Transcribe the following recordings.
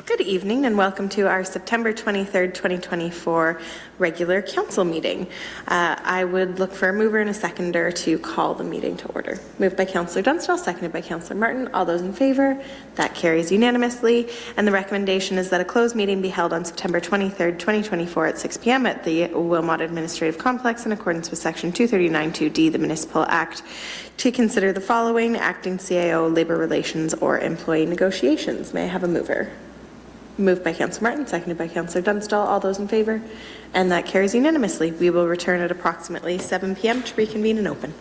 Good evening and welcome to our September 23rd, 2024 regular council meeting. I would look for a mover and a seconder to call the meeting to order. Moved by Councillor Dunstall, seconded by Councillor Martin. All those in favour? That carries unanimously. And the recommendation is that a closed meeting be held on September 23rd, 2024 at 6 p.m. at the Wilmot Administrative Complex in accordance with Section 239(2)D, the Municipal Act, to consider the following: acting CAO, labour relations, or employee negotiations. May I have a mover? Moved by Councillor Martin, seconded by Councillor Dunstall. All those in favour? And that carries unanimously. We will return at approximately 7 p.m. to reconvene and open.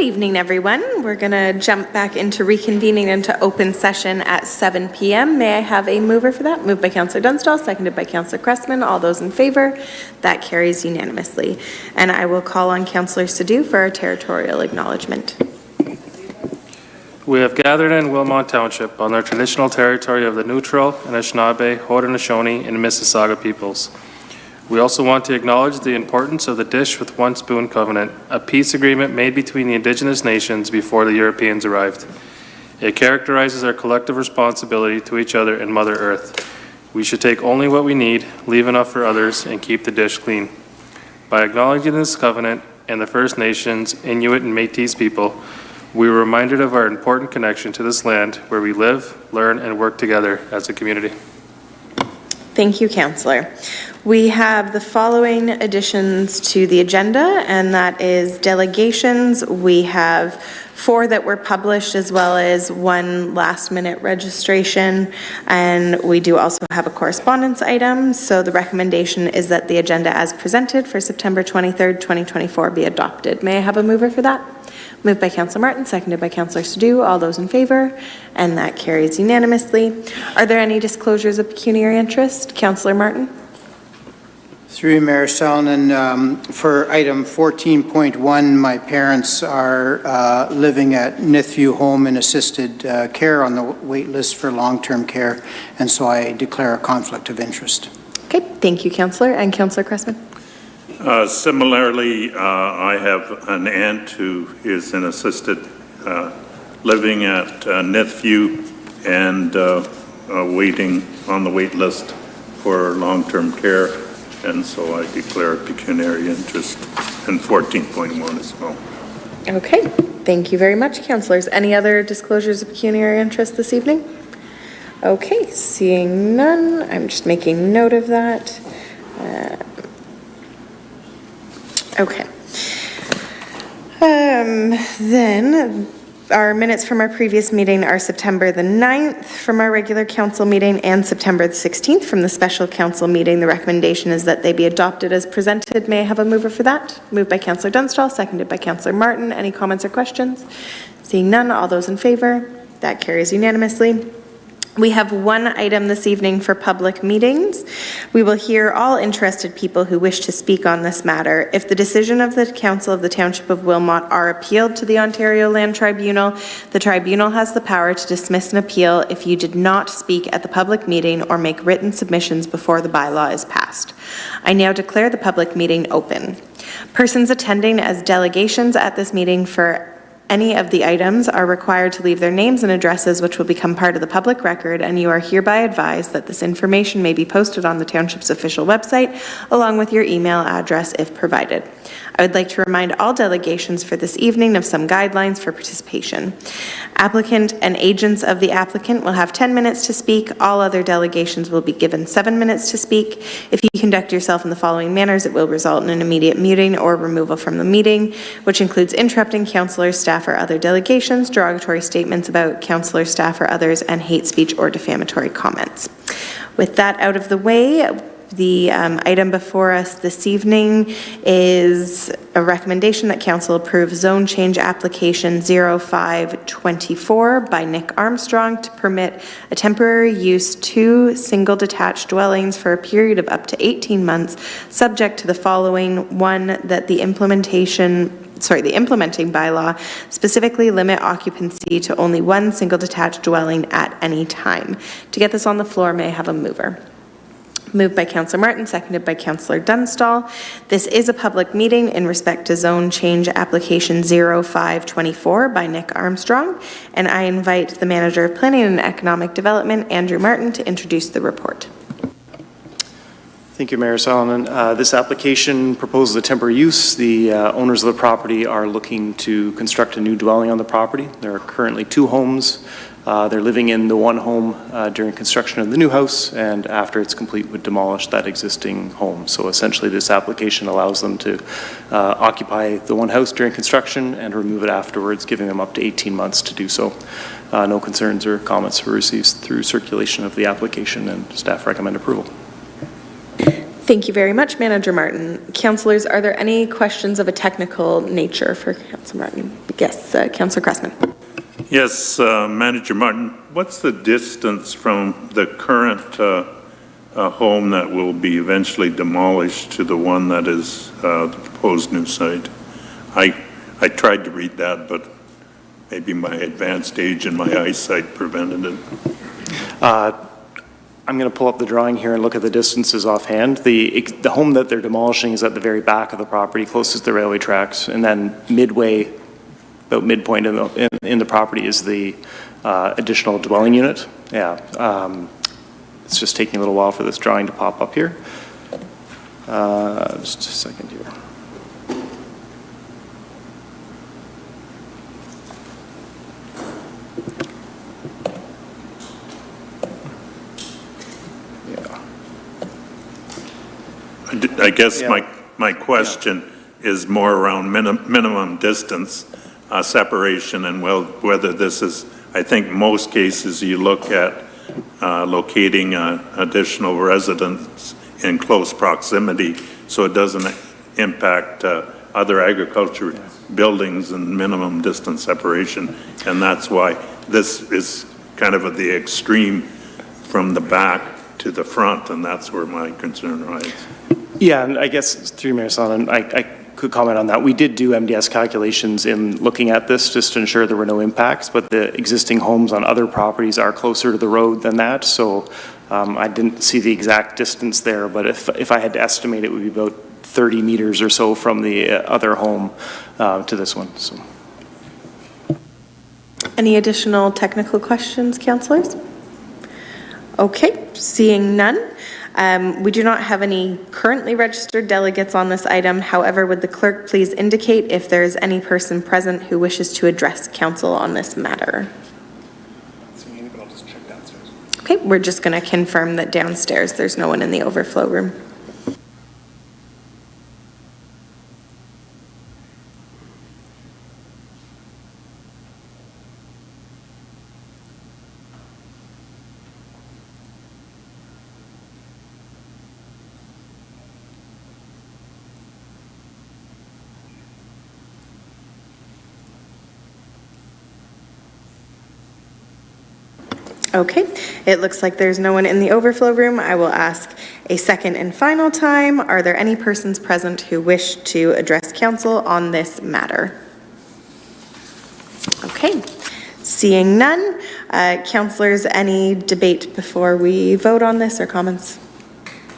evening, everyone. We're going to jump back into reconvening into open session at 7 p.m. May I have a mover for that? Moved by Councillor Dunstall, seconded by Councillor Cressman. All those in favor? That carries unanimously. And I will call on Councillor Sadhu for our territorial acknowledgement. We have gathered in Wilmot Township on our traditional territory of the Neutral, Anishinaabe, Haudenosaunee, and Mississauga peoples. We also want to acknowledge the importance of the Dish with One Spoon Covenant, a peace agreement made between the Indigenous nations before the Europeans arrived. It characterizes our collective responsibility to each other and Mother Earth. We should take only what we need, leave enough for others, and keep the dish clean. By acknowledging this covenant and the First Nations, Inuit, and Métis people, we were reminded of our important connection to this land where we live, learn, and work together as a community. Thank you, Councillor. We have the following additions to the agenda, and that is delegations. We have 4 that were published, as well as 1 last-minute registration, and we do also have a correspondence item. So the recommendation is that the agenda as presented for September 23rd, 2024 be adopted. May I have a mover for that? Moved by Councillor Martin, seconded by Councillor Sadhu. All those in favor? And that carries unanimously. Are there any disclosures of pecuniary interest? Councillor Martin? Through Mayor Salonen, for item 14.1, my parents are living at Nithview Home in assisted care on the wait list for long-term care, and so I declare a conflict of interest. Okay, thank you, Councillor. And Councillor Cressman? Similarly, I have an aunt who is in assisted living at Nithview and waiting on the wait list for long-term care, and so I declare a pecuniary interest in 14.1 as well. Okay, thank you very much, councillors. Any other disclosures of pecuniary interest this evening? Okay, seeing none, I'm just making note of that. Okay. Then our minutes from our previous meeting are September the 9th from our regular council meeting and September the 16th from the special council meeting. The recommendation is that they be adopted as presented. May I have a mover for that? Moved by Councillor Dunstall, seconded by Councillor Martin. Any comments or questions? Seeing none, all those in favor? That carries unanimously. We have 1 item this evening for public meetings. We will hear all interested people who wish to speak on this matter. If the decision of the Council of the Township of Wilmot are appealed to the Ontario Land Tribunal, the Tribunal has the power to dismiss an appeal if you did not speak at the public meeting or make written submissions before the bylaw is passed. I now declare the public meeting open. Persons attending as delegations at this meeting for any of the items are required to leave their names and addresses, which will become part of the public record, and you are hereby advised that this information may be posted on the Township's official website, along with your email address if provided. I would like to remind all delegations for this evening of some guidelines for participation. Applicant and agents of the applicant will have 10 minutes to speak. All other delegations will be given 7 minutes to speak. If you conduct yourself in the following manners, it will result in an immediate muting or removal from the meeting, which includes interrupting councillors, staff, or other delegations, derogatory statements about councillors, staff, or others, and hate speech or defamatory comments. With that out of the way, the item before us this evening is a recommendation that Council approve zone change application 0524 by Nick Armstrong to permit a temporary use 2 single detached dwellings for a period of up to 18 months, subject to the following: 1, that the implementing bylaw specifically limit occupancy to only 1 single detached dwelling at any time. To get this on the floor, may I have a mover? Moved by Councillor Martin, seconded by Councillor Dunstall. This is a public meeting in respect to zone change application 0524 by Nick Armstrong, and I invite the Manager of Planning and Economic Development, Andrew Martin, to introduce the report. Thank you, Mayor Solomon. This application proposes a temporary use. The owners of the property are looking to construct a new dwelling on the property. There are currently 2 homes. They're living in the 1 home during construction of the new house, and after it's complete would demolish that existing home. So essentially this application allows them to occupy the 1 house during construction and remove it afterwards, giving them up to 18 months to do so. No concerns or comments were received through circulation of the application, and staff recommend approval. Thank you very much, Manager Martin. Councillors, are there any questions of a technical nature for Councillor Martin? Yes, Councillor Cressman. Yes, Manager Martin, what's the distance from the current home that will be eventually demolished to the one that is the proposed new site? I tried to read that, but maybe my advanced age and my eyesight prevented it. I'm going to pull up the drawing here and look at the distances offhand. The home that they're demolishing is at the very back of the property, closest to the railway tracks, and then midway, about midpoint in the property is the additional dwelling unit. Yeah, it's just taking a little while for this drawing to pop up here. Just a second here. I guess my question is more around minimum distance separation and whether this is, I think most cases you look at locating additional residents in close proximity so it doesn't impact other agriculture buildings and minimum distance separation. And that's why this is kind of at the extreme from the back to the front, and that's where my concern lies. Yeah, and I guess through Mayor Solomon, I could comment on that. We did do MDS calculations in looking at this just to ensure there were no impacts, but the existing homes on other properties are closer to the road than that, so I didn't see the exact distance there, but if I had to estimate, it would be about 30 meters or so from the other home to this one. So. Any additional technical questions, councillors? Okay, seeing none. We do not have any currently registered delegates on this item. However, would the clerk please indicate if there is any person present who wishes to address council on this matter? Okay, we're just going to confirm that downstairs there's no one in the overflow room. Okay, it looks like there's no one in the overflow room. I will ask a second and final time. Are there any persons present who wish to address council on this matter? Okay, seeing none. Councillors, any debate before we vote on this or comments?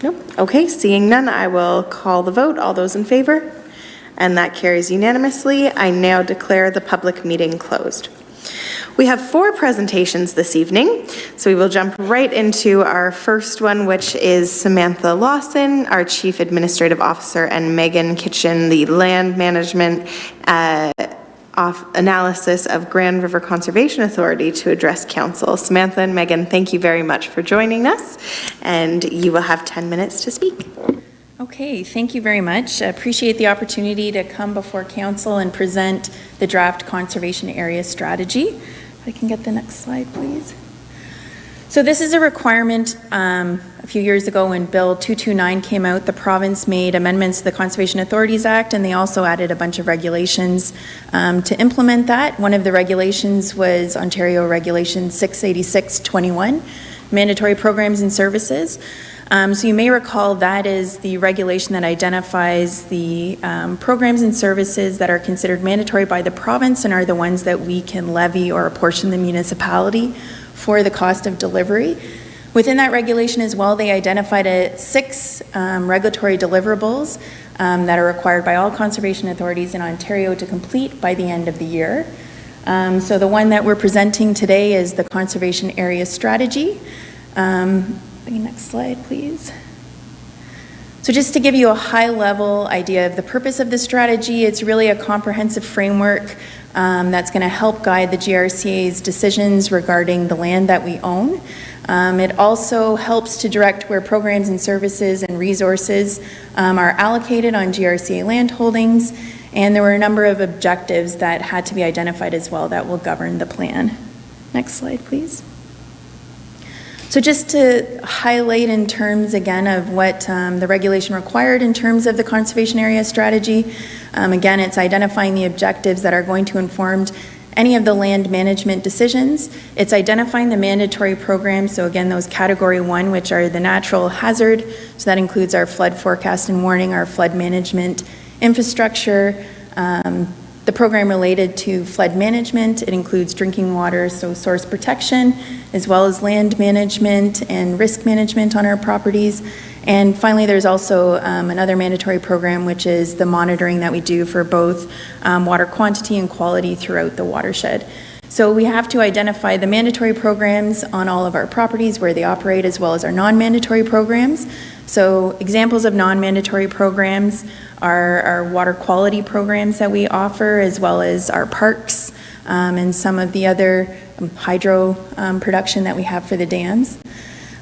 No? Okay, seeing none, I will call the vote. All those in favor? And that carries unanimously. I now declare the public meeting closed. We have 4 presentations this evening, so we will jump right into our first one, which is Samantha Lawson, our Chief Administrative Officer, and Megan Kitchen, the Land Management Analysis of Grand River Conservation Authority, to address council. Samantha and Megan, thank you very much for joining us, and you will have 10 minutes to speak. Okay, thank you very much. I appreciate the opportunity to come before council and present the draft conservation area strategy. If I can get the next slide, please. So this is a requirement a few years ago when Bill 229 came out. The province made amendments to the Conservation Authorities Act, and they also added a bunch of regulations to implement that. One of the regulations was Ontario Regulation 686-21, mandatory programs and services. So you may recall that is the regulation that identifies the programs and services that are considered mandatory by the province and are the ones that we can levy or apportion the municipality for the cost of delivery. Within that regulation as well, they identified 6 regulatory deliverables that are required by all conservation authorities in Ontario to complete by the end of the year. So the one that we're presenting today is the Conservation Area Strategy. Next slide, please. So just to give you a high-level idea of the purpose of the strategy, it's really a comprehensive framework that's going to help guide the GRCA's decisions regarding the land that we own. It also helps to direct where programs and services and resources are allocated on GRCA land holdings, and there were a number of objectives that had to be identified as well that will govern the plan. Next slide, please. So just to highlight in terms, again, of what the regulation required in terms of the conservation area strategy, again, it's identifying the objectives that are going to inform any of the land management decisions. It's identifying the mandatory programs, so again, those category 1, which are the natural hazard, so that includes our flood forecast and warning, our flood management infrastructure, the program related to flood management. It includes drinking water, so source protection, as well as land management and risk management on our properties. And finally, there's also another mandatory program, which is the monitoring that we do for both water quantity and quality throughout the watershed. So we have to identify the mandatory programs on all of our properties where they operate, as well as our non-mandatory programs. So examples of non-mandatory programs are our water quality programs that we offer, as well as our parks and some of the other hydro production that we have for the dams.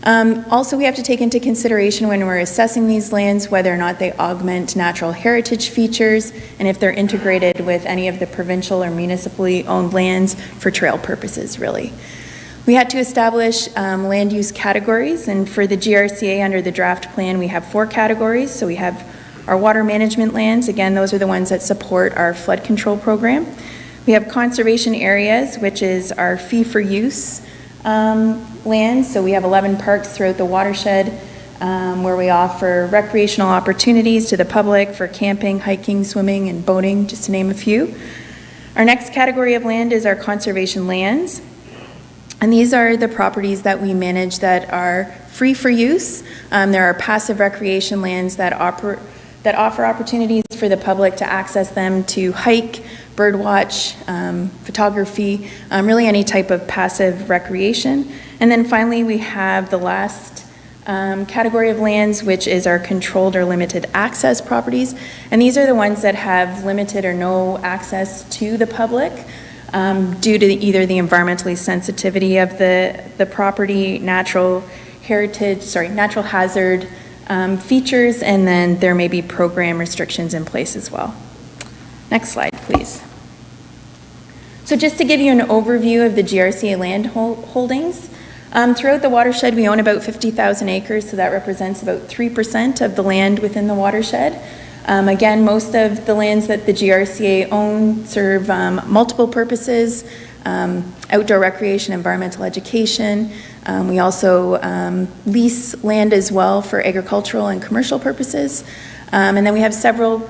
Also, we have to take into consideration when we're assessing these lands whether or not they augment natural heritage features and if they're integrated with any of the provincial or municipally owned lands for trail purposes, really. We had to establish land use categories, and for the GRCA under the draft plan, we have 4 categories. So we have our water management lands. Again, those are the ones that support our flood control program. We have conservation areas, which is our fee-for-use lands. So we have 11 parks throughout the watershed where we offer recreational opportunities to the public for camping, hiking, swimming, and boating, just to name a few. Our next category of land is our conservation lands. And these are the properties that we manage that are free for use. There are passive recreation lands that offer opportunities for the public to access them to hike, birdwatch, photography, really any type of passive recreation. And then finally, we have the last category of lands, which is our controlled or limited access properties. And these are the ones that have limited or no access to the public due to either the environmentally sensitivity of the property, natural hazard features, and then there may be program restrictions in place as well. Next slide, please. So just to give you an overview of the GRCA land holdings, throughout the watershed, we own about 50,000 acres, so that represents about 3% of the land within the watershed. Again, most of the lands that the GRCA own serve multiple purposes, outdoor recreation, environmental education. We also lease land as well for agricultural and commercial purposes. And then we have several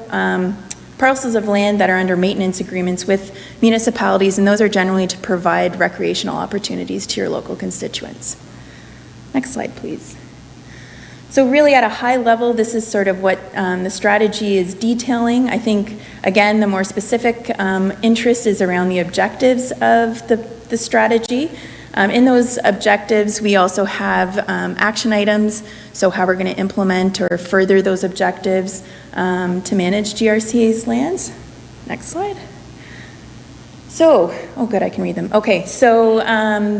parcels of land that are under maintenance agreements with municipalities, and those are generally to provide recreational opportunities to your local constituents. Next slide, please. So really at a high level, this is sort of what the strategy is detailing. I think, again, the more specific interest is around the objectives of the strategy. In those objectives, we also have action items, so how we're going to implement or further those objectives to manage GRCA's lands. Next slide. So, oh good, I can read them. Okay, so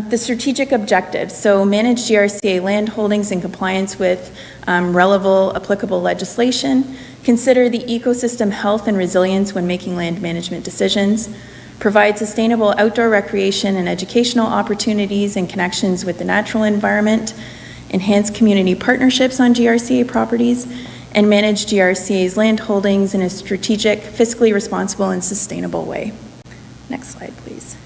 the strategic objectives. So manage GRCA land holdings in compliance with relevant applicable legislation. Consider the ecosystem health and resilience when making land management decisions. Provide sustainable outdoor recreation and educational opportunities and connections with the natural environment. Enhance community partnerships on GRCA properties. And manage GRCA's land holdings in a strategic, fiscally responsible, and sustainable way. Next slide, please.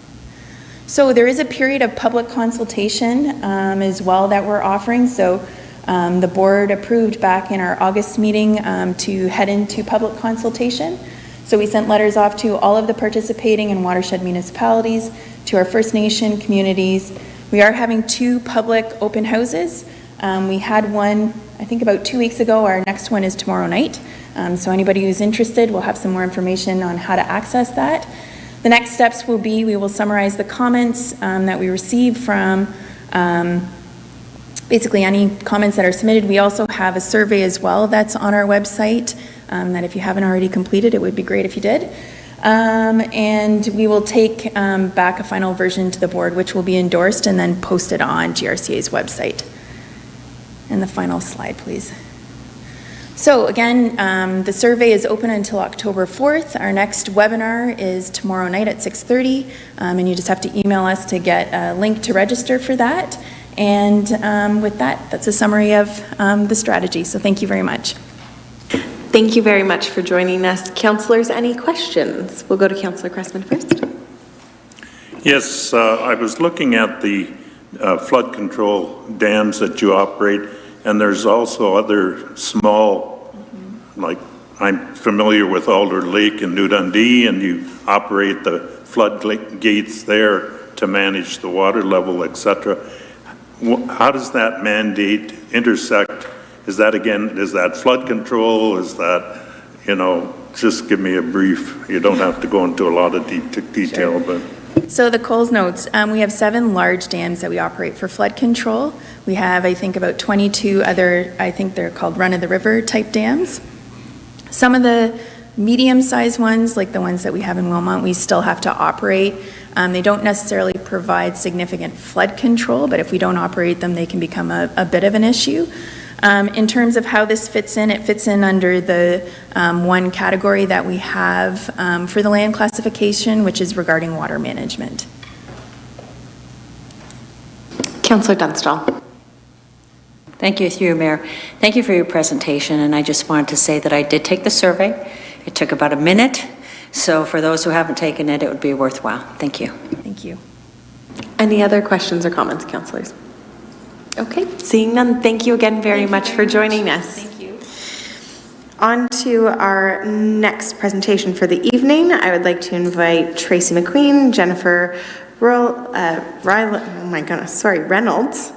So there is a period of public consultation as well that we're offering. So the board approved back in our August meeting to head into public consultation. So we sent letters off to all of the participating and watershed municipalities, to our First Nation communities. We are having 2 public open houses. We had one, I think about 2 weeks ago. Our next one is tomorrow night. So anybody who's interested, we'll have some more information on how to access that. The next steps will be, we will summarize the comments that we receive from basically any comments that are submitted. We also have a survey as well that's on our website that if you haven't already completed, it would be great if you did. And we will take back a final version to the board, which will be endorsed and then posted on GRCA's website. And the final slide, please. So again, the survey is open until October 4th. Our next webinar is tomorrow night at 6:30, and you just have to email us to get a link to register for that. And with that, that's a summary of the strategy. So thank you very much. Thank you very much for joining us. Councillors, any questions? We'll go to Councillor Cressman first. Yes, I was looking at the flood control dams that you operate, and there's also other small, like I'm familiar with Alder Lake in New Dundee, and you operate the flood gates there to manage the water level, etc. How does that mandate intersect? Is that flood control? Is that, just give me a brief. You don't have to go into a lot of detail, but. So the Coles notes, we have 7 large dams that we operate for flood control. We have, I think, about 22 other, I think they're called run-of-the-river type dams. Some of the medium-sized ones, like the ones that we have in Wilmot, we still have to operate. They don't necessarily provide significant flood control, but if we don't operate them, they can become a bit of an issue. In terms of how this fits in, it fits in under the one category that we have for the land classification, which is regarding water management. Councillor Dunstall. Thank you, through you, Mayor. Thank you for your presentation, and I just wanted to say that I did take the survey. It took about a minute, so for those who haven't taken it, it would be worthwhile. Thank you. Thank you. Any other questions or comments, councillors? Okay, seeing none, thank you again very much for joining us. Thank you. On to our next presentation for the evening. I would like to invite Tracy McQueen, Jennifer Reynolds,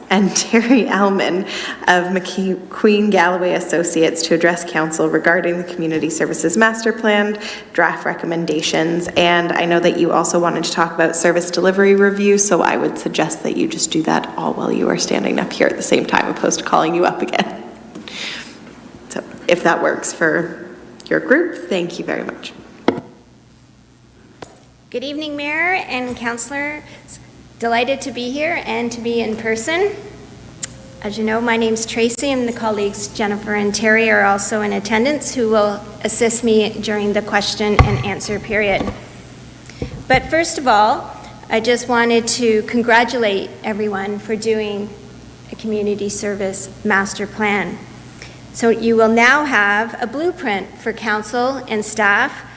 and Terry Ellman of McQueen Galloway Associates to address council regarding the Community Services Master Plan draft recommendations. And I know that you also wanted to talk about service delivery review, so I would suggest that you just do that all while you are standing up here at the same time, opposed to calling you up again. So if that works for your group, thank you very much. Good evening, Mayor and Councillors. Delighted to be here and to be in person. As you know, my name's Tracy, and the colleagues Jennifer and Terry are also in attendance, who will assist me during the question and answer period. But first of all, I just wanted to congratulate everyone for doing a community service master plan. So you will now have a blueprint for council and staff.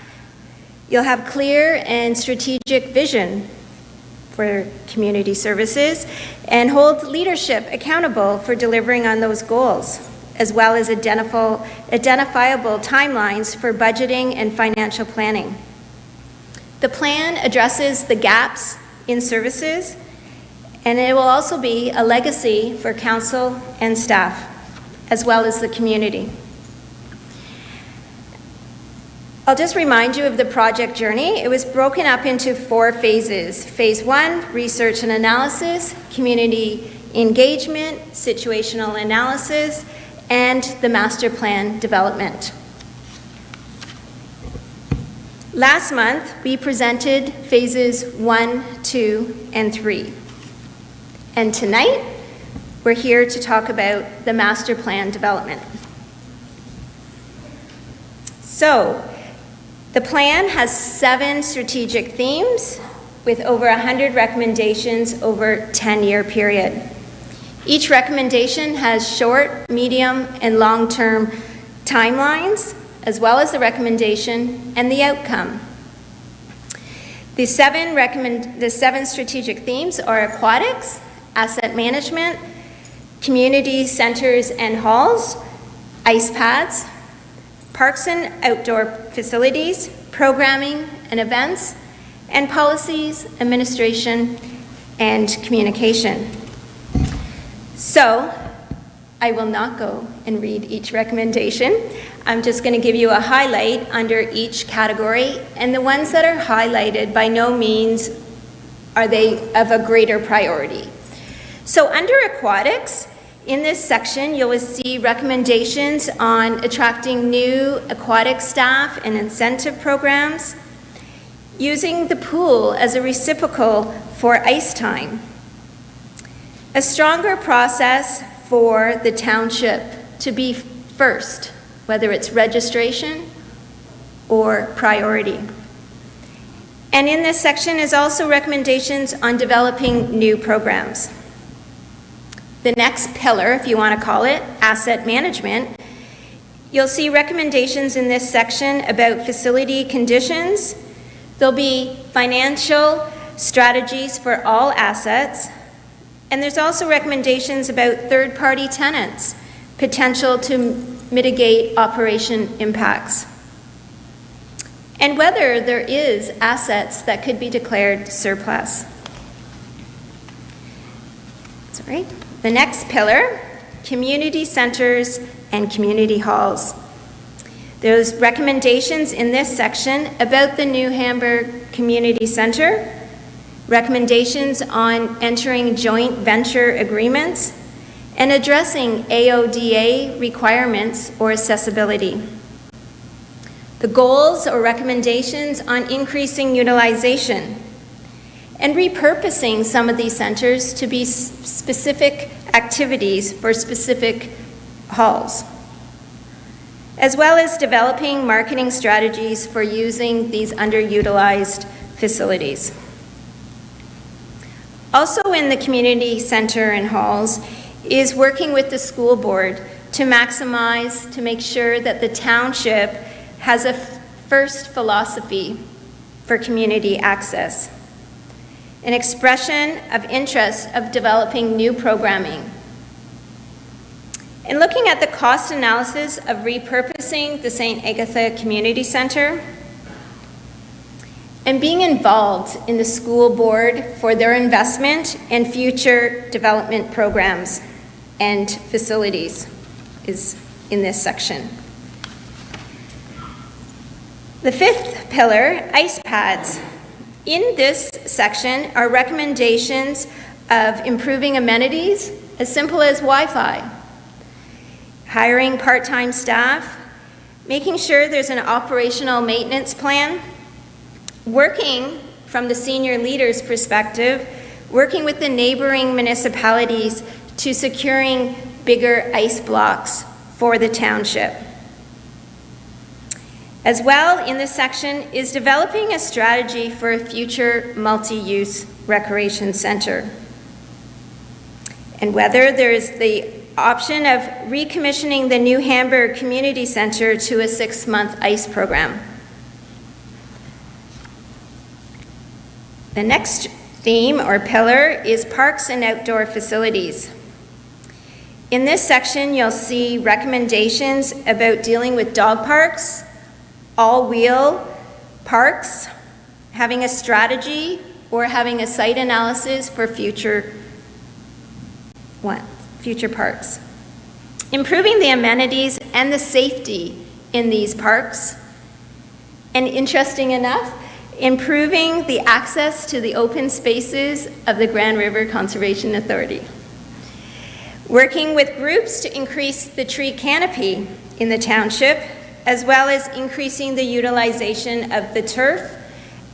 You'll have clear and strategic vision for community services and hold leadership accountable for delivering on those goals, as well as identifiable timelines for budgeting and financial planning. The plan addresses the gaps in services, and it will also be a legacy for council and staff, as well as the community. I'll just remind you of the project journey. It was broken up into 4 phases. Phase 1, research and analysis, community engagement, situational analysis, and the master plan development. Last month, we presented phases 1, 2, and 3. And tonight, we're here to talk about the master plan development. So, the plan has 7 strategic themes with over 100 recommendations over a 10-year period. Each recommendation has short, medium, and long-term timelines, as well as the recommendation and the outcome. The 7 strategic themes are aquatics, asset management, community centers and halls, ice pads, parks and outdoor facilities, programming and events, and policies, administration, and communication. So, I will not go and read each recommendation. I'm just going to give you a highlight under each category, and the ones that are highlighted, by no means are they of a greater priority. So under aquatics, in this section, you'll see recommendations on attracting new aquatic staff and incentive programs, using the pool as a reciprocal for ice time, a stronger process for the township to be first, whether it's registration or priority. And in this section is also recommendations on developing new programs. the next pillar, if you want to call it, asset management, you'll see recommendations in this section about facility conditions. There'll be financial strategies for all assets, and there's also recommendations about third-party tenants, potential to mitigate operation impacts, and whether there is assets that could be declared surplus. Sorry. The next pillar, community centers and community halls. There's recommendations in this section about the New Hamburg Community Center, recommendations on entering joint venture agreements, and addressing AODA requirements or accessibility. The goals or recommendations on increasing utilization and repurposing some of these centers to be specific activities for specific halls, as well as developing marketing strategies for using these underutilized facilities. Also in the community center and halls is working with the school board to maximize, to make sure that the township has a first philosophy for community access, an expression of interest of developing new programming. And looking at the cost analysis of repurposing the St. Agatha Community Center, and being involved in the school board for their investment and future development programs and facilities is in this section. The fifth pillar, ice pads. In this section are recommendations of improving amenities as simple as Wi-Fi, hiring part-time staff, making sure there's an operational maintenance plan, working from the senior leaders' perspective, working with the neighboring municipalities to securing bigger ice blocks for the township. As well, in this section is developing a strategy for a future multi-use recreation center, and whether there is the option of recommissioning the New Hamburg Community Center to a 6-month ice program. The next theme or pillar is parks and outdoor facilities. In this section, you'll see recommendations about dealing with dog parks, all-wheel parks, having a strategy or having a site analysis for future parks. Improving the amenities and the safety in these parks. And interesting enough, improving the access to the open spaces of the Grand River Conservation Authority. Working with groups to increase the tree canopy in the township, as well as increasing the utilization of the turf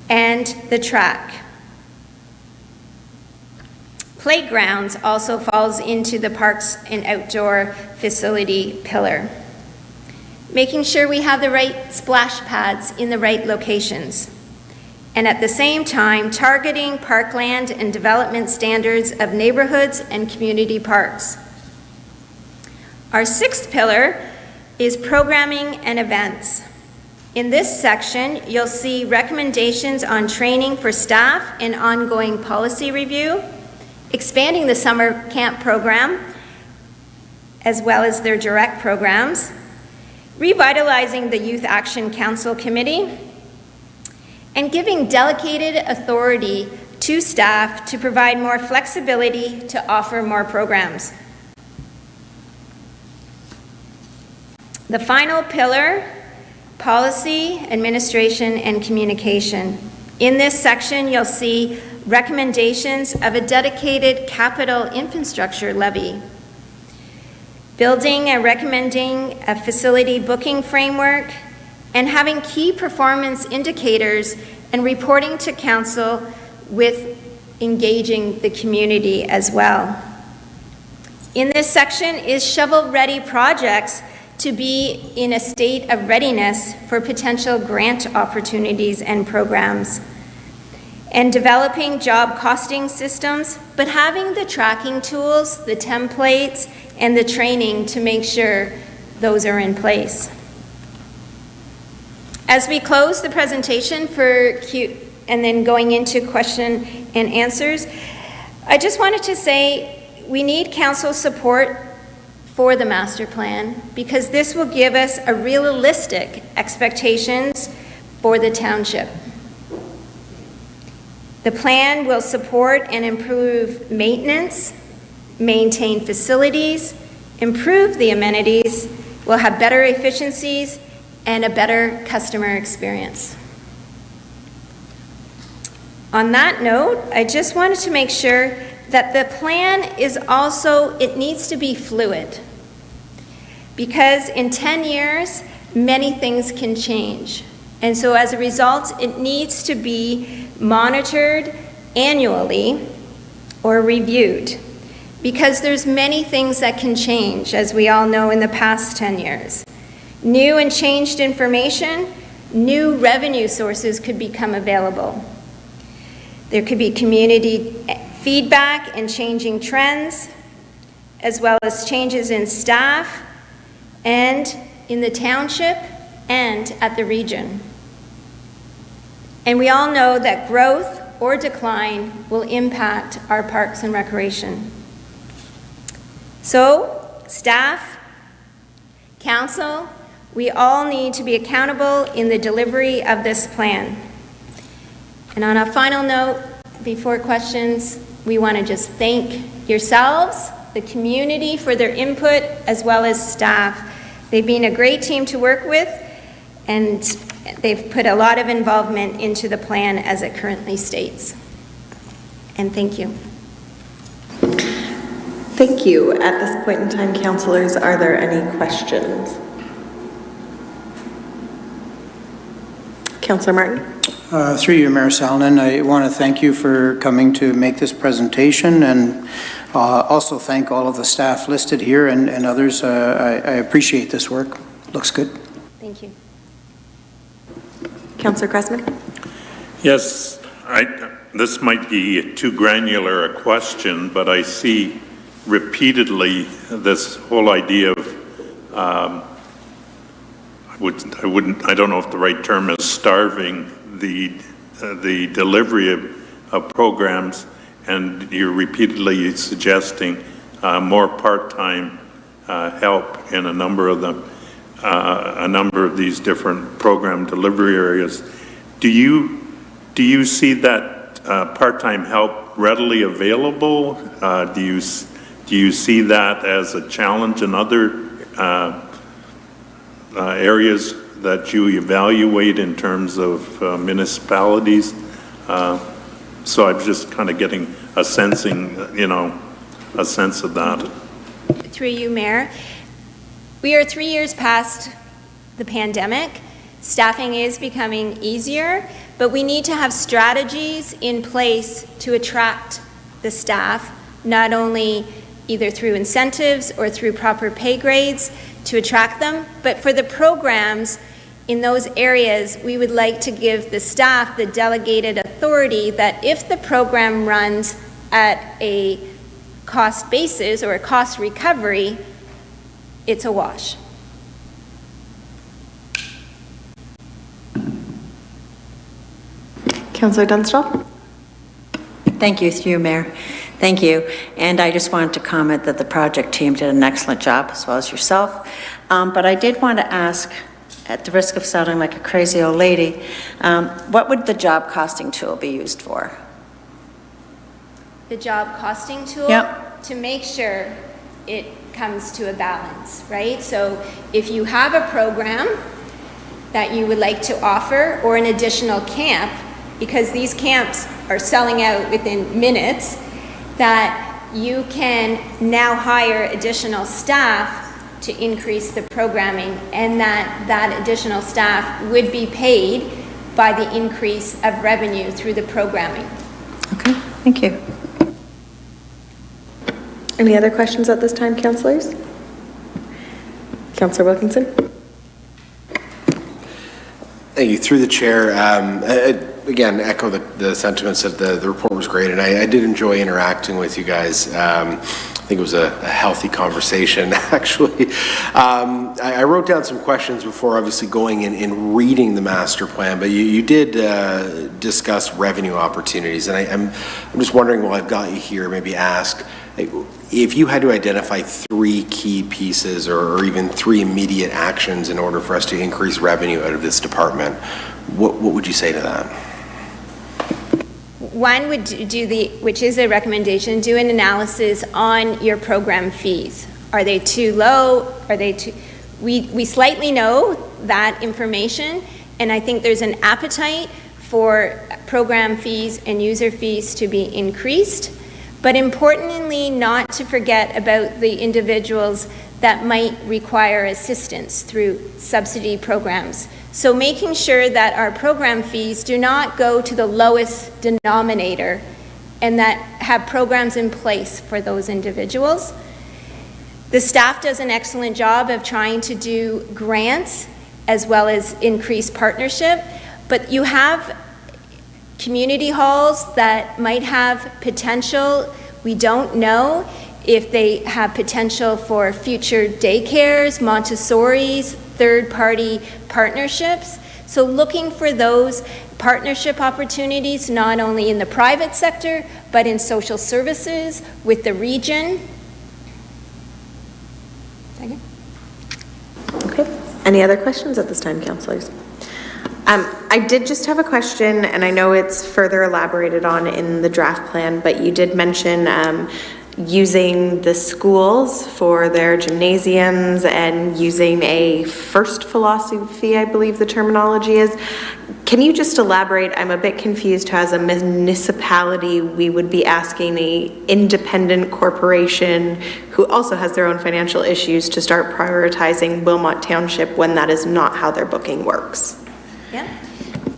and the track. Playgrounds also falls into the parks and outdoor facility pillar. Making sure we have the right splash pads in the right locations. And at the same time, targeting parkland and development standards of neighborhoods and community parks. Our sixth pillar is programming and events. In this section, you'll see recommendations on training for staff and ongoing policy review, expanding the summer camp program, as well as their direct programs, revitalizing the Youth Action Council Committee, and giving delegated authority to staff to provide more flexibility to offer more programs. The final pillar, policy, administration, and communication. In this section, you'll see recommendations of a dedicated capital infrastructure levy, building and recommending a facility booking framework, and having key performance indicators and reporting to council with engaging the community as well. In this section is shovel-ready projects to be in a state of readiness for potential grant opportunities and programs. and developing job costing systems, but having the tracking tools, the templates, and the training to make sure those are in place. As we close the presentation and then going into question and answers, I just wanted to say we need council support for the master plan because this will give us a realistic expectations for the township. The plan will support and improve maintenance, maintain facilities, improve the amenities, will have better efficiencies, and a better customer experience. On that note, I just wanted to make sure that the plan is also, it needs to be fluid. Because in 10 years, many things can change. And so as a result, it needs to be monitored annually or reviewed. Because there's many things that can change, as we all know in the past 10 years. New and changed information, new revenue sources could become available. There could be community feedback and changing trends, as well as changes in staff and in the township and at the region. And we all know that growth or decline will impact our parks and recreation. So, staff, council, we all need to be accountable in the delivery of this plan. And on a final note, before questions, we want to just thank yourselves, the community for their input, as well as staff. They've been a great team to work with, and they've put a lot of involvement into the plan as it currently states. And thank you. Thank you. At this point in time, councillors, are there any questions? Councillor Martin? Through you, Mayor Salonen, I want to thank you for coming to make this presentation and also thank all of the staff listed here and others. I appreciate this work. Looks good. Thank you. Councillor Cressman? Yes, this might be too granular a question, but I see repeatedly this whole idea of I don't know if the right term is starving the delivery of programs, and you're repeatedly suggesting more part-time help in a number of them, a number of these different program delivery areas. Do you see that part-time help readily available? Do you see that as a challenge in other areas that you evaluate in terms of municipalities? So I'm just kind of getting a sensing, a sense of that. Through you, Mayor. We are 3 years past the pandemic. Staffing is becoming easier, but we need to have strategies in place to attract the staff, not only either through incentives or through proper pay grades to attract them, but for the programs in those areas, we would like to give the staff the delegated authority that if the program runs at a cost basis or a cost recovery, it's a wash. Councillor Dunstall? Thank you, through you, Mayor. Thank you. And I just wanted to comment that the project team did an excellent job, as well as yourself. But I did want to ask, at the risk of sounding like a crazy old lady, what would the job costing tool be used for? The job costing tool? Yep. To make sure it comes to a balance, right? So if you have a program that you would like to offer or an additional camp, because these camps are selling out within minutes, that you can now hire additional staff to increase the programming, and that additional staff would be paid by the increase of revenue through the programming. Okay, thank you. Any other questions at this time, councillors? Councillor Wilkinson? Thank you. Through the chair, again, echo the sentiments that the report was great, and I did enjoy interacting with you guys. I think it was a healthy conversation, actually. I wrote down some questions before obviously going in and reading the master plan, but you did discuss revenue opportunities, and I'm just wondering, while I've got you here, maybe ask, if you had to identify 3 key pieces or even 3 immediate actions in order for us to increase revenue out of this department, what would you say to that? One would which is a recommendation, do an analysis on your program fees. Are they too low? Are they too, we slightly know that information, and I think there's an appetite for program fees and user fees to be increased, but importantly, not to forget about the individuals that might require assistance through subsidy programs. So making sure that our program fees do not go to the lowest denominator and that have programs in place for those individuals. The staff does an excellent job of trying to do grants as well as increase partnership, but you have community halls that might have potential. We don't know if they have potential for future daycares, Montessori's, third-party partnerships. So looking for those partnership opportunities, not only in the private sector, but in social services with the region. Okay. Any other questions at this time, councillors? I did just have a question, and I know it's further elaborated on in the draft plan, but you did mention using the schools for their gymnasiums and using a first philosophy, I believe the terminology is. Can you just elaborate? I'm a bit confused how as a municipality we would be asking an independent corporation who also has their own financial issues to start prioritizing Wilmot Township when that is not how their booking works. Yeah.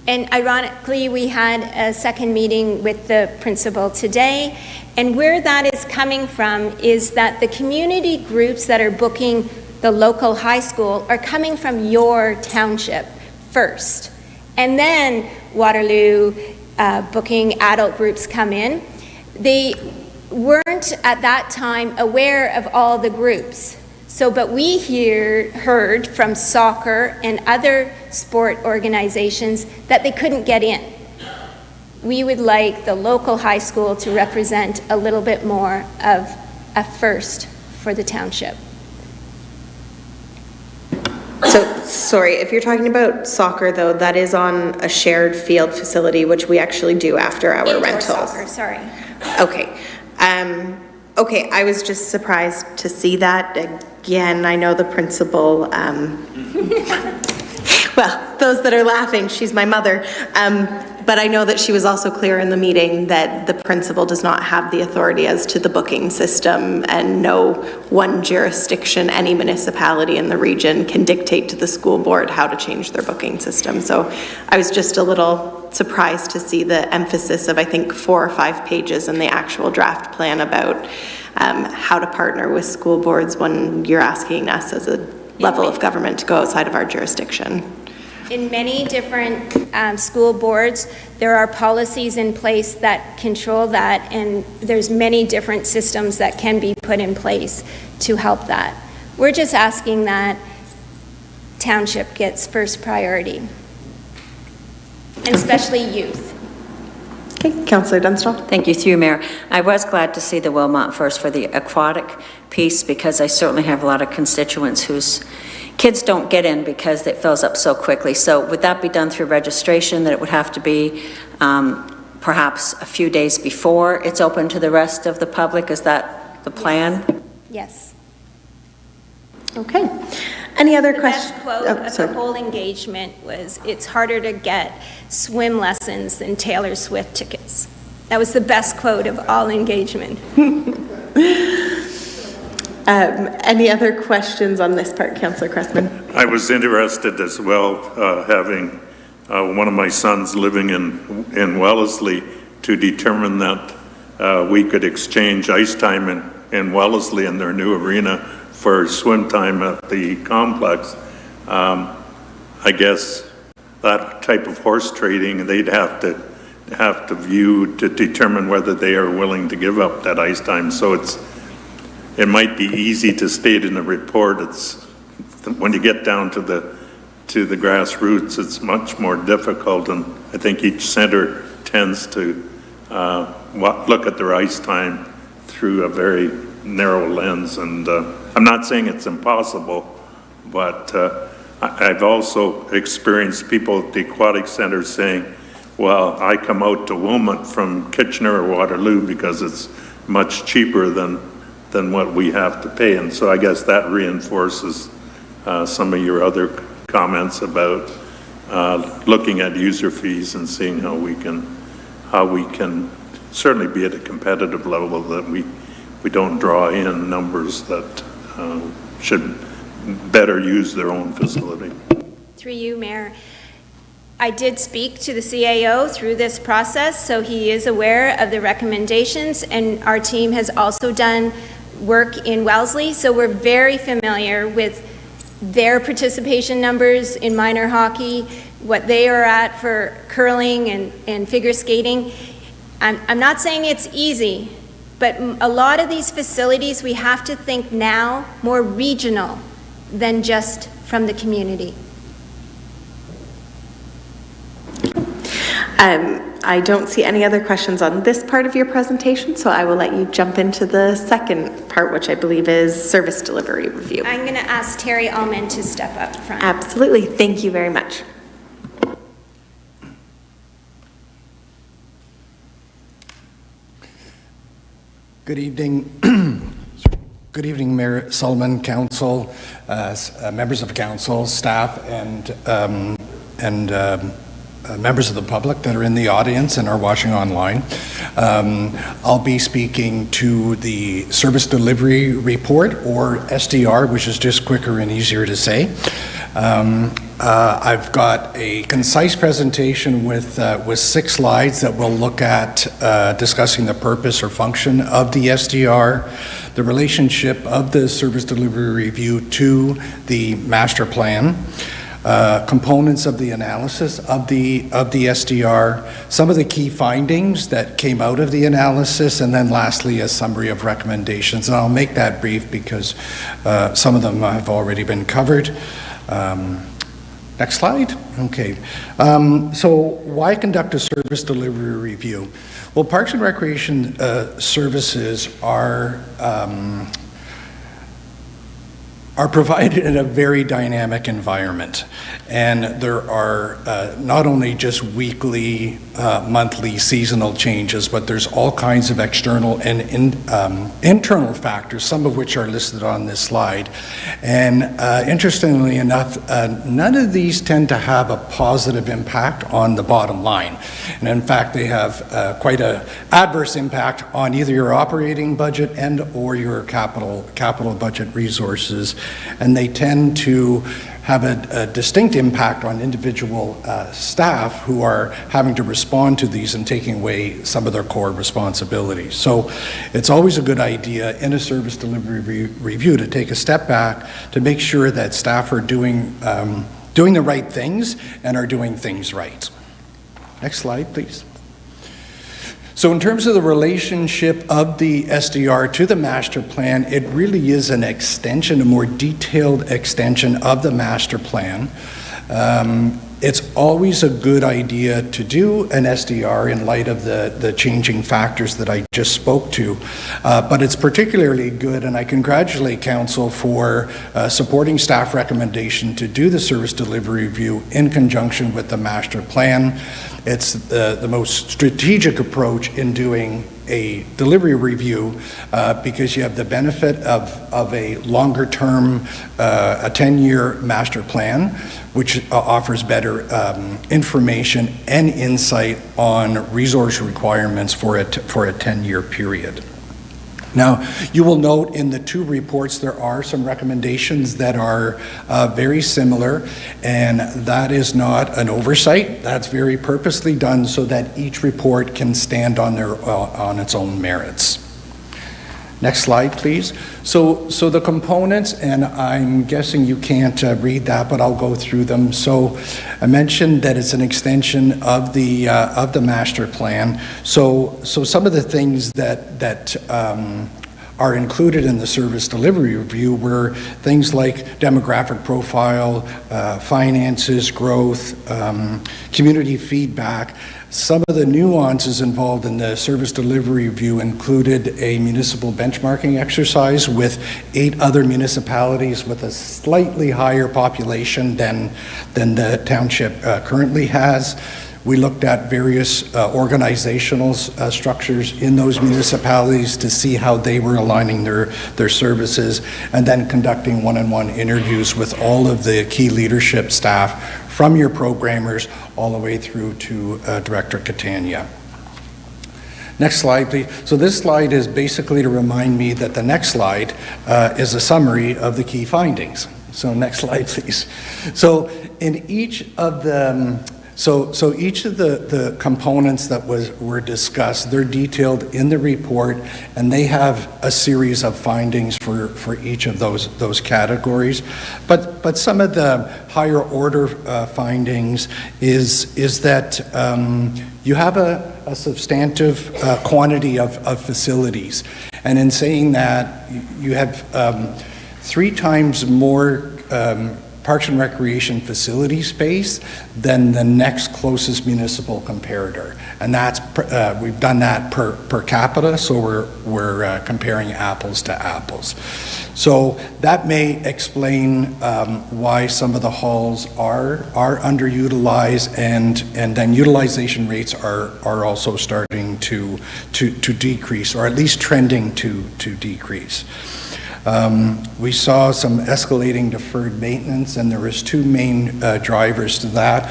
And ironically, we had a second meeting with the principal today, and where that is coming from is that the community groups that are booking the local high school are coming from your township first. And then Waterloo booking adult groups come in. They weren't at that time aware of all the groups. So, but we heard from soccer and other sport organizations that they couldn't get in. We would like the local high school to represent a little bit more of a first for the township. So, sorry, if you're talking about soccer though, that is on a shared field facility, which we actually do after our Indoor rentals. soccer, sorry. Okay. Okay, I was just surprised to see that. Again, I know the principal, well, those that are laughing, she's my mother. But I know that she was also clear in the meeting that the principal does not have the authority as to the booking system, and no one jurisdiction, any municipality in the region can dictate to the school board how to change their booking system. So I was just a little surprised to see the emphasis of, I think, 4 or 5 pages in the actual draft plan about how to partner with school boards when you're asking us as a level of government to go outside of our jurisdiction. In many different school boards, there are policies in place that control that, and there's many different systems that can be put in place to help that. We're just asking that township gets first priority, and especially youth. Okay, Councillor Dunstall. Thank you, through you, Mayor. I was glad to see the Wilmot first for the aquatic piece, because I certainly have a lot of constituents whose kids don't get in because it fills up so quickly. So would that be done through registration, that it would have to be perhaps a few days before it's open to the rest of the public? Is that the plan? Yes. Okay. Any other The questions? best quote of the whole engagement was, "It's harder to get swim lessons than Taylor Swift tickets." That was the best quote of all engagement. Any other questions on this part, Councillor Cressman? I was interested as well, having one of my sons living in Wellesley, to determine that we could exchange ice time in Wellesley in their new arena for swim time at the complex. I guess that type of horse trading, they'd have to view to determine whether they are willing to give up that ice time. So it might be easy to state in a report. It's when you get down to the grassroots, it's much more difficult, and I think each center tends to look at their ice time through a very narrow lens. And I'm not saying it's impossible, but I've also experienced people at the aquatic center saying, well, I come out to Wilmot from Kitchener or Waterloo because it's much cheaper than what we have to pay. And so I guess that reinforces some of your other comments about looking at user fees and seeing how we can certainly be at a competitive level, that we don't draw in numbers that should better use their own facility. Through you, Mayor. I did speak to the CAO through this process, so he is aware of the recommendations, and our team has also done work in Wellesley, so we're very familiar with their participation numbers in minor hockey, what they are at for curling and figure skating. I'm not saying it's easy, but a lot of these facilities, we have to think now more regional than just from the community. I don't see any other questions on this part of your presentation, so I will let you jump into the second part, which I believe is service delivery review. I'm going to ask Terry Allman to step up front. Absolutely. Thank you very much. Good evening. Good evening, Mayor Sullivan, Council, members of Council, staff, and members of the public that are in the audience and are watching online. I'll be speaking to the Service Delivery Report, or SDR, which is just quicker and easier to say. I've got a concise presentation with 6 slides that will look at discussing the purpose or function of the SDR, the relationship of the Service Delivery Review to the master plan, components of the analysis of the SDR, some of the key findings that came out of the analysis, and then lastly a summary of recommendations. And I'll make that brief because some of them have already been covered. Next slide. Okay. So why conduct a service delivery review? Well, Parks and Recreation services are provided in a very dynamic environment. And there are not only just weekly, monthly, seasonal changes, but there's all kinds of external and internal factors, some of which are listed on this slide. And interestingly enough, none of these tend to have a positive impact on the bottom line. And in fact, they have quite an adverse impact on either your operating budget and or your capital budget resources. And they tend to have a distinct impact on individual staff who are having to respond to these and taking away some of their core responsibilities. So it's always a good idea in a service delivery review to take a step back to make sure that staff are doing the right things and are doing things right. Next slide, please. So in terms of the relationship of the SDR to the master plan, it really is an extension, a more detailed extension of the master plan. It's always a good idea to do an SDR in light of the changing factors that I just spoke to, but it's particularly good, and I congratulate Council for supporting staff recommendation to do the service delivery review in conjunction with the master plan. It's the most strategic approach in doing a delivery review because you have the benefit of a longer term, a 10-year master plan, which offers better information and insight on resource requirements for a 10-year period. Now, you will note in the 2 reports there are some recommendations that are very similar, and that is not an oversight. That's very purposely done so that each report can stand on its own merits. Next slide, please. So the components, and I'm guessing you can't read that, but I'll go through them. So I mentioned that it's an extension of the master plan. So some of the things that are included in the service delivery review were things like demographic profile, finances, growth, community feedback. Some of the nuances involved in the service delivery review included a municipal benchmarking exercise with 8 other municipalities with a slightly higher population than the township currently has. We looked at various organizational structures in those municipalities to see how they were aligning their services, and then conducting one-on-one interviews with all of the key leadership staff from your programmers all the way through to Director Catania. Next slide, please. So this slide is basically to remind me that the next slide is a summary of the key findings. So next slide, please. So in each of the So each of the components that were discussed, they're detailed in the report, and they have a series of findings for each of those categories. But some of the higher order findings is that you have a substantive quantity of facilities, and in saying that, you have 3 times more Parks and Recreation facility space than the next closest municipal comparator, and that's we've done that per capita, so we're comparing apples to apples. So that may explain why some of the halls are underutilized, and then utilization rates are also starting to decrease, or at least trending to decrease. We saw some escalating deferred maintenance, and there was 2 main drivers to that.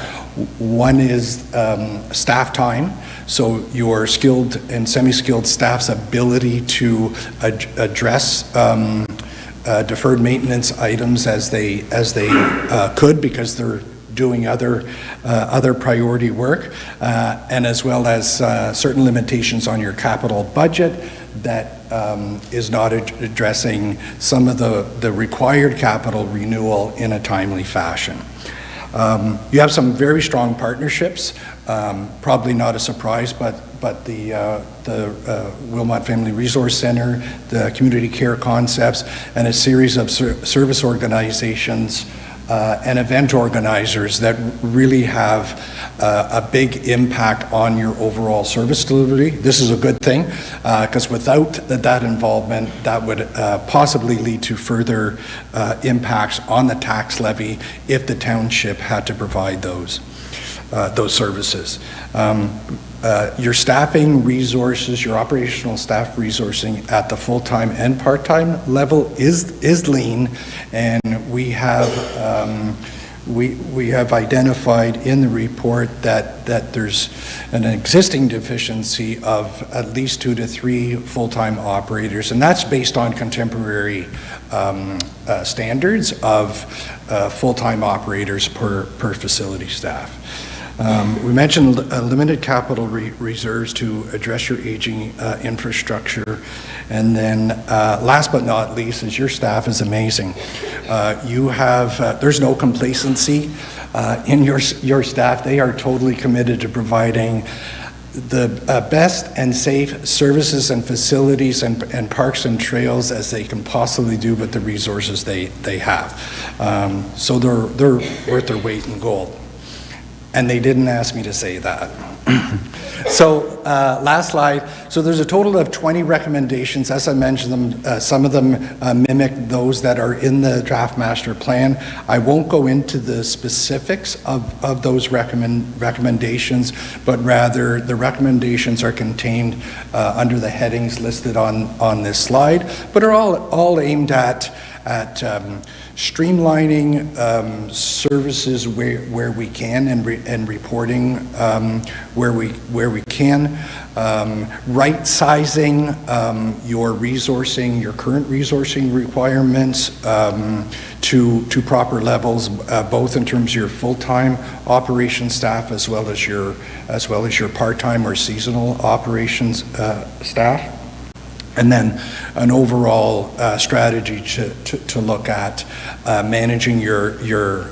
One is staff time, so your skilled and semi-skilled staff's ability to address deferred maintenance items as they could, because they're doing other priority work, and as well as certain limitations on your capital budget that is not addressing some of the required capital renewal in a timely fashion. You have some very strong partnerships, probably not a surprise, but the Wilmot Family Resource Center, the Community Care Concepts, and a series of service organizations and event organizers that really have a big impact on your overall service delivery. This is a good thing, because without that involvement, that would possibly lead to further impacts on the tax levy if the township had to provide those services. Your staffing resources, your operational staff resourcing at the full-time and part-time level is lean, and we have identified in the report that there's an existing deficiency of at least 2 to 3 full-time operators, and that's based on contemporary standards of full-time operators per facility staff. We mentioned limited capital reserves to address your aging infrastructure. And then last but not least is your staff is amazing. You have, there's no complacency in your staff. They are totally committed to providing the best and safe services and facilities and parks and trails as they can possibly do with the resources they have. So they're worth their weight in gold. And they didn't ask me to say that. So last slide. So there's a total of 20 recommendations. As I mentioned them, some of them mimic those that are in the draft master plan. I won't go into the specifics of those recommendations, but rather the recommendations are contained under the headings listed on this slide, but are all aimed at streamlining services where we can, and reporting where we can, right-sizing your resourcing, your current resourcing requirements to proper levels, both in terms of your full-time operation staff as well as your part-time or seasonal operations staff. And then an overall strategy to look at managing your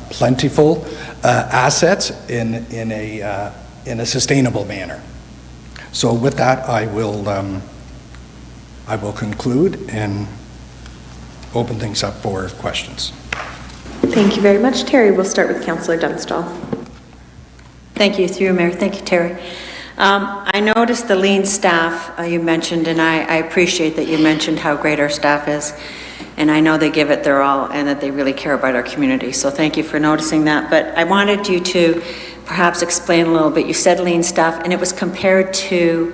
plentiful assets in a sustainable manner. So with that, I will conclude and open things up for questions. Thank you very much, Terry. We'll start with Councillor Dunstall. Thank you, through you, Mayor. Thank you, Terry. I noticed the lean staff you mentioned, and I appreciate that you mentioned how great our staff is. And I know they give it their all and that they really care about our community. So thank you for noticing that. But I wanted you to perhaps explain a little bit. You said lean staff, and it was compared to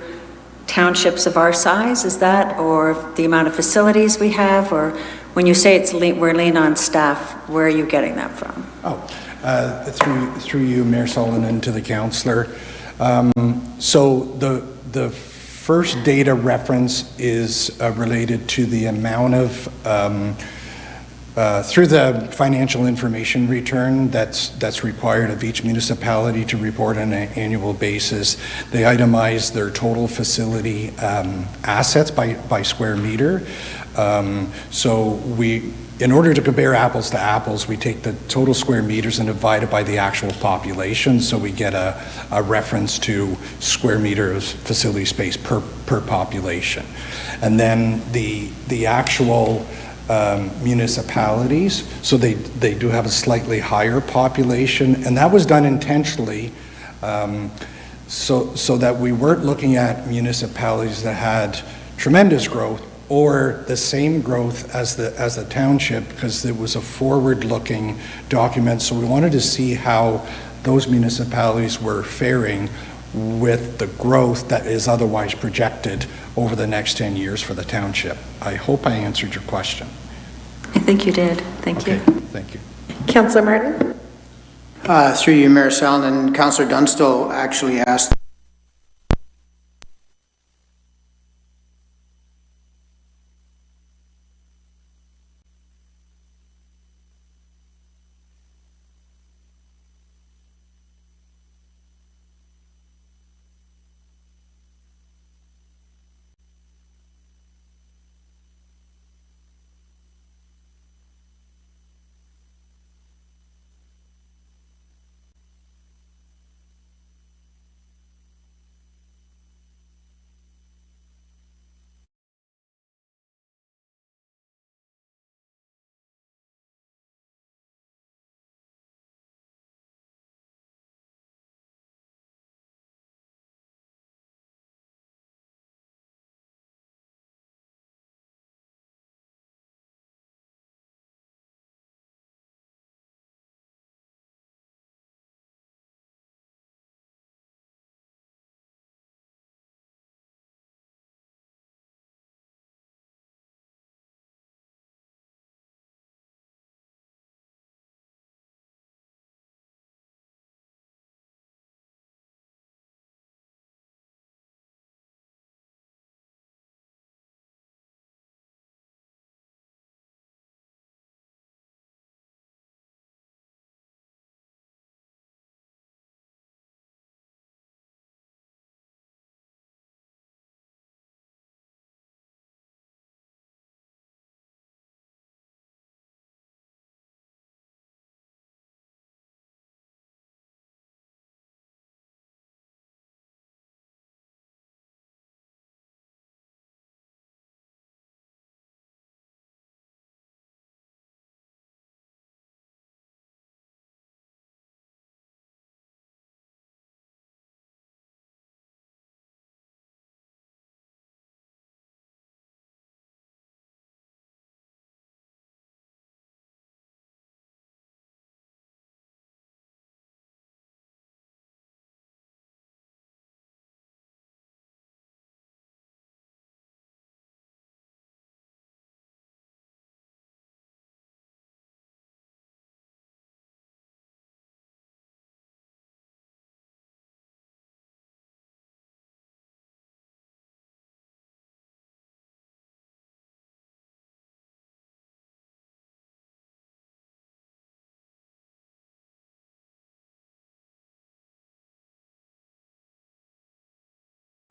townships of our size, is that? Or the amount of facilities we have? Or when you say it's lean, we're lean on staff, where are you getting that from? Through you, Mayor Sullivan, and to the councillor. So the first data reference is related to the amount of, through the financial information return that's required of each municipality to report on an annual basis. They itemize their total facility assets by square meter. So in order to compare apples to apples, we take the total square meters and divide it by the actual population, so we get a reference to square meters facility space per population. And then the actual municipalities, so they do have a slightly higher population, and that was done intentionally so that we weren't looking at municipalities that had tremendous growth or the same growth as the township, because it was a forward-looking document. So we wanted to see how those municipalities were faring with the growth that is otherwise projected over the next 10 years for the township. I hope I answered your question. I think you did. Thank you. Thank you. Councillor Martin? Through you, Mayor Sallin, and Councillor Dunstall actually asked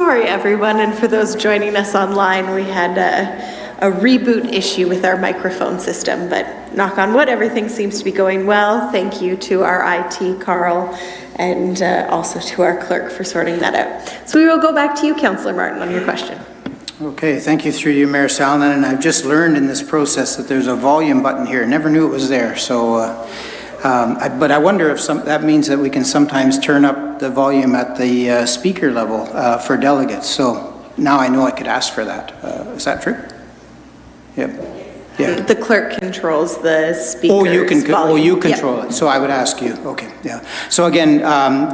Sorry, everyone, and for those joining us online, we had a reboot issue with our microphone system, but knock on wood, everything seems to be going well. Thank you to our IT, Carl, and also to our clerk for sorting that out. So we will go back to you, Councillor Martin, on your question. Okay, thank you through you, Mayor Salonen, and I've just learned in this process that there's a volume button here. Never knew it was there, so but I wonder if that means that we can sometimes turn up the volume at the speaker level for delegates. So now I know I could ask for that. Is that true? Yep. Yeah. The clerk controls the speaker's Oh, you volume. control it. So I would ask you. Okay, yeah. So again,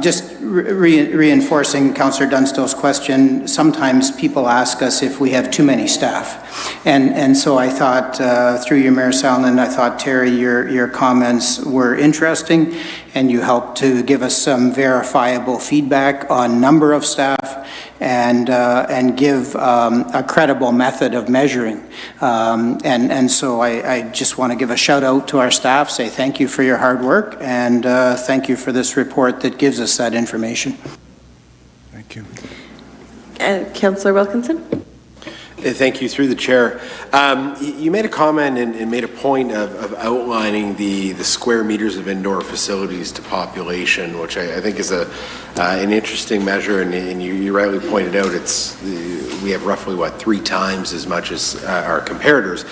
just reinforcing Councillor Dunstall's question, sometimes people ask us if we have too many staff. And so I thought, through you, Mayor Salonen, I thought, Terry, your comments were interesting, and you helped to give us some verifiable feedback on number of staff and give a credible method of measuring. And so I just want to give a shout out to our staff, say thank you for your hard work, and thank you for this report that gives us that information. Thank you. Councillor Wilkinson? Thank you, through the chair. You made a comment and made a point of outlining the square meters of indoor facilities to population, which I think is an interesting measure, and you rightly pointed out we have roughly, 3 times as much as our comparators,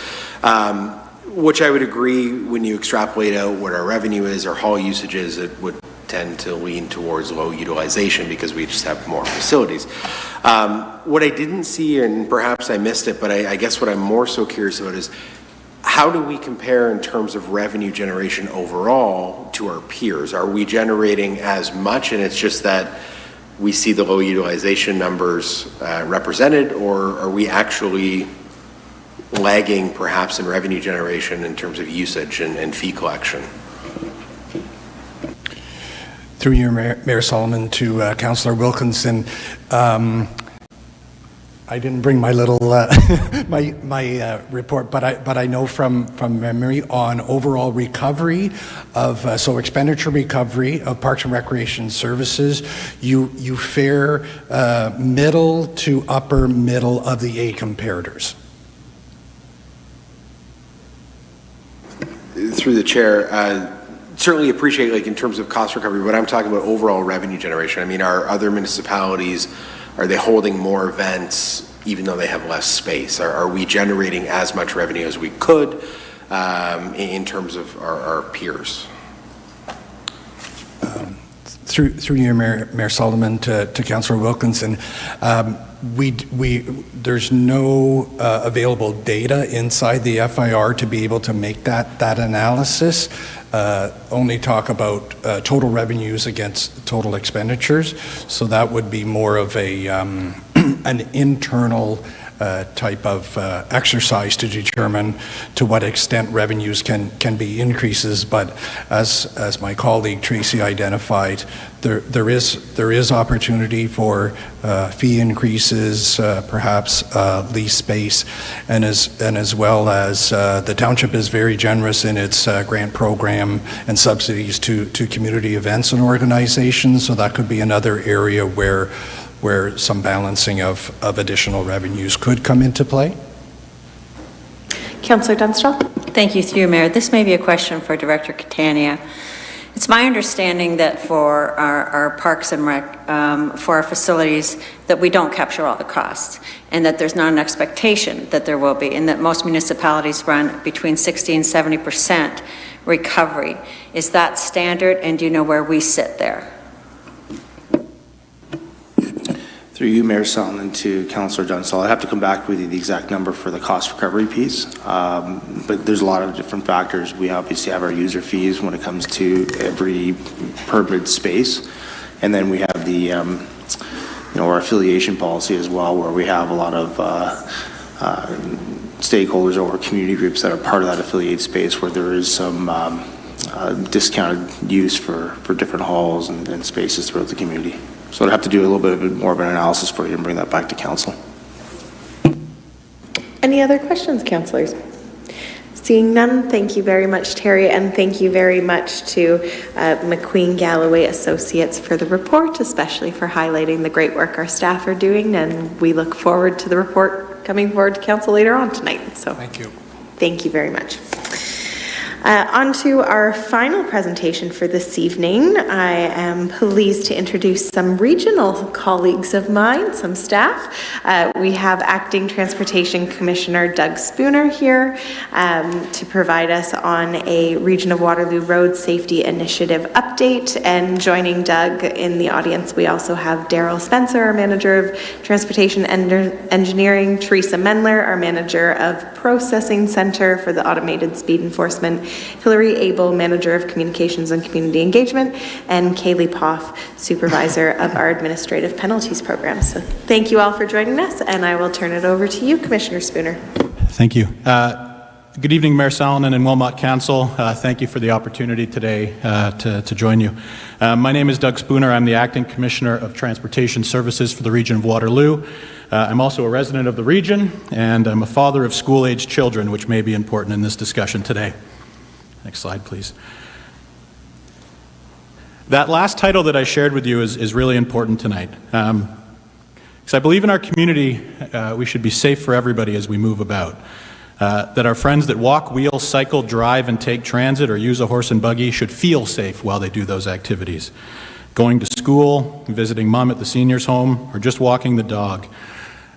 which I would agree when you extrapolate out what our revenue is, our hall usage is, it would tend to lean towards low utilization because we just have more facilities. What I didn't see, and perhaps I missed it, but I guess what I'm more so curious about is how do we compare in terms of revenue generation overall to our peers? Are we generating as much and it's just that we see the low utilization numbers represented, or are we actually lagging perhaps in revenue generation in terms of usage and fee collection? Through you, Mayor Solomon, to Councillor Wilkinson. I didn't bring my little my report, but I know from memory on overall recovery of so expenditure recovery of Parks and Recreation Services, you fare middle to upper middle of the A comparators. Through the chair. Certainly appreciate, in terms of cost recovery, but I'm talking about overall revenue generation. I mean, are other municipalities, are they holding more events even though they have less space? Are we generating as much revenue as we could in terms of our peers? Through you, Mayor Solomon, to Councillor Wilkinson, there's no available data inside the FIR to be able to make that analysis. Only talk about total revenues against total expenditures. So that would be more of a an internal type of exercise to determine to what extent revenues can be increases. But as my colleague Tracy identified, there is opportunity for fee increases, perhaps lease space, and as well as the township is very generous in its grant program and subsidies to community events and organizations. So that could be another area where some balancing of additional revenues could come into play. Councillor Dunstall? Thank you, through you, Mayor. This may be a question for Director Catania. It's my understanding that for our Parks and Rec, for our facilities, that we don't capture all the costs, and that there's not an expectation that there will be, and that most municipalities run between 60% and 70% recovery. Is that standard, and do you know where we sit there? Through you, Mayor Solomon, to Councillor Dunstall, I have to come back with you the exact number for the cost recovery piece, but there's a lot of different factors. We obviously have our user fees when it comes to every permitted space, and then we have the, our affiliation policy as well, where we have a lot of stakeholders or community groups that are part of that affiliate space, where there is some discounted use for different halls and spaces throughout the community. So I'd have to do a little bit more of an analysis for you and bring that back to council. Any other questions, councillors? Seeing none, thank you very much, Terry, and thank you very much to McQueen Galloway Associates for the report, especially for highlighting the great work our staff are doing, and we look forward to the report coming forward to council later on tonight. So Thank you. thank you very much. On to our final presentation for this evening. I am pleased to introduce some regional colleagues of mine, some staff. We have Acting Transportation Commissioner Doug Spooner here to provide us on a Region of Waterloo Road Safety Initiative update. And joining Doug in the audience, we also have Daryl Spencer, our Manager of Transportation Engineering, Teresa Mendler, our Manager of Processing Center for the Automated Speed Enforcement, Hillary Abel, Manager of Communications and Community Engagement, and Kaylee Poff, Supervisor of our Administrative Penalties Program. So thank you all for joining us, and I will turn it over to you, Commissioner Spooner. Thank you. Good evening, Mayor Salonen and Wilmot Council. Thank you for the opportunity today to join you. My name is Doug Spooner. I'm the Acting Commissioner of Transportation Services for the Region of Waterloo. I'm also a resident of the region, and I'm a father of school-aged children, which may be important in this discussion today. Next slide, please. That last title that I shared with you is really important tonight. Because I believe in our community, we should be safe for everybody as we move about. That our friends that walk, wheel, cycle, drive, and take transit or use a horse and buggy should feel safe while they do those activities. Going to school, visiting mom at the senior's home, or just walking the dog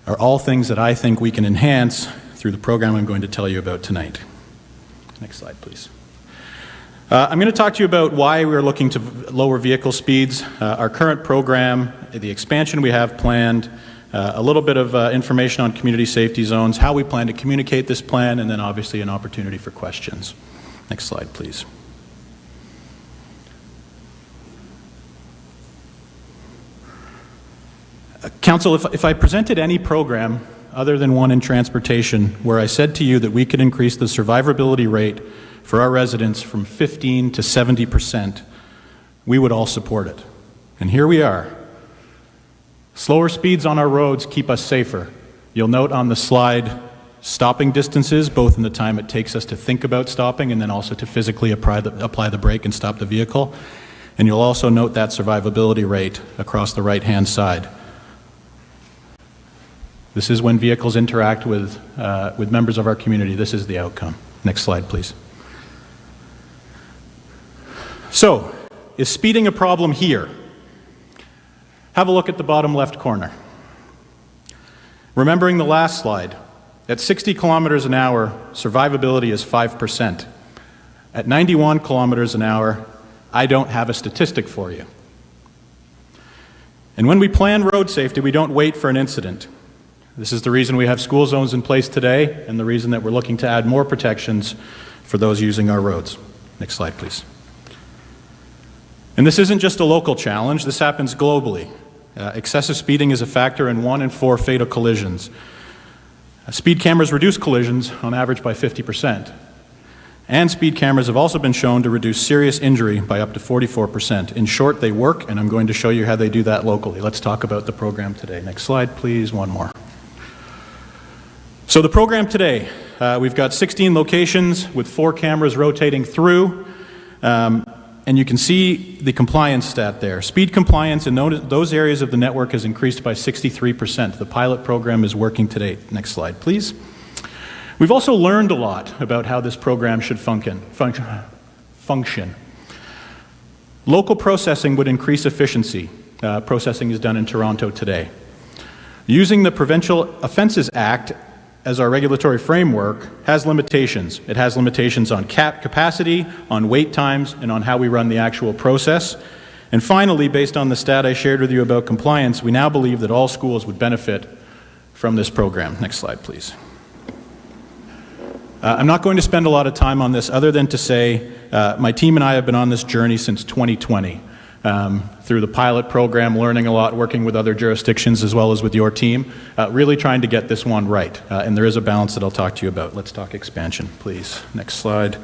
are all things that I think we can enhance through the program I'm going to tell you about tonight. Next slide, please. I'm going to talk to you about why we're looking to lower vehicle speeds, our current program, the expansion we have planned, a little bit of information on community safety zones, how we plan to communicate this plan, and then obviously an opportunity for questions. Next slide, please. Council, if I presented any program other than one in transportation where I said to you that we could increase the survivability rate for our residents from 15 to 70%, we would all support it. And here we are. Slower speeds on our roads keep us safer. You'll note on the slide stopping distances, both in the time it takes us to think about stopping and then also to physically apply the brake and stop the vehicle. And you'll also note that survivability rate across the right-hand side. This is when vehicles interact with members of our community. This is the outcome. Next slide, please. So, is speeding a problem here? Have a look at the bottom left corner. Remembering the last slide, at 60 kilometers an hour, survivability is 5%. At 91 kilometers an hour, I don't have a statistic for you. And when we plan road safety, we don't wait for an incident. This is the reason we have school zones in place today, and the reason that we're looking to add more protections for those using our roads. Next slide, please. And this isn't just a local challenge, this happens globally. Excessive speeding is a factor in 1 in 4 fatal collisions. Speed cameras reduce collisions on average by 50%. And speed cameras have also been shown to reduce serious injury by up to 44%. In short, they work, and I'm going to show you how they do that locally. Let's talk about the program today. Next slide, please, one more. So the program today, we've got 16 locations with 4 cameras rotating through. And you can see the compliance stat there. Speed compliance in those areas of the network has increased by 63%. The pilot program is working to date. Next slide, please. We've also learned a lot about how this program should function. Local processing would increase efficiency. Processing is done in Toronto today. Using the Provincial Offences Act as our regulatory framework has limitations. It has limitations on capacity, on wait times, and on how we run the actual process. And finally, based on the stat I shared with you about compliance, we now believe that all schools would benefit from this program. Next slide, please. I'm not going to spend a lot of time on this other than to say my team and I have been on this journey since 2020. Through the pilot program, learning a lot, working with other jurisdictions as well as with your team, really trying to get this one right. And there is a balance that I'll talk to you about. Let's talk expansion, please. Next slide.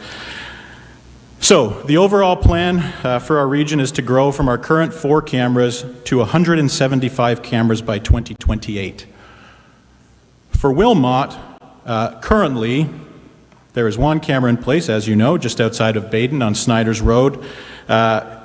So, the overall plan for our region is to grow from our current 4 cameras to 175 cameras by 2028. For Wilmot, currently, There is one camera in place, as you know, just outside of Baden on Snyder's Road,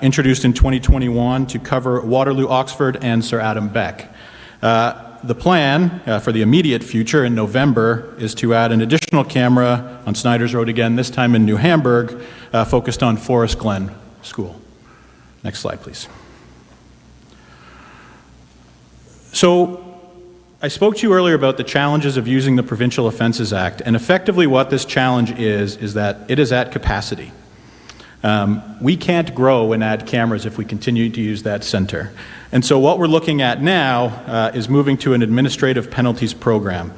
introduced in 2021 to cover Waterloo, Oxford, and Sir Adam Beck. The plan for the immediate future in November is to add an additional camera on Snyder's Road again, this time in New Hamburg, focused on Forest Glen School. Next slide, please. So, I spoke to you earlier about the challenges of using the Provincial Offences Act, and effectively what this challenge is that it is at capacity. We can't grow and add cameras if we continue to use that center. And so what we're looking at now is moving to an administrative penalties program.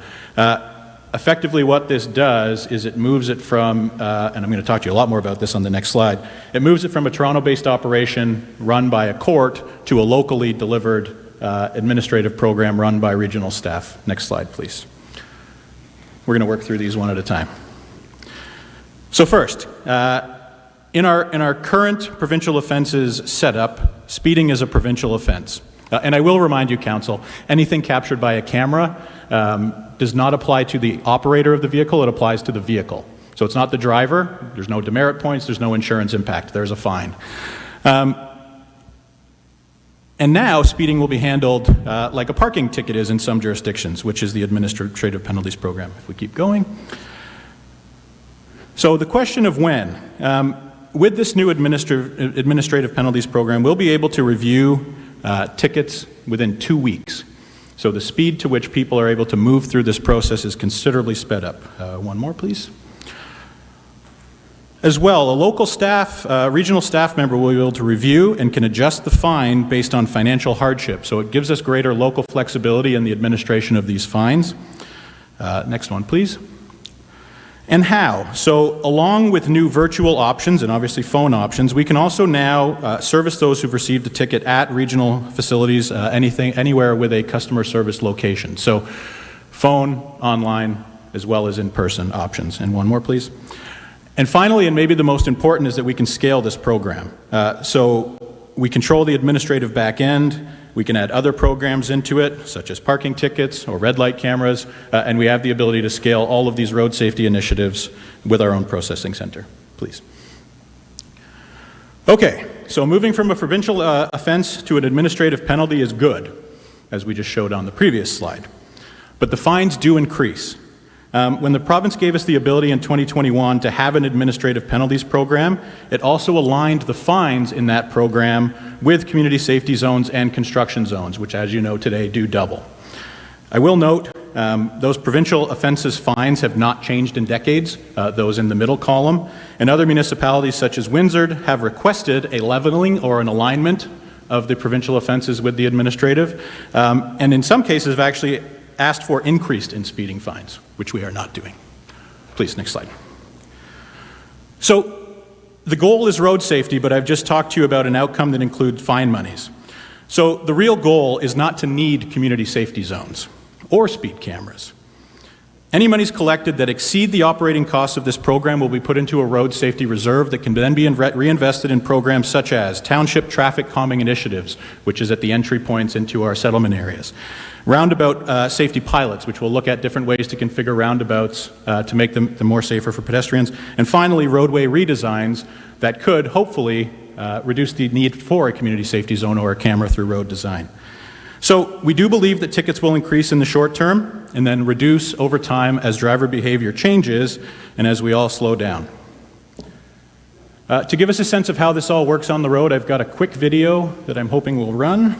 Effectively what this does is it moves it from, and I'm going to talk to you a lot more about this on the next slide, it moves it from a Toronto-based operation run by a court to a locally delivered administrative program run by regional staff. Next slide, please. We're going to work through these one at a time. So first, in our current provincial offences setup, speeding is a provincial offence. And I will remind you, Council, anything captured by a camera does not apply to the operator of the vehicle, it applies to the vehicle. So it's not the driver, there's no demerit points, there's no insurance impact, there's a fine. And now, speeding will be handled like a parking ticket is in some jurisdictions, which is the administrative penalties program. If we keep going. So the question of when. With this new administrative penalties program, we'll be able to review tickets within 2 weeks. So the speed to which people are able to move through this process is considerably sped up. One more, please. As well, a local staff, regional staff member will be able to review and can adjust the fine based on financial hardship. So it gives us greater local flexibility in the administration of these fines. Next one, please. And how? So along with new virtual options and obviously phone options, we can also now service those who've received a ticket at regional facilities, anywhere with a customer service location. So phone, online, as well as in-person options. And one more, please. And finally, and maybe the most important, is that we can scale this program. So we control the administrative back end, we can add other programs into it, such as parking tickets or red light cameras, and we have the ability to scale all of these road safety initiatives with our own processing center. Please. Okay, so moving from a provincial offense to an administrative penalty is good, as we just showed on the previous slide. But the fines do increase. When the province gave us the ability in 2021 to have an administrative penalties program, it also aligned the fines in that program with community safety zones and construction zones, which, as you know, today do double. I will note those provincial offences fines have not changed in decades, those in the middle column, and other municipalities such as Windsor have requested a leveling or an alignment of the provincial offences with the administrative, and in some cases have actually asked for increased in speeding fines, which we are not doing. Please, next slide. So the goal is road safety, but I've just talked to you about an outcome that includes fine monies. So the real goal is not to need community safety zones or speed cameras. Any monies collected that exceed the operating costs of this program will be put into a road safety reserve that can then be reinvested in programs such as township traffic calming initiatives, which is at the entry points into our settlement areas. Roundabout safety pilots, which will look at different ways to configure roundabouts to make them more safer for pedestrians. And finally, roadway redesigns that could hopefully reduce the need for a community safety zone or a camera through road design. So we do believe that tickets will increase in the short term and then reduce over time as driver behavior changes and as we all slow down. To give us a sense of how this all works on the road, I've got a quick video that I'm hoping will run.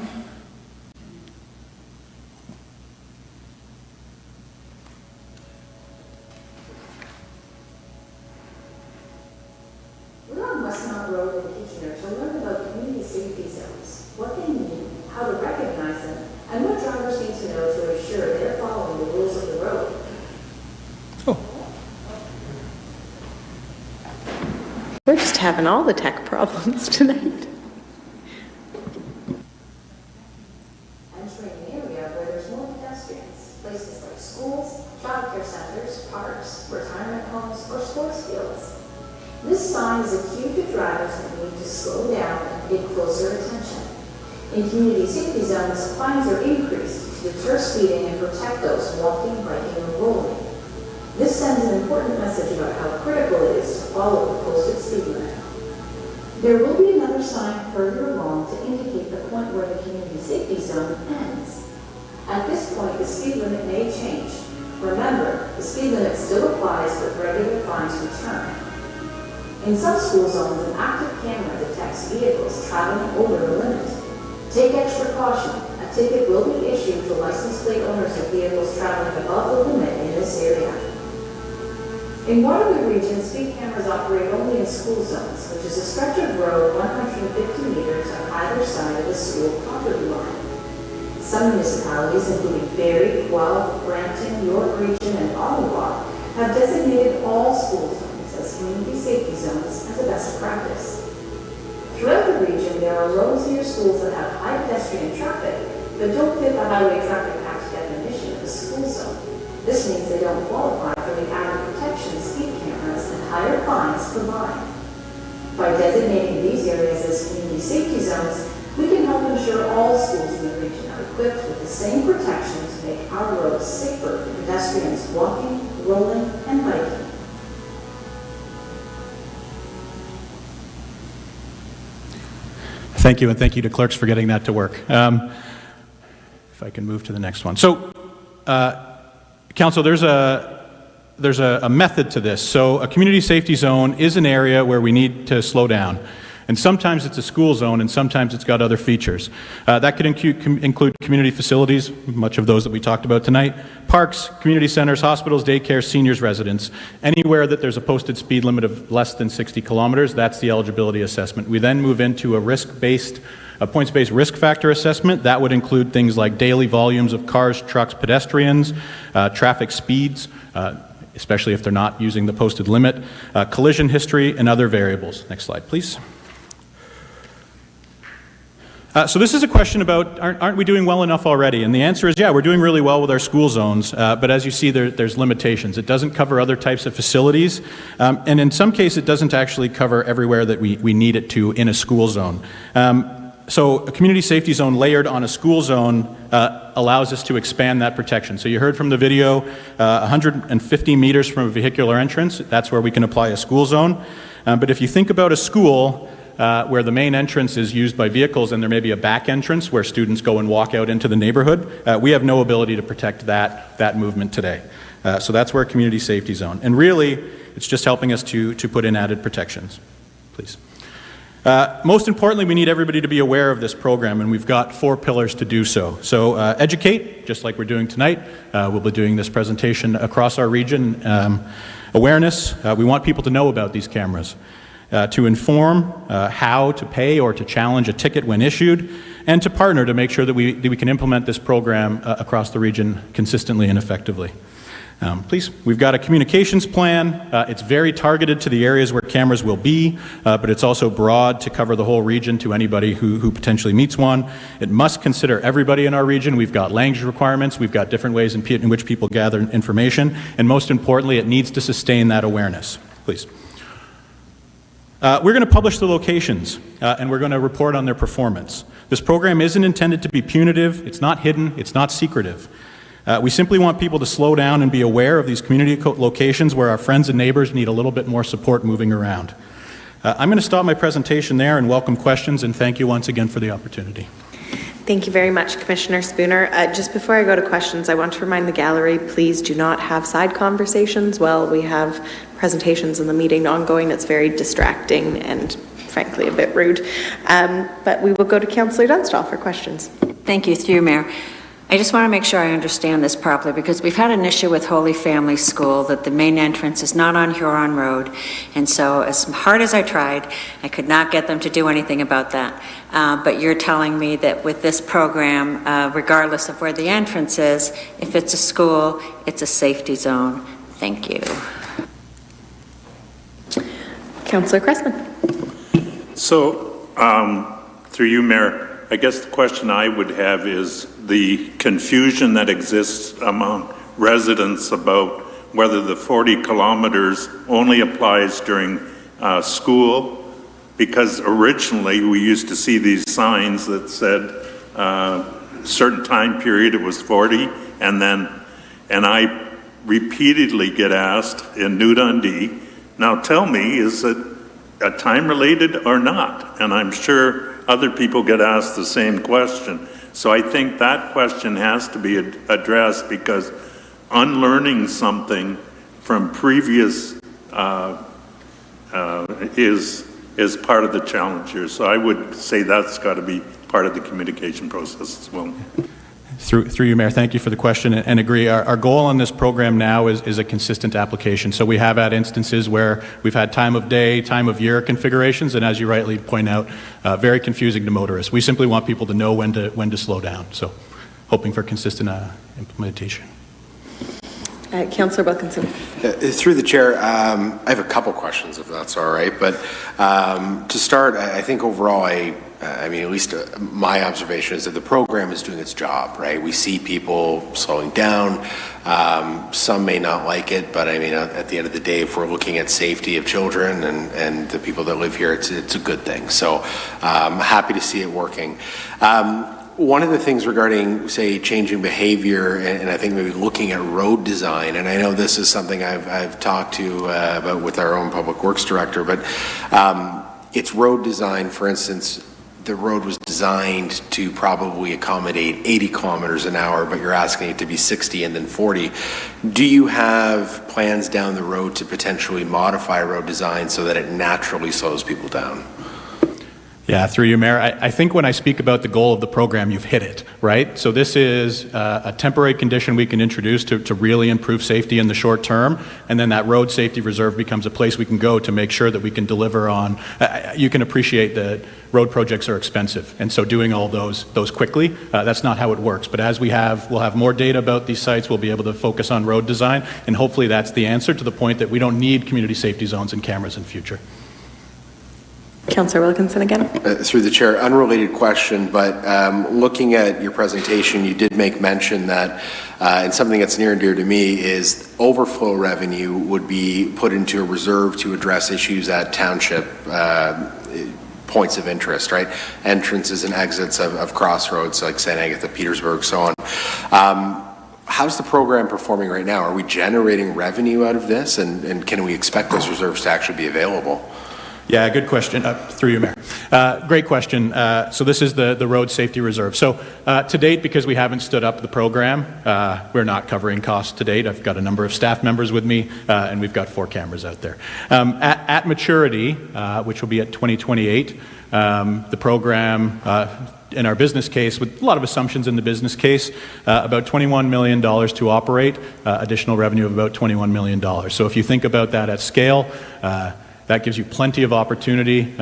We're just having all the tech problems tonight. Entering an area where there's more pedestrians, places like schools, childcare centers, parks, retirement homes, or sports fields. This sign is a cue to drivers that need to slow down and pay closer attention. In community safety zones, fines are increased to deter speeding and protect those walking, biking, or rolling. This sends an important message about how critical it is to follow the posted speed limit. There will be another sign further along to indicate the point where the community safety zone ends. At this point, the speed limit may change. Remember, the speed limit still applies, but regular fines return. In some school zones, an active camera detects vehicles traveling over the limit. Take extra caution. A ticket will be issued to license plate owners of vehicles traveling above the limit in this area. In Waterloo Region, speed cameras operate only in school zones, which is a stretch of road 150 meters on either side of the school property line. Some municipalities, including Barrie, Guelph, Brampton, York Region, and Ottawa, have designated all school zones as community safety zones as a best practice. Throughout the region, there are roads near schools that have high pedestrian traffic, but don't fit the Highway Traffic Act definition of a school zone. This means they don't qualify for the added protection speed cameras and higher fines combined. By designating these areas as community safety zones, we can help ensure all schools in the region are equipped with the same protection to make our roads safer for pedestrians walking, rolling, and biking. Thank you, and thank you to clerks for getting that to work. If I can move to the next one. So, Council, there's a method to this. So a community safety zone is an area where we need to slow down. And sometimes it's a school zone, and sometimes it's got other features. That could include community facilities, much of those that we talked about tonight, parks, community centers, hospitals, daycare, seniors' residence. Anywhere that there's a posted speed limit of less than 60 kilometers, that's the eligibility assessment. We then move into a points-based risk factor assessment. That would include things like daily volumes of cars, trucks, pedestrians, traffic speeds, especially if they're not using the posted limit, collision history, and other variables. Next slide, please. So this is a question about, aren't we doing well enough already? And the answer is, yeah, we're doing really well with our school zones, but as you see, there's limitations. It doesn't cover other types of facilities, and in some cases, it doesn't actually cover everywhere that we need it to in a school zone. So a community safety zone layered on a school zone allows us to expand that protection. So you heard from the video, 150 meters from a vehicular entrance, that's where we can apply a school zone. But if you think about a school where the main entrance is used by vehicles and there may be a back entrance where students go and walk out into the neighborhood, we have no ability to protect that movement today. So that's where a community safety zone. And really, it's just helping us to put in added protections. Please. Most importantly, we need everybody to be aware of this program, and we've got 4 pillars to do so. So educate, just like we're doing tonight. We'll be doing this presentation across our region. Awareness, we want people to know about these cameras. To inform how to pay or to challenge a ticket when issued, and to partner to make sure that we can implement this program across the region consistently and effectively. Please, we've got a communications plan. It's very targeted to the areas where cameras will be, but it's also broad to cover the whole region to anybody who potentially meets one. It must consider everybody in our region. We've got language requirements. We've got different ways in which people gather information. And most importantly, it needs to sustain that awareness. Please. We're going to publish the locations, and we're going to report on their performance. This program isn't intended to be punitive. It's not hidden. It's not secretive. We simply want people to slow down and be aware of these community locations where our friends and neighbors need a little bit more support moving around. I'm going to stop my presentation there and welcome questions, and thank you once again for the opportunity. Thank you very much, Commissioner Spooner. Just before I go to questions, I want to remind the gallery, please do not have side conversations while we have presentations in the meeting ongoing. It's very distracting and frankly a bit rude. But we will go to Councillor Dunstall for questions. Thank you, through you, Mayor. I just want to make sure I understand this properly, because we've had an issue with Holy Family School that the main entrance is not on Huron Road, and so as hard as I tried, I could not get them to do anything about that. But you're telling me that with this program, regardless of where the entrance is, if it's a school, it's a safety zone. Thank you. Councillor Cressman. So, through you, Mayor, I guess the question I would have is the confusion that exists among residents about whether the 40 kilometers only applies during school, because originally we used to see these signs that said certain time period it was 40, and I repeatedly get asked in New Dundee, now tell me, is it a time related or not? And I'm sure other people get asked the same question. So I think that question has to be addressed, because unlearning something from previous is part of the challenge here. So I would say that's got to be part of the communication process as well. Through you, Mayor, thank you for the question, and agree. Our goal on this program now is a consistent application. So we have had instances where we've had time of day, time of year configurations, and as you rightly point out, very confusing to motorists. We simply want people to know when to slow down. So hoping for consistent implementation. Councillor Wilkinson. Through the chair, I have a couple questions, if that's all right. But to start, I think overall, I mean, at least my observation is that the program is doing its job, right? We see people slowing down. Some may not like it, but I mean, at the end of the day, if we're looking at safety of children and the people that live here, it's a good thing. So I'm happy to see it working. One of the things regarding, say, changing behavior, and I think maybe looking at road design, and I know this is something I've talked to about with our own public works director, but it's road design. For instance, the road was designed to probably accommodate 80 kilometers an hour, but you're asking it to be 60 and then 40. Do you have plans down the road to potentially modify road design so that it naturally slows people down? Yeah, through you, Mayor. I think when I speak about the goal of the program, you've hit it, right? So this is a temporary condition we can introduce to really improve safety in the short term, and then that road safety reserve becomes a place we can go to make sure that we can deliver on. You can appreciate that road projects are expensive, and so doing all those quickly, that's not how it works. But as we'll have more data about these sites, we'll be able to focus on road design, and hopefully that's the answer to the point that we don't need community safety zones and cameras in future. Councillor Wilkinson again. Through the chair, unrelated question, but looking at your presentation, you did make mention that, and something that's near and dear to me is overflow revenue would be put into a reserve to address issues at township points of interest, right? Entrances and exits of crossroads like St. Agatha, Petersburg, so on. How's the program performing right now? Are we generating revenue out of this, and can we expect those reserves to actually be available? Yeah, good question. Through you, Mayor. Great question. So this is the road safety reserve. So to date, because we haven't stood up the program, we're not covering costs to date. I've got a number of staff members with me, and we've got 4 cameras out there. At maturity, which will be at 2028, the program in our business case, with a lot of assumptions in the business case, about $21 million to operate, additional revenue of about $21 million. So if you think about that at scale, that gives you plenty of opportunity.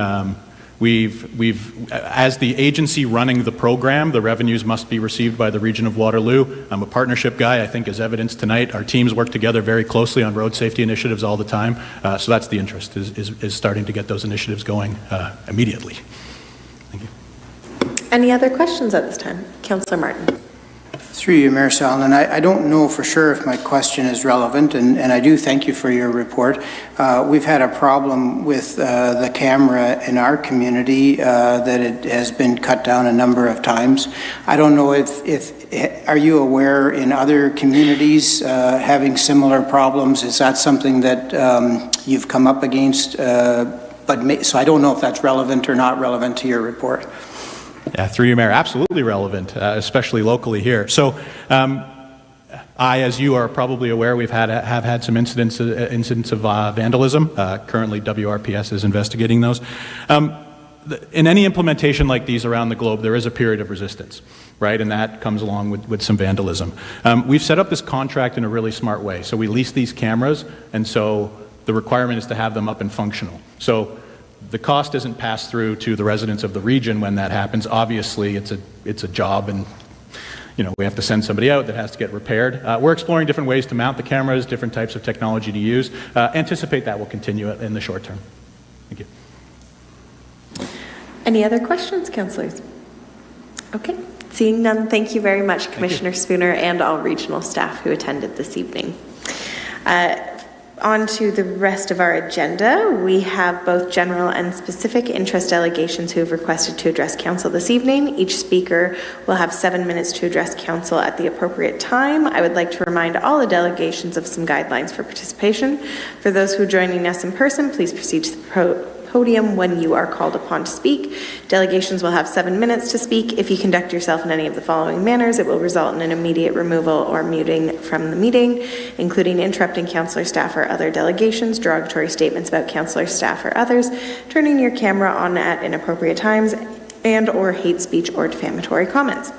We've, as the agency running the program, the revenues must be received by the Region of Waterloo. I'm a partnership guy. I think as evidenced tonight, our teams work together very closely on road safety initiatives all the time. So that's the interest, is starting to get those initiatives going immediately. Thank you. Any other questions at this time? Councillor Martin. Through you, Mayor Sallin, I don't know for sure if my question is relevant, and I do thank you for your report. We've had a problem with the camera in our community that it has been cut down a number of times. I don't know if are you aware in other communities having similar problems? Is that something that you've come up against? So I don't know if that's relevant or not relevant to your report. Yeah, through you, Mayor, absolutely relevant, especially locally here. So I, as you are probably aware, have had some incidents of vandalism. Currently, WRPS is investigating those. In any implementation like these around the globe, there is a period of resistance, right? And that comes along with some vandalism. We've set up this contract in a really smart way. So we lease these cameras, and so the requirement is to have them up and functional. So the cost isn't passed through to the residents of the region when that happens. Obviously, it's a job, and we have to send somebody out that has to get repaired. We're exploring different ways to mount the cameras, different types of technology to use. Anticipate that will continue in the short term. Thank you. Any other questions, councillors? Okay, seeing none, thank you very much, Commissioner Spooner, and all regional staff who attended this evening. On to the rest of our agenda. We have both general and specific interest delegations who have requested to address council this evening. Each speaker will have 7 minutes to address council at the appropriate time. I would like to remind all the delegations of some guidelines for participation. For those who are joining us in person, please proceed to the podium when you are called upon to speak. Delegations will have 7 minutes to speak. If you conduct yourself in any of the following manners, it will result in an immediate removal or muting from the meeting, including interrupting councillor, staff, or other delegations, derogatory statements about councillor, staff, or others, turning your camera on at inappropriate times, and/or hate speech or defamatory comments.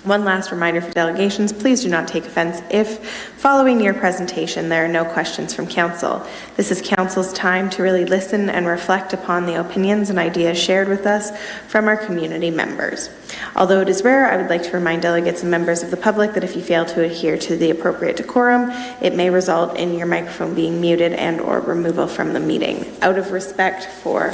One last reminder for delegations, please do not take offense if, following your presentation, there are no questions from council. This is council's time to really listen and reflect upon the opinions and ideas shared with us from our community members. Although it is rare, I would like to remind delegates and members of the public that if you fail to adhere to the appropriate decorum, it may result in your microphone being muted and/or removal from the meeting. Out of respect for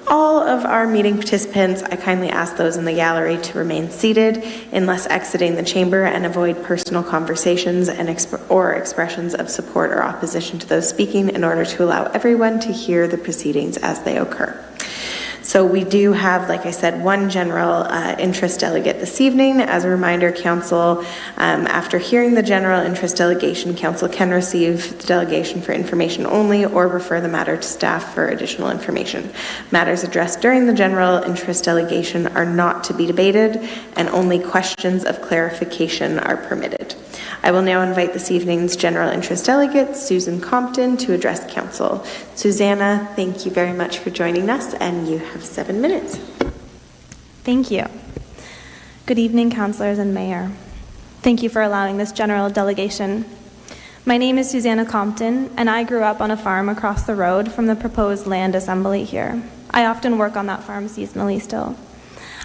all of our meeting participants, I kindly ask those in the gallery to remain seated unless exiting the chamber and avoid personal conversations and or expressions of support or opposition to those speaking in order to allow everyone to hear the proceedings as they occur. So we do have, like I said, one general interest delegate this evening. As a reminder, council, after hearing the general interest delegation, council can receive the delegation for information only or refer the matter to staff for additional information. Matters addressed during the general interest delegation are not to be debated, and only questions of clarification are permitted. I will now invite this evening's general interest delegate, Susan Compton, to address council. Susanna, thank you very much for joining us, and you have 7 minutes. Thank you. Good evening, councillors and mayor. Thank you for allowing this general delegation. My name is Susanna Compton, and I grew up on a farm across the road from the proposed land assembly here. I often work on that farm seasonally still.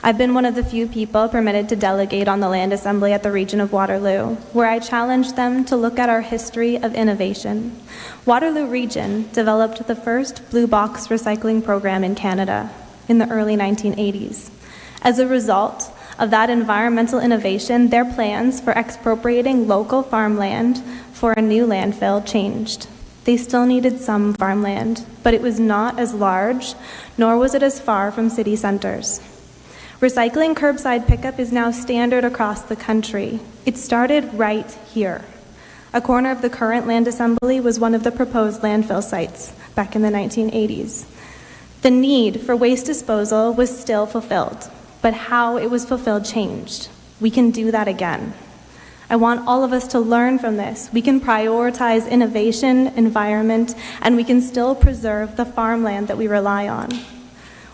I've been one of the few people permitted to delegate on the land assembly at the region of Waterloo, where I challenged them to look at our history of innovation. Waterloo Region developed the first blue box recycling program in Canada in the early 1980s. As a result of that environmental innovation, their plans for expropriating local farmland for a new landfill changed. They still needed some farmland, but it was not as large, nor was it as far from city centers. Recycling curbside pickup is now standard across the country. It started right here. A corner of the current land assembly was one of the proposed landfill sites back in the 1980s. The need for waste disposal was still fulfilled, but how it was fulfilled changed. We can do that again. I want all of us to learn from this. We can prioritize innovation, environment, and we can still preserve the farmland that we rely on.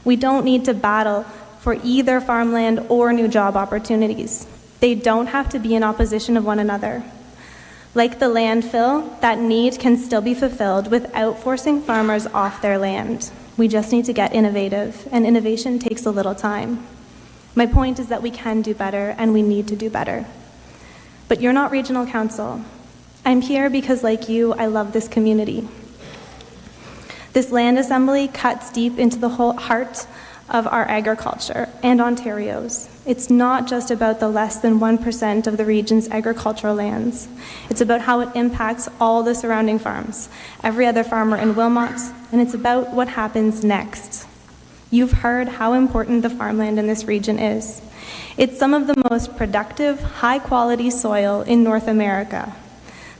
We don't need to battle for either farmland or new job opportunities. They don't have to be in opposition of one another. Like the landfill, that need can still be fulfilled without forcing farmers off their land. We just need to get innovative, and innovation takes a little time. My point is that we can do better, and we need to do better. But you're not regional council. I'm here because, like you, I love this community. This land assembly cuts deep into the whole heart of our agriculture and Ontario's. It's not just about the less than 1% of the region's agricultural lands. It's about how it impacts all the surrounding farms, every other farmer in Wilmot, and it's about what happens next. You've heard how important the farmland in this region is. It's some of the most productive, high-quality soil in North America.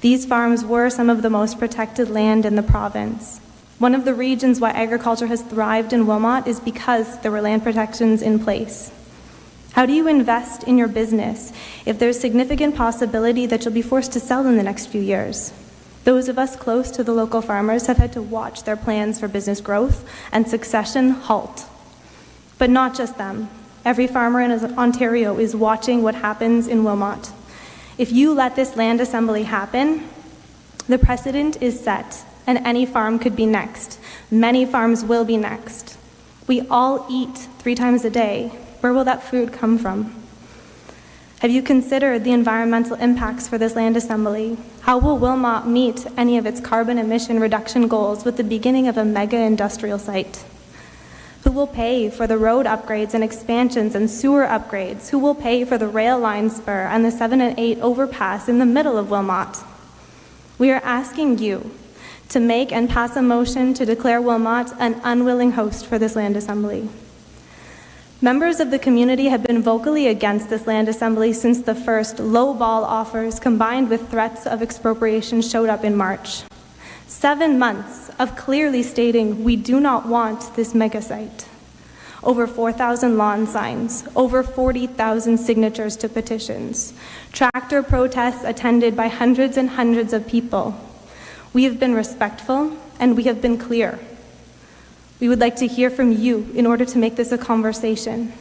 These farms were some of the most protected land in the province. One of the reasons why agriculture has thrived in Wilmot is because there were land protections in place. How do you invest in your business if there's significant possibility that you'll be forced to sell in the next few years? Those of us close to the local farmers have had to watch their plans for business growth and succession halt. But not just them. Every farmer in Ontario is watching what happens in Wilmot. If you let this land assembly happen, the precedent is set, and any farm could be next. Many farms will be next. We all eat 3 times a day. Where will that food come from? Have you considered the environmental impacts for this land assembly? How will Wilmot meet any of its carbon emission reduction goals with the beginning of a mega industrial site? Who will pay for the road upgrades and expansions and sewer upgrades? Who will pay for the rail line spur and the 7 and 8 overpass in the middle of Wilmot? We are asking you to make and pass a motion to declare Wilmot an unwilling host for this land assembly. Members of the community have been vocally against this land assembly since the first low-ball offers combined with threats of expropriation showed up in March. 7 months of clearly stating we do not want this mega site. Over 4,000 lawn signs, over 40,000 signatures to petitions, tractor protests attended by hundreds and hundreds of people. We have been respectful and we have been clear. We would like to hear from you in order to make this a conversation.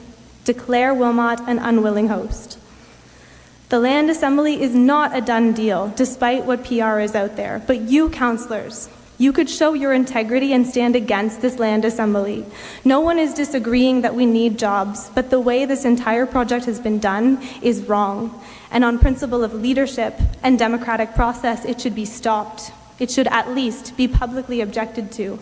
Declare Wilmot an unwilling host. The land assembly is not a done deal, despite what PR is out there, but you, councillors, you could show your integrity and stand against this land assembly. No one is disagreeing that we need jobs, but the way this entire project has been done is wrong. And on principle of leadership and democratic process, it should be stopped. It should at least be publicly objected to.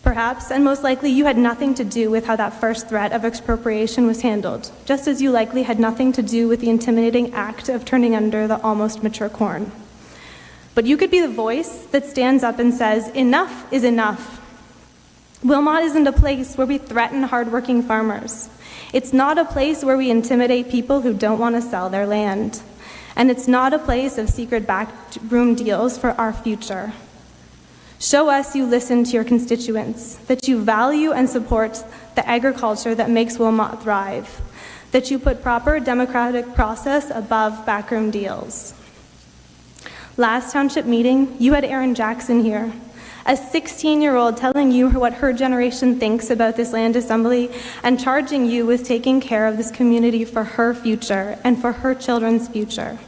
Perhaps, and most likely, you had nothing to do with how that first threat of expropriation was handled, just as you likely had nothing to do with the intimidating act of turning under the almost mature corn. But you could be the voice that stands up and says, enough is enough. Wilmot isn't a place where we threaten hardworking farmers. It's not a place where we intimidate people who don't want to sell their land. And it's not a place of secret backroom deals for our future. Show us you listen to your constituents, that you value and support the agriculture that makes Wilmot thrive, that you put proper democratic process above backroom deals. Last township meeting, you had Erin Jackson here, a 16-year-old telling you what her generation thinks about this land assembly and charging you with taking care of this community for her future and for her children's future.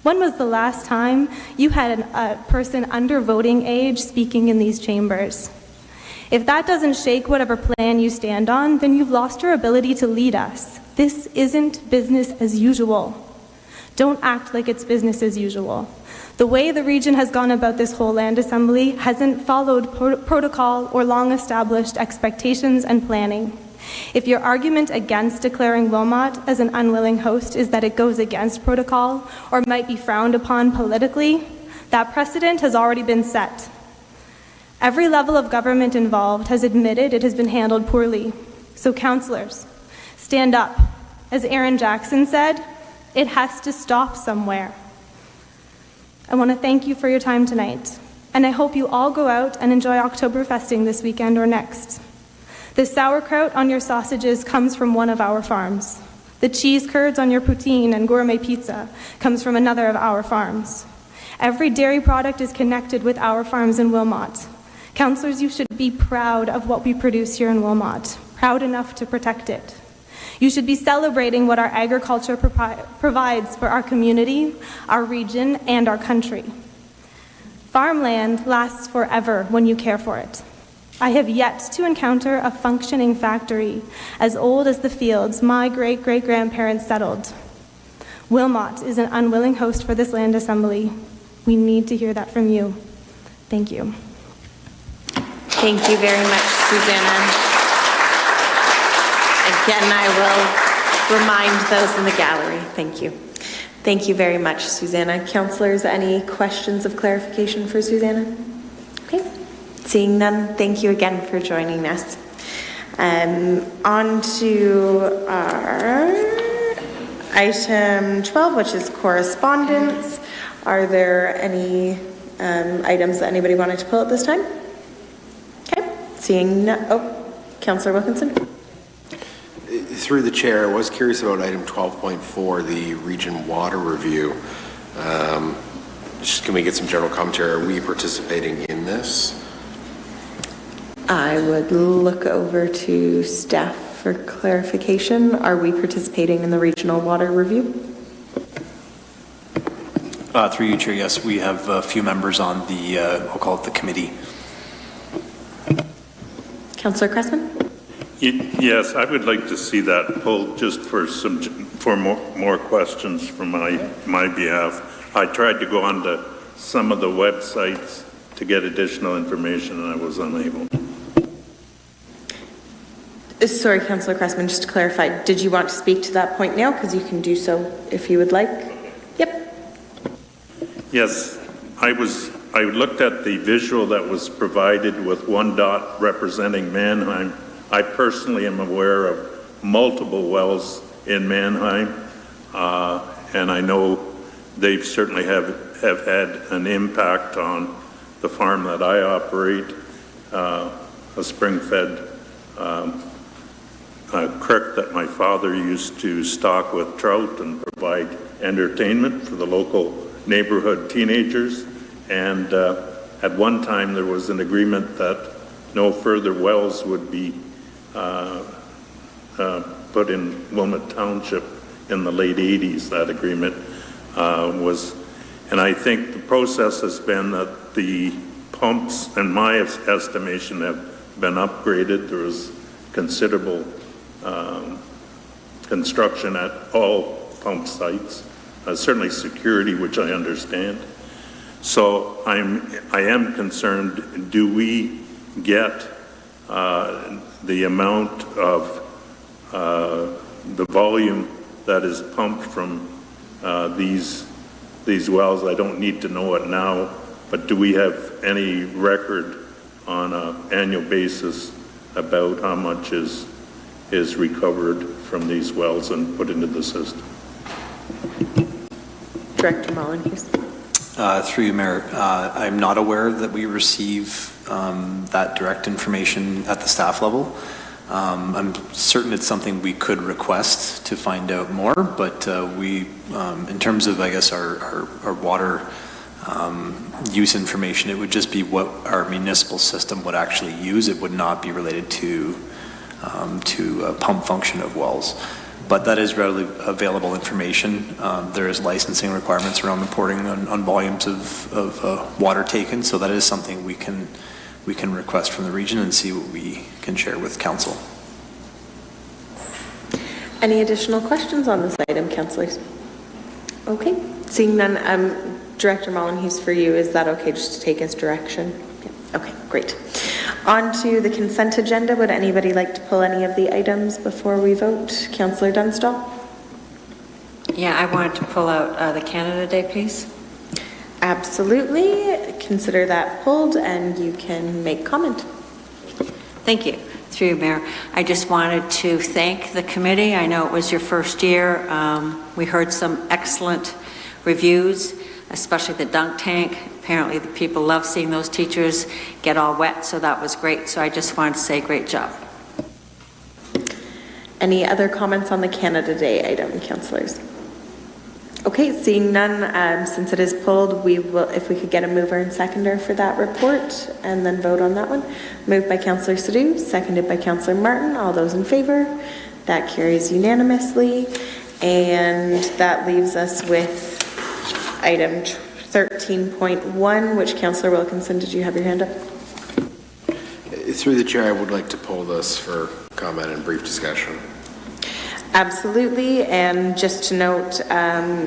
When was the last time you had a person under voting age speaking in these chambers? If that doesn't shake whatever plan you stand on, then you've lost your ability to lead us. This isn't business as usual. Don't act like it's business as usual. The way the region has gone about this whole land assembly hasn't followed protocol or long-established expectations and planning. If your argument against declaring Wilmot as an unwilling host is that it goes against protocol or might be frowned upon politically, that precedent has already been set. Every level of government involved has admitted it has been handled poorly. So councillors, stand up. As Erin Jackson said, it has to stop somewhere. I want to thank you for your time tonight, and I hope you all go out and enjoy Oktoberfesting this weekend or next. The sauerkraut on your sausages comes from one of our farms. The cheese curds on your poutine and gourmet pizza comes from another of our farms. Every dairy product is connected with our farms in Wilmot. Councillors, you should be proud of what we produce here in Wilmot, proud enough to protect it. You should be celebrating what our agriculture provides for our community, our region, and our country. Farmland lasts forever when you care for it. I have yet to encounter a functioning factory as old as the fields my great-great-grandparents settled. Wilmot is an unwilling host for this land assembly. We need to hear that from you. Thank you. Thank you very much, Susanna. Again, I will remind those in the gallery. Thank you. Thank you very much, Susanna. Councillors, any questions of clarification for Susanna? Okay. Seeing none, thank you again for joining us. On to our item 12, which is correspondence. Are there any items that anybody wanted to pull at this time? Okay. Seeing none. Oh, Councillor Wilkinson. Through the chair, I was curious about item 12.4, the region water review. Just can we get some general commentary? Are we participating in this? I would look over to staff for clarification. Are we participating in the regional water review? Through you, Chair, yes. We have a few members on the, I'll call it the committee. Councillor Cressman? Yes, I would like to see that pulled just for more questions from my behalf. I tried to go onto some of the websites to get additional information and I was unable. Sorry, Councillor Cressman, just to clarify, did you want to speak to that point now? Because you can do so if you would like. Yep. Yes, I was I looked at the visual that was provided with one dot representing Mannheim. I personally am aware of multiple wells in Mannheim, and I know they certainly have had an impact on the farm that I operate, a spring-fed creek that my father used to stock with trout and provide entertainment for the local neighborhood teenagers. And at one time, there was an agreement that no further wells would be put in Wilmot Township in the late 80s. That agreement was, and I think the process has been that the pumps, in my estimation, have been upgraded. There was considerable construction at all pump sites, certainly security, which I understand. So I am concerned, do we get the amount of the volume that is pumped from these wells? I don't need to know it now, but do we have any record on an annual basis about how much is recovered from these wells and put into the system? Director Mullen, please. Through you, Mayor, I'm not aware that we receive that direct information at the staff level. I'm certain it's something we could request to find out more, but we, in terms of, I guess, our water use information, it would just be what our municipal system would actually use. It would not be related to pump function of wells. But that is readily available information. There is licensing requirements around reporting on volumes of water taken, so that is something we can request from the region and see what we can share with council. Any additional questions on this item, councillors? Okay, seeing none, Director Mullenhuse, for you, is that okay just to take as direction? Yeah. Okay, great. On to the consent agenda. Would anybody like to pull any of the items before we vote? Councillor Dunstall? Yeah, I wanted to pull out the Canada Day piece. Absolutely. Consider that pulled and you can make comment. Thank you. Through you, Mayor. I just wanted to thank the committee. I know it was your first year. We heard some excellent reviews, especially the dunk tank. Apparently the people love seeing those teachers get all wet, so that was great. So I just wanted to say great job. Any other comments on the Canada Day item, councillors? Okay, seeing none, since it is pulled, we will, if we could get a mover and seconder for that report and then vote on that one. Moved by Councillor Sadhu, seconded by Councillor Martin. All those in favor? That carries unanimously. And that leaves us with item 13.1, which Councillor Wilkinson, did you have your hand up? Through the chair, I would like to pull this for comment and brief discussion. Absolutely, and just to note,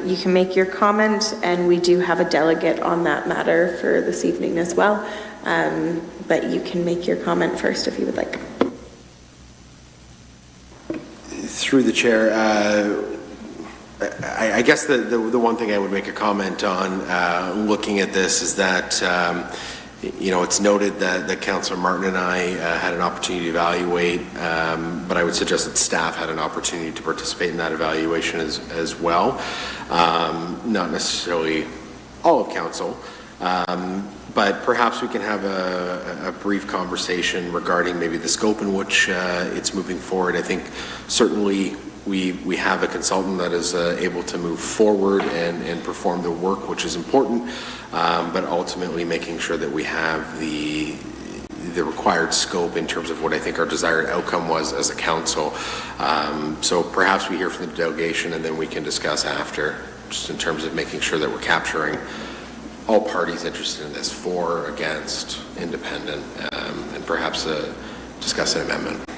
you can make your comment, and we do have a delegate on that matter for this evening as well, but you can make your comment first if you would like. Through the chair, I guess the one thing I would make a comment on looking at this is that you know, it's noted that Councillor Martin and I had an opportunity to evaluate, but I would suggest that staff had an opportunity to participate in that evaluation as well. Not necessarily all of council, but perhaps we can have a brief conversation regarding maybe the scope in which it's moving forward. I think certainly we have a consultant that is able to move forward and perform the work, which is important, but ultimately making sure that we have the required scope in terms of what I think our desired outcome was as a council. So perhaps we hear from the delegation and then we can discuss after, just in terms of making sure that we're capturing all parties interested in this, for, against, independent, and perhaps discuss an amendment.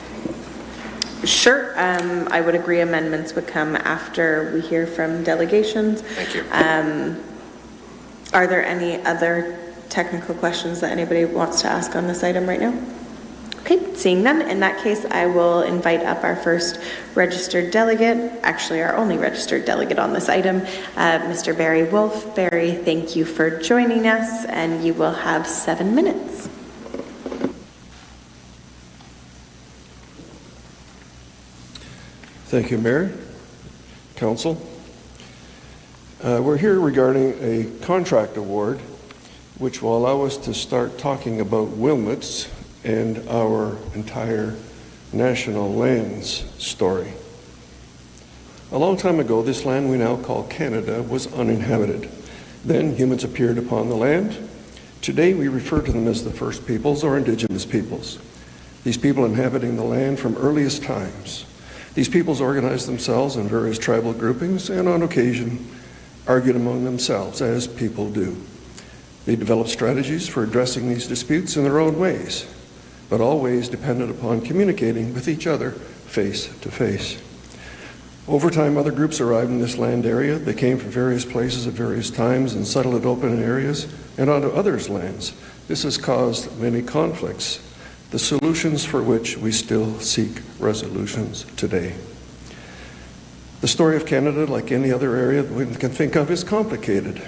Sure, I would agree amendments would come after we hear from delegations. Thank you. Are there any other technical questions that anybody wants to ask on this item right now? Okay, seeing none, in that case, I will invite up our first registered delegate, actually our only registered delegate on this item, Mr. Barry Wolf. Barry, thank you for joining us, and you will have 7 minutes. Thank you, Mayor, Council. We're here regarding a contract award which will allow us to start talking about Wilmot's and our entire national lands story. A long time ago, this land we now call Canada was uninhabited. Then humans appeared upon the land. Today we refer to them as the First Peoples or Indigenous peoples. These people inhabiting the land from earliest times. These peoples organized themselves in various tribal groupings and on occasion argued among themselves, as people do. They developed strategies for addressing these disputes in their own ways, but always dependent upon communicating with each other face to face. Over time, other groups arrived in this land area. They came from various places at various times and settled in open areas and onto others' lands. This has caused many conflicts, the solutions for which we still seek resolutions today. The story of Canada, like any other area that we can think of, is complicated.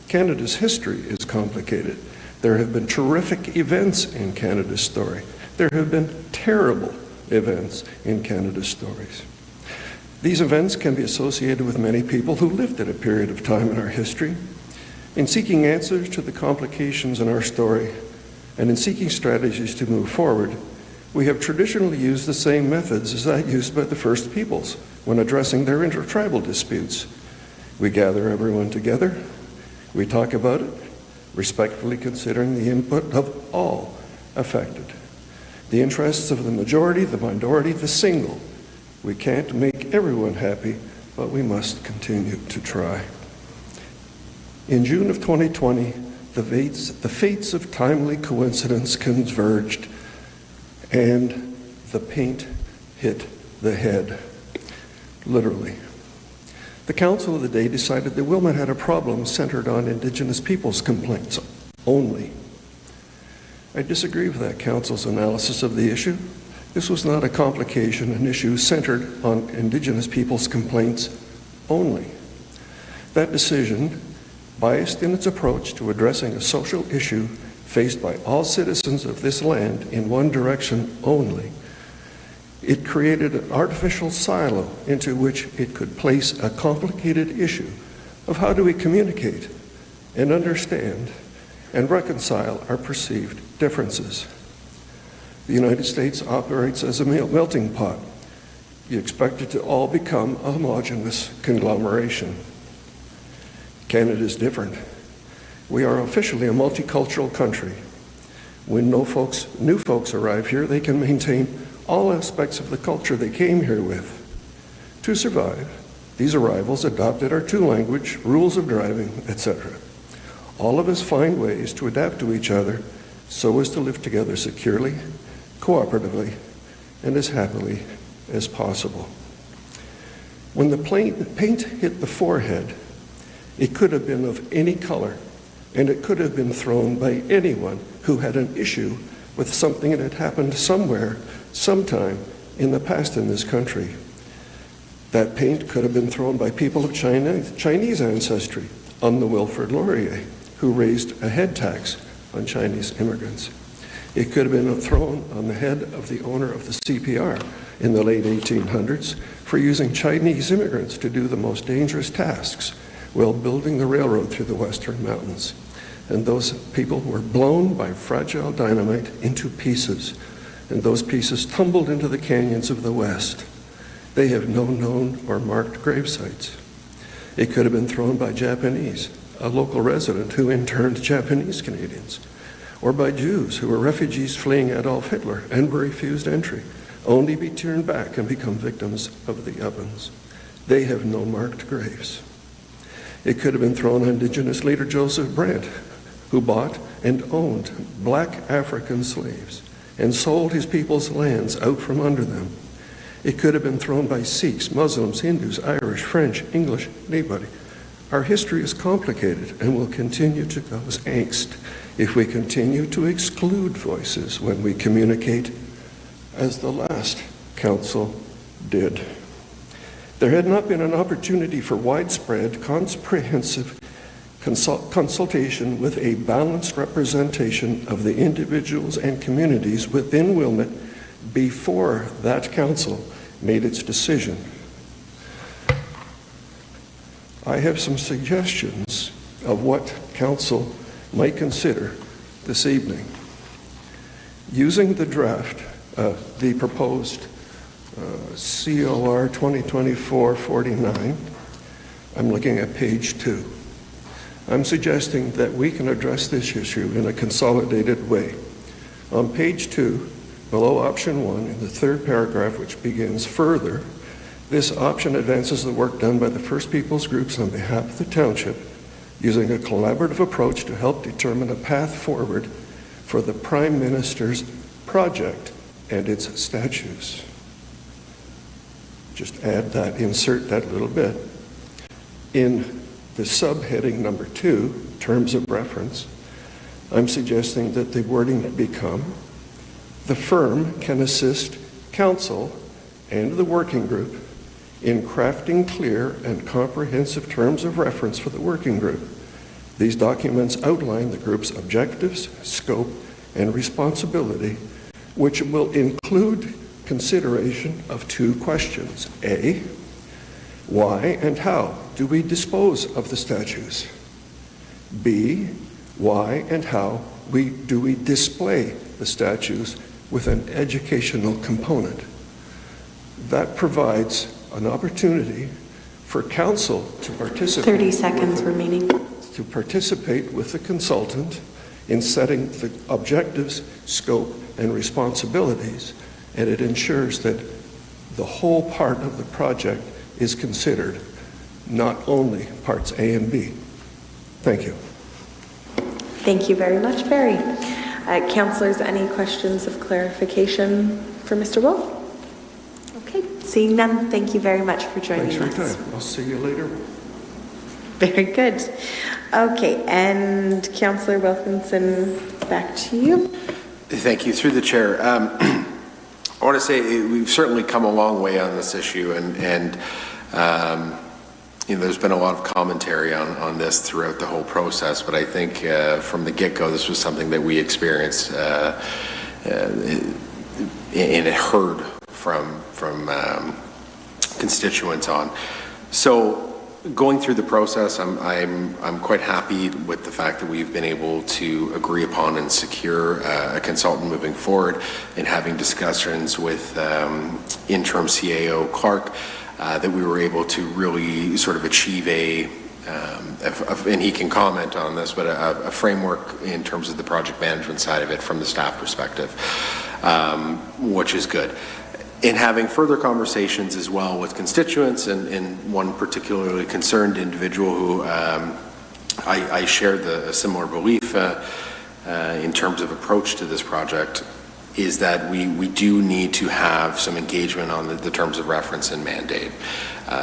Canada's history is complicated. There have been terrific events in Canada's story. There have been terrible events in Canada's stories. These events can be associated with many people who lived at a period of time in our history. In seeking answers to the complications in our story and in seeking strategies to move forward, we have traditionally used the same methods as that used by the First Peoples when addressing their intertribal disputes. We gather everyone together, we talk about it, respectfully considering the input of all affected. The interests of the majority, the minority, the single. We can't make everyone happy, but we must continue to try. In June of 2020, the fates of timely coincidence converged, and the paint hit the head, literally. The council of the day decided that Wilmot had a problem centered on Indigenous peoples' complaints only. I disagree with that council's analysis of the issue. This was not a complication, an issue centered on Indigenous peoples' complaints only. That decision, biased in its approach to addressing a social issue faced by all citizens of this land in one direction only, it created an artificial silo into which it could place a complicated issue of how do we communicate and understand and reconcile our perceived differences. The United States operates as a melting pot. You expect it to all become a homogeneous conglomeration. Canada is different. We are officially a multicultural country. When new folks arrive here, they can maintain all aspects of the culture they came here with. To survive, these arrivals adopted our two language, rules of driving, etc. All of us find ways to adapt to each other so as to live together securely, cooperatively, and as happily as possible. When the paint hit the forehead, it could have been of any color, and it could have been thrown by anyone who had an issue with something that had happened somewhere, sometime in the past in this country. That paint could have been thrown by people of Chinese ancestry on the Wilfrid Laurier, who raised a head tax on Chinese immigrants. It could have been thrown on the head of the owner of the CPR in the late 1800s for using Chinese immigrants to do the most dangerous tasks while building the railroad through the Western Mountains. And those people were blown by fragile dynamite into pieces, and those pieces tumbled into the canyons of the West. They have no known or marked grave sites. It could have been thrown by Japanese, a local resident who interned Japanese Canadians, or by Jews who were refugees fleeing Adolf Hitler and were refused entry, only be turned back and become victims of the ovens. They have no marked graves. It could have been thrown on Indigenous leader Joseph Brant, who bought and owned black African slaves and sold his people's lands out from under them. It could have been thrown by Sikhs, Muslims, Hindus, Irish, French, English, anybody. Our history is complicated and will continue to cause angst if we continue to exclude voices when we communicate as the last council did. There had not been an opportunity for widespread, comprehensive consultation with a balanced representation of the individuals and communities within Wilmot before that council made its decision. I have some suggestions of what council might consider this evening. Using the draft, the proposed COR 2024-49, I'm looking at page 2. I'm suggesting that we can address this issue in a consolidated way. On page 2, below option 1, in the third paragraph, which begins further, this option advances the work done by the First Peoples groups on behalf of the township, using a collaborative approach to help determine a path forward for the Prime Minister's project and its statutes. Just add that, insert that little bit. In the subheading number 2, terms of reference, I'm suggesting that the wording become, the firm can assist council and the working group in crafting clear and comprehensive terms of reference for the working group. These documents outline the group's objectives, scope, and responsibility, which will include consideration of 2 questions. A, why and how do we dispose of the statues? B, why and how do we display the statues with an educational component? That provides an opportunity for council to participate. 30 seconds remaining. To participate with the consultant in setting the objectives, scope, and responsibilities, and it ensures that the whole part of the project is considered, not only parts A and B. Thank you. Thank you very much, Barry. Councillors, any questions of clarification for Mr. Wolf? Okay, seeing none, thank you very much for joining us. Thanks for your time. I'll see you later. Very good. Okay, and Councillor Wilkinson, back to you. Thank you. Through the chair. I want to say we've certainly come a long way on this issue, and you know, there's been a lot of commentary on this throughout the whole process, but I think from the get-go, this was something that we experienced and heard from constituents on. So going through the process, I'm quite happy with the fact that we've been able to agree upon and secure a consultant moving forward, and having discussions with interim CAO Clark, that we were able to really sort of achieve and he can comment on this, but a framework in terms of the project management side of it from the staff perspective, which is good. In having further conversations as well with constituents, and one particularly concerned individual who I shared a similar belief in terms of approach to this project, is that we do need to have some engagement on the terms of reference and mandate.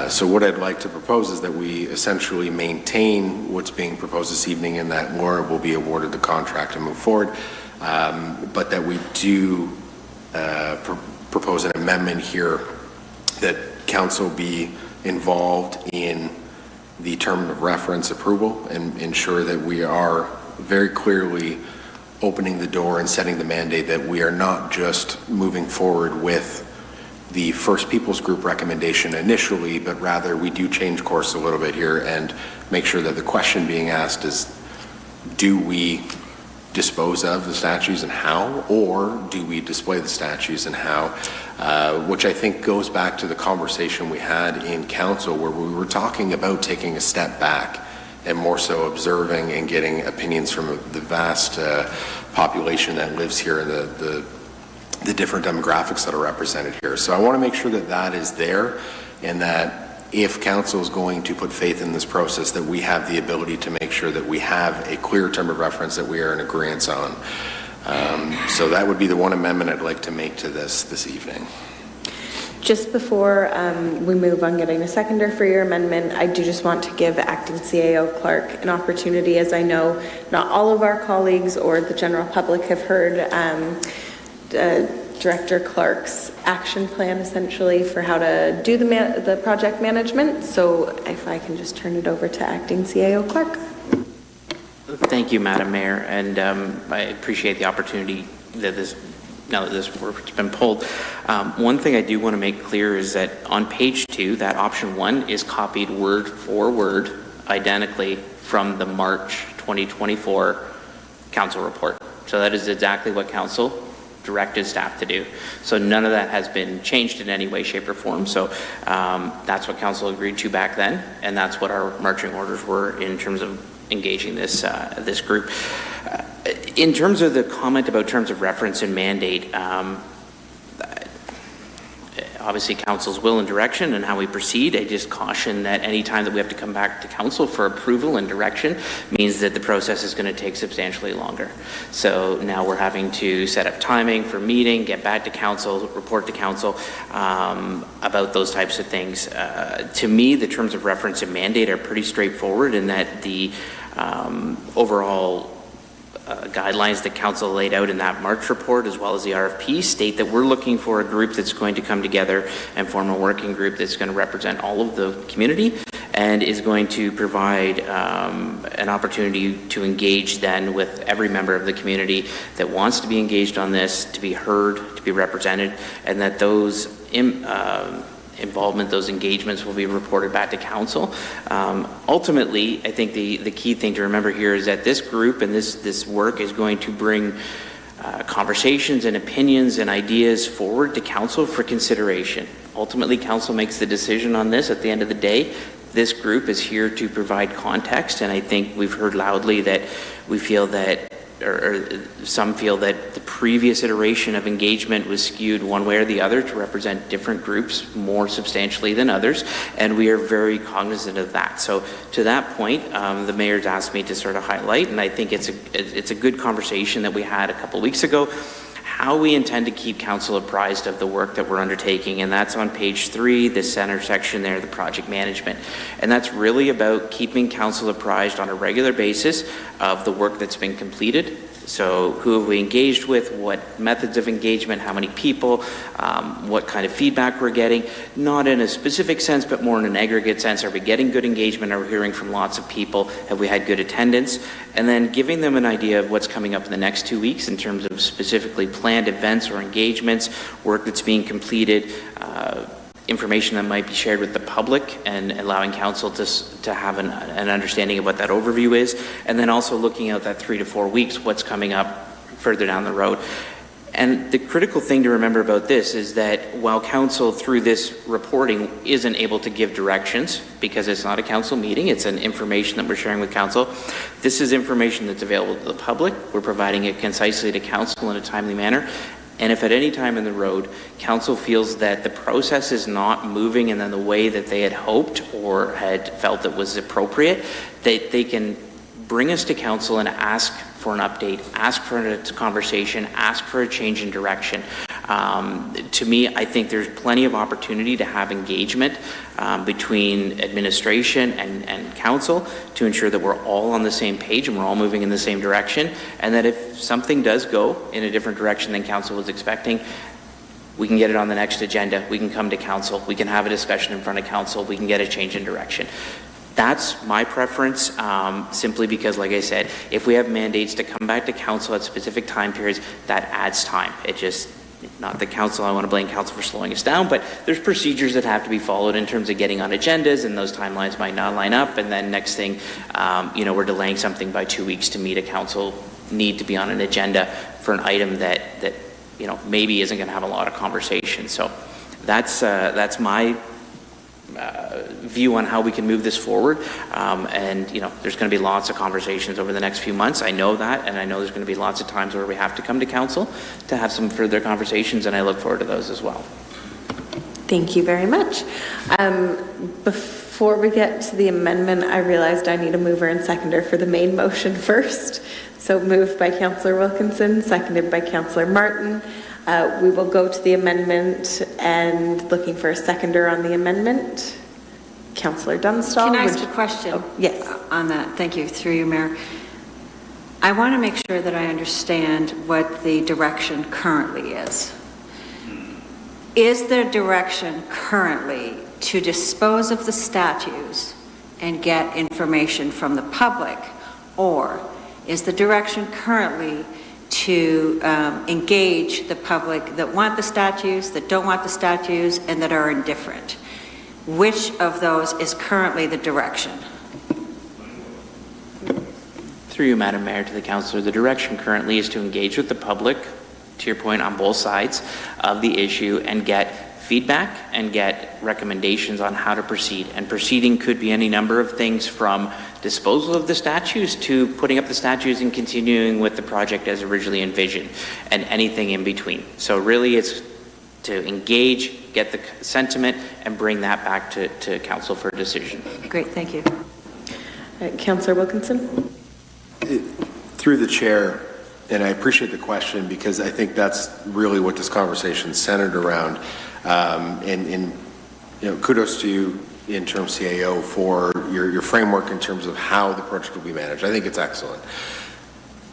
So what I'd like to propose is that we essentially maintain what's being proposed this evening, and that Laura will be awarded the contract and move forward, but that we do propose an amendment here that council be involved in the term of reference approval, and ensure that we are very clearly opening the door and setting the mandate that we are not just moving forward with the First Peoples Group recommendation initially, but rather we do change course a little bit here and make sure that the question being asked is, do we dispose of the statues and how, or do we display the statues and how, which I think goes back to the conversation we had in council, where we were talking about taking a step back and more so observing and getting opinions from the vast population that lives here, and the different demographics that are represented here. So I want to make sure that that is there, and that if council is going to put faith in this process, that we have the ability to make sure that we have a clear term of reference that we are in agreement on. So that would be the one amendment I'd like to make to this evening. Just before we move on getting a seconder for your amendment, I do just want to give Acting CAO Clark an opportunity, as I know not all of our colleagues or the general public have heard Director Clark's action plan essentially for how to do the project management. So if I can just turn it over to Acting CAO Clark. Thank you, Madam Mayor, and I appreciate the opportunity that now that this work's been pulled. One thing I do want to make clear is that on page 2, that option 1 is copied word for word identically from the March 2024 council report. So that is exactly what council directed staff to do. So none of that has been changed in any way, shape, or form. So that's what council agreed to back then, and that's what our marching orders were in terms of engaging this this group. In terms of the comment about terms of reference and mandate, obviously council's will and direction and how we proceed. I just caution that any time that we have to come back to council for approval and direction means that the process is going to take substantially longer. So now we're having to set up timing for meeting, get back to council, report to council about those types of things. To me, the terms of reference and mandate are pretty straightforward in that the overall guidelines that council laid out in that March report, as well as the RFP, state that we're looking for a group that's going to come together and form a working group that's going to represent all of the community and is going to provide an opportunity to engage then with every member of the community that wants to be engaged on this, to be heard, to be represented, and that those involvement, those engagements will be reported back to council. Ultimately, I think the key thing to remember here is that this group and this work is going to bring conversations and opinions and ideas forward to council for consideration. Ultimately, council makes the decision on this at the end of the day. This group is here to provide context, and I think we've heard loudly that we feel that or some feel that the previous iteration of engagement was skewed one way or the other to represent different groups more substantially than others, and we are very cognizant of that. So to that point, the mayor's asked me to sort of highlight, and I think it's a good conversation that we had a couple weeks ago, how we intend to keep council apprised of the work that we're undertaking, and that's on page 3, the center section there, the project management. And that's really about keeping council apprised on a regular basis of the work that's been completed. So who have we engaged with, what methods of engagement, how many people, what kind of feedback we're getting, not in a specific sense, but more in an aggregate sense. Are we getting good engagement? Are we hearing from lots of people? Have we had good attendance? And then giving them an idea of what's coming up in the next 2 weeks in terms of specifically planned events or engagements, work that's being completed, information that might be shared with the public, and allowing council to have an understanding of what that overview is, and then also looking out that 3 to 4 weeks, what's coming up further down the road. And the critical thing to remember about this is that while council through this reporting isn't able to give directions, because it's not a council meeting, it's an information that we're sharing with council, this is information that's available to the public. We're providing it concisely to council in a timely manner. And if at any time in the road, council feels that the process is not moving in the way that they had hoped or had felt it was appropriate, they can bring us to council and ask for an update, ask for a conversation, ask for a change in direction. To me, I think there's plenty of opportunity to have engagement between administration and council to ensure that we're all on the same page and we're all moving in the same direction, and that if something does go in a different direction than council was expecting, we can get it on the next agenda, we can come to council, we can have a discussion in front of council, we can get a change in direction. That's my preference, simply because, like I said, if we have mandates to come back to council at specific time periods, that adds time. It just, not the council, I want to blame council for slowing us down, but there's procedures that have to be followed in terms of getting on agendas, and those timelines might not line up, and then next thing, we're delaying something by 2 weeks to meet a council need to be on an agenda for an item that maybe isn't going to have a lot of conversation. So that's my view on how we can move this forward, and there's going to be lots of conversations over the next few months. I know that, and I know there's going to be lots of times where we have to come to council to have some further conversations, and I look forward to those as well. Thank you very much. Before we get to the amendment, I realized I need a mover and seconder for the main motion first. So moved by Councillor Wilkinson, seconded by Councillor Martin. We will go to the amendment, and looking for a seconder on the amendment. Councillor Dunstall. Can I ask a question? Yes. On that, thank you, through you, Mayor. I want to make sure that I understand what the direction currently is. is there direction currently to dispose of the statues and get information from the public? Or is the direction currently to engage the public that want the statues, that don't want the statues, and that are indifferent? Which of those is currently the direction? Through you, Madam Mayor, to the councillor, the direction currently is to engage with the public, to your point, on both sides of the issue and get feedback and get recommendations on how to proceed. And proceeding could be any number of things, from disposal of the statues to putting up the statues and continuing with the project as originally envisioned, and anything in between. So really it's to engage, get the sentiment, and bring that back to council for a decision. Great, thank you. Councillor Wilkinson? Through the chair, and I appreciate the question because I think that's really what this conversation centered around. And kudos to you, interim CAO, for your framework in terms of how the project will be managed. I think it's excellent.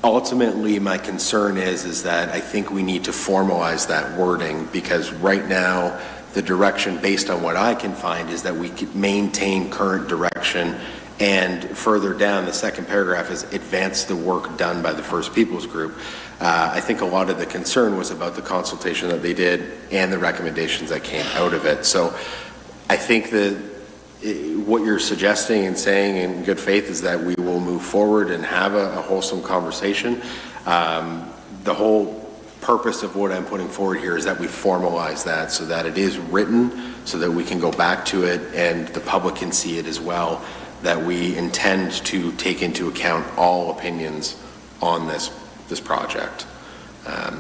Ultimately, my concern is that I think we need to formalize that wording, because right now the direction, based on what I can find, is that we could maintain current direction. And further down, the second paragraph is advance the work done by the First Peoples Group. I think a lot of the concern was about the consultation that they did and the recommendations that came out of it. So I think that what you're suggesting and saying in good faith is that we will move forward and have a wholesome conversation. The whole purpose of what I'm putting forward here is that we formalize that so that it is written, so that we can go back to it and the public can see it as well, that we intend to take into account all opinions on this project.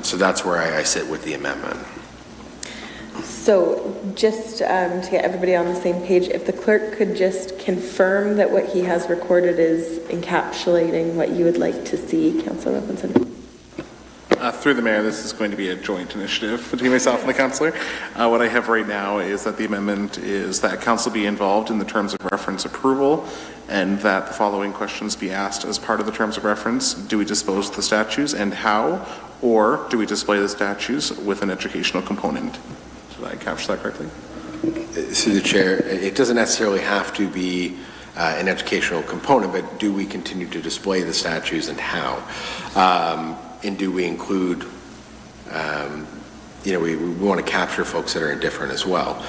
So that's where I sit with the amendment. So just to get everybody on the same page, if the clerk could just confirm that what he has recorded is encapsulating what you would like to see, Councillor Wilkinson. Through the mayor, this is going to be a joint initiative between myself and the councillor. What I have right now is that the amendment is that council be involved in the terms of reference approval, and that the following questions be asked as part of the terms of reference. Do we dispose of the statues, and how? Or do we display the statues with an educational component? Did I capture that correctly? Through the chair, it doesn't necessarily have to be an educational component, but do we continue to display the statues, and how? And do we include, we want to capture folks that are indifferent as well.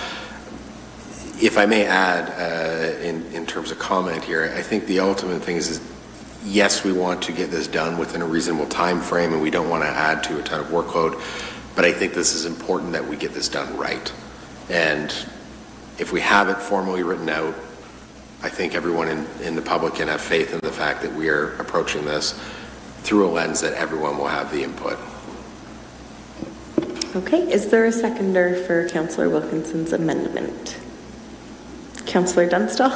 If I may add, in terms of comment here, I think the ultimate thing is yes, we want to get this done within a reasonable time frame, and we don't want to add to a ton of workload, but I think this is important that we get this done right. And if we have it formally written out, I think everyone in the public can have faith in the fact that we are approaching this through a lens that everyone will have the input. Okay, is there a seconder for Councillor Wilkinson's amendment? Councillor Dunstall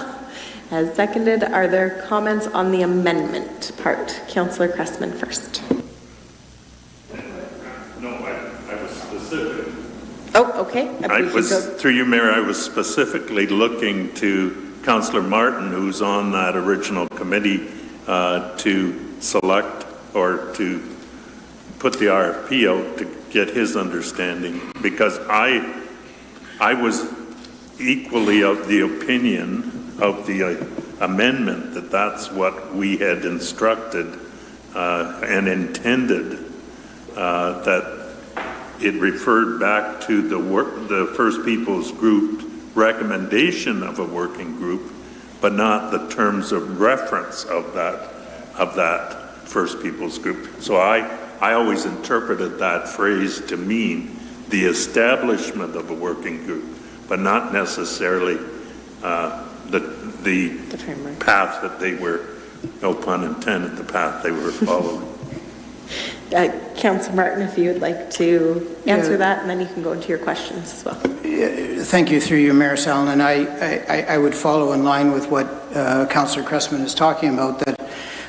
has seconded. Are there comments on the amendment part? Councillor Cressman first. No, I was specific. Oh, okay. Through you, Mayor, I was specifically looking to Councillor Martin, who's on that original committee, to select or to put the RFP out to get his understanding, because I was equally of the opinion of the amendment that that's what we had instructed and intended, that it referred back to the First Peoples Group recommendation of a working group, but not the terms of reference of that First Peoples Group. So I always interpreted that phrase to mean the establishment of a working group, but not necessarily the path that they were, no pun intended, the path they were following. Councillor Martin, if you would like to answer that, and then you can go into your questions as well. Thank you, through you, Mayor Sallin. And I would follow in line with what Councillor Cressman is talking about, that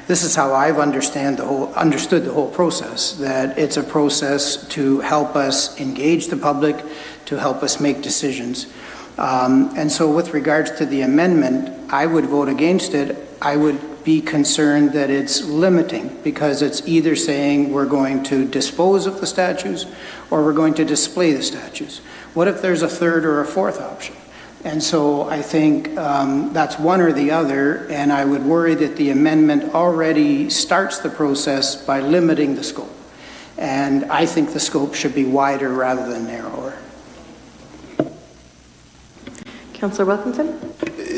this is how I've understood the whole process, that it's a process to help us engage the public, to help us make decisions. And so with regards to the amendment, I would vote against it. I would be concerned that it's limiting, because it's either saying we're going to dispose of the statues or we're going to display the statues. What if there's a third or a fourth option? And so I think that's one or the other, and I would worry that the amendment already starts the process by limiting the scope. And I think the scope should be wider rather than narrower. Councillor Wilkinson?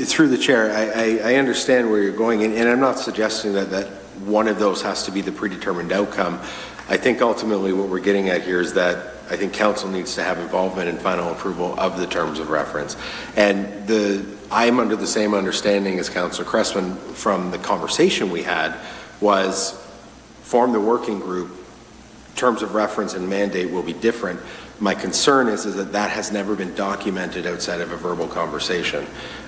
Through the chair, I understand where you're going, and I'm not suggesting that one of those has to be the predetermined outcome. I think ultimately what we're getting at here is that I think council needs to have involvement in final approval of the terms of reference. And I'm under the same understanding as Councillor Cressman from the conversation we had was form the working group, terms of reference and mandate will be different. My concern is that has never been documented outside of a verbal conversation.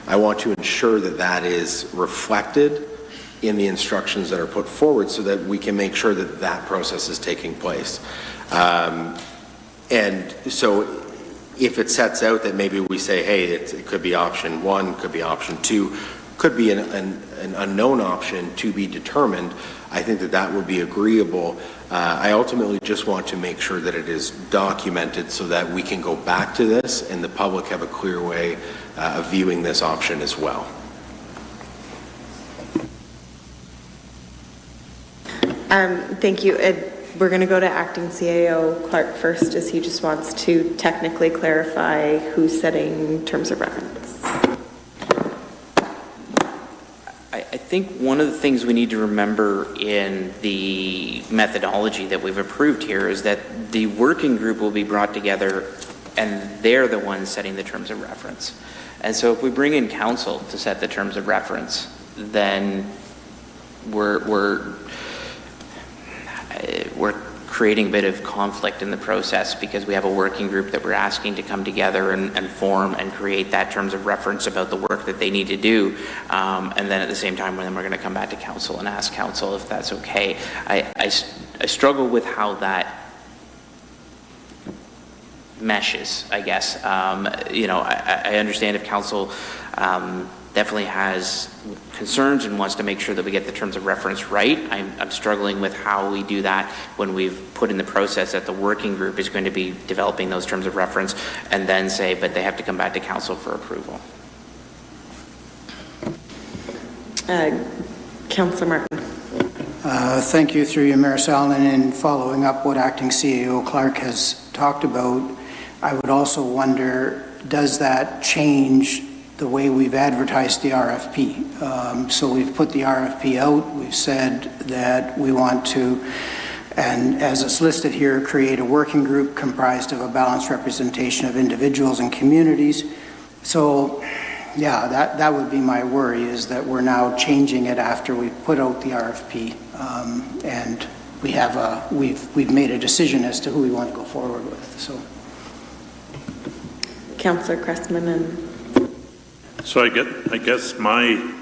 I want to ensure that is reflected in the instructions that are put forward so that we can make sure that process is taking place. And so if it sets out that maybe we say, hey, it could be option one, could be option two, could be an unknown option to be determined, I think that would be agreeable. I ultimately just want to make sure that it is documented so that we can go back to this and the public have a clear way of viewing this option as well. Thank you. We're going to go to Acting CAO Clark first, as he just wants to technically clarify who's setting terms of reference. I think one of the things we need to remember in the methodology that we've approved here is that the working group will be brought together and they're the ones setting the terms of reference. And so if we bring in council to set the terms of reference, then we're creating a bit of conflict in the process because we have a working group that we're asking to come together and form and create that terms of reference about the work that they need to do. And then at the same time, we're going to come back to council and ask council if that's okay. I struggle with how that meshes, I guess. I understand if council definitely has concerns and wants to make sure that we get the terms of reference right. I'm struggling with how we do that when we've put in the process that the working group is going to be developing those terms of reference and then say, but they have to come back to council for approval. Councillor Martin. Thank you, through you, Mayor Sallin. And following up what Acting CAO Clark has talked about, I would also wonder, does that change the way we've advertised the RFP? So we've put the RFP out, we've said that we want to, and as it's listed here, create a working group comprised of a balanced representation of individuals and communities. So yeah, that would be my worry, is that we're now changing it after we've put out the RFP, and we've made a decision as to who we want to go forward with. So, Councillor Cressman. And so I guess my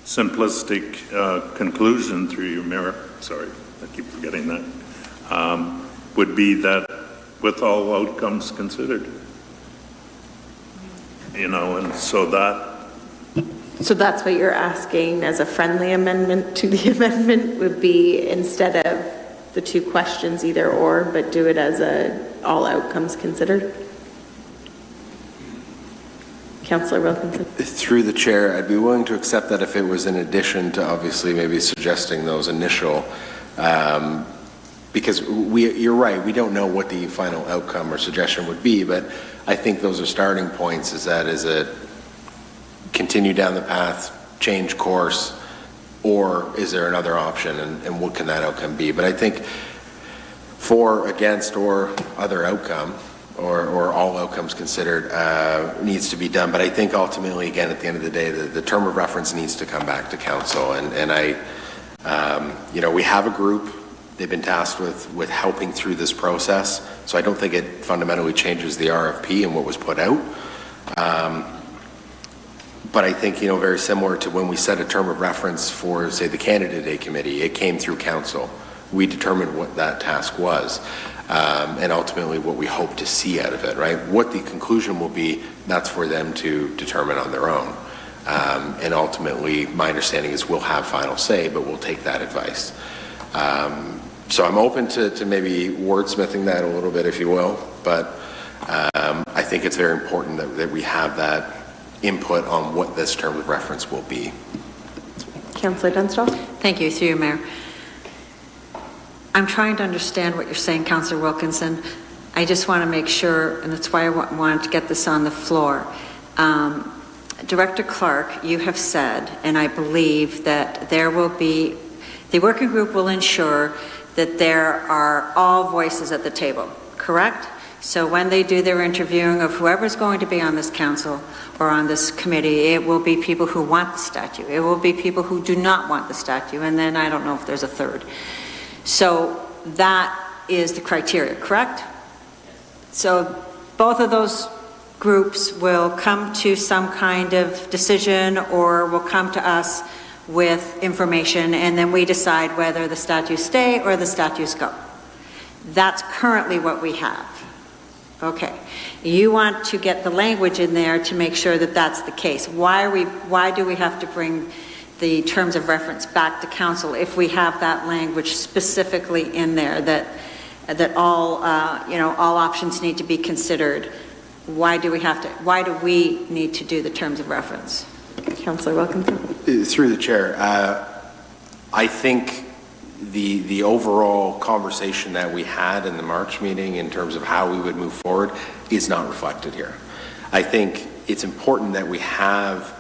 simplistic conclusion, through you, Mayor, sorry, I keep forgetting that, would be that with all outcomes considered. And so that's what you're asking as a friendly amendment to the amendment would be, instead of the two questions either or, but do it as all outcomes considered? Councillor Wilkinson. Through the chair, I'd be willing to accept that if it was in addition to obviously maybe suggesting those initial, because you're right, we don't know what the final outcome or suggestion would be, but I think those are starting points. Is it continue down the path, change course, or is there another option, and what can that outcome be? But I think for, against, or other outcome, or all outcomes considered, needs to be done. But I think ultimately, again, at the end of the day, the term of reference needs to come back to council. And we have a group. They've been tasked with helping through this process. So I don't think it fundamentally changes the RFP and what was put out. But I think, very similar to when we set a term of reference for, say, the Candidate Day Committee, it came through council. We determined what that task was. And ultimately what we hope to see out of it, right? What the conclusion will be, that's for them to determine on their own. And ultimately, my understanding is we'll have final say, but we'll take that advice. So I'm open to maybe wordsmithing that a little bit, if you will, but I think it's very important that we have that input on what this term of reference will be. Councillor Dunstall. Thank you, through you, Mayor. I'm trying to understand what you're saying, Councillor Wilkinson. I just want to make sure, and that's why I wanted to get this on the floor. Director Clark, you have said, and I believe that there will be, the working group will ensure that there are all voices at the table, correct? So when they do their interviewing of whoever's going to be on this council or on this committee, it will be people who want the statute. It will be people who do not want the statute, and then I don't know if there's a third. So that is the criteria, correct? So both of those groups will come to some kind of decision or will come to us with information, and then we decide whether the statutes stay or the statutes go. That's currently what we have. Okay. You want to get the language in there to make sure that that's the case. Why do we have to bring the terms of reference back to council if we have that language specifically in there that all all options need to be considered? Why do we need to do the terms of reference? Councillor Wilkinson. Through the chair, I think the overall conversation that we had in the March meeting in terms of how we would move forward is not reflected here. I think it's important that we have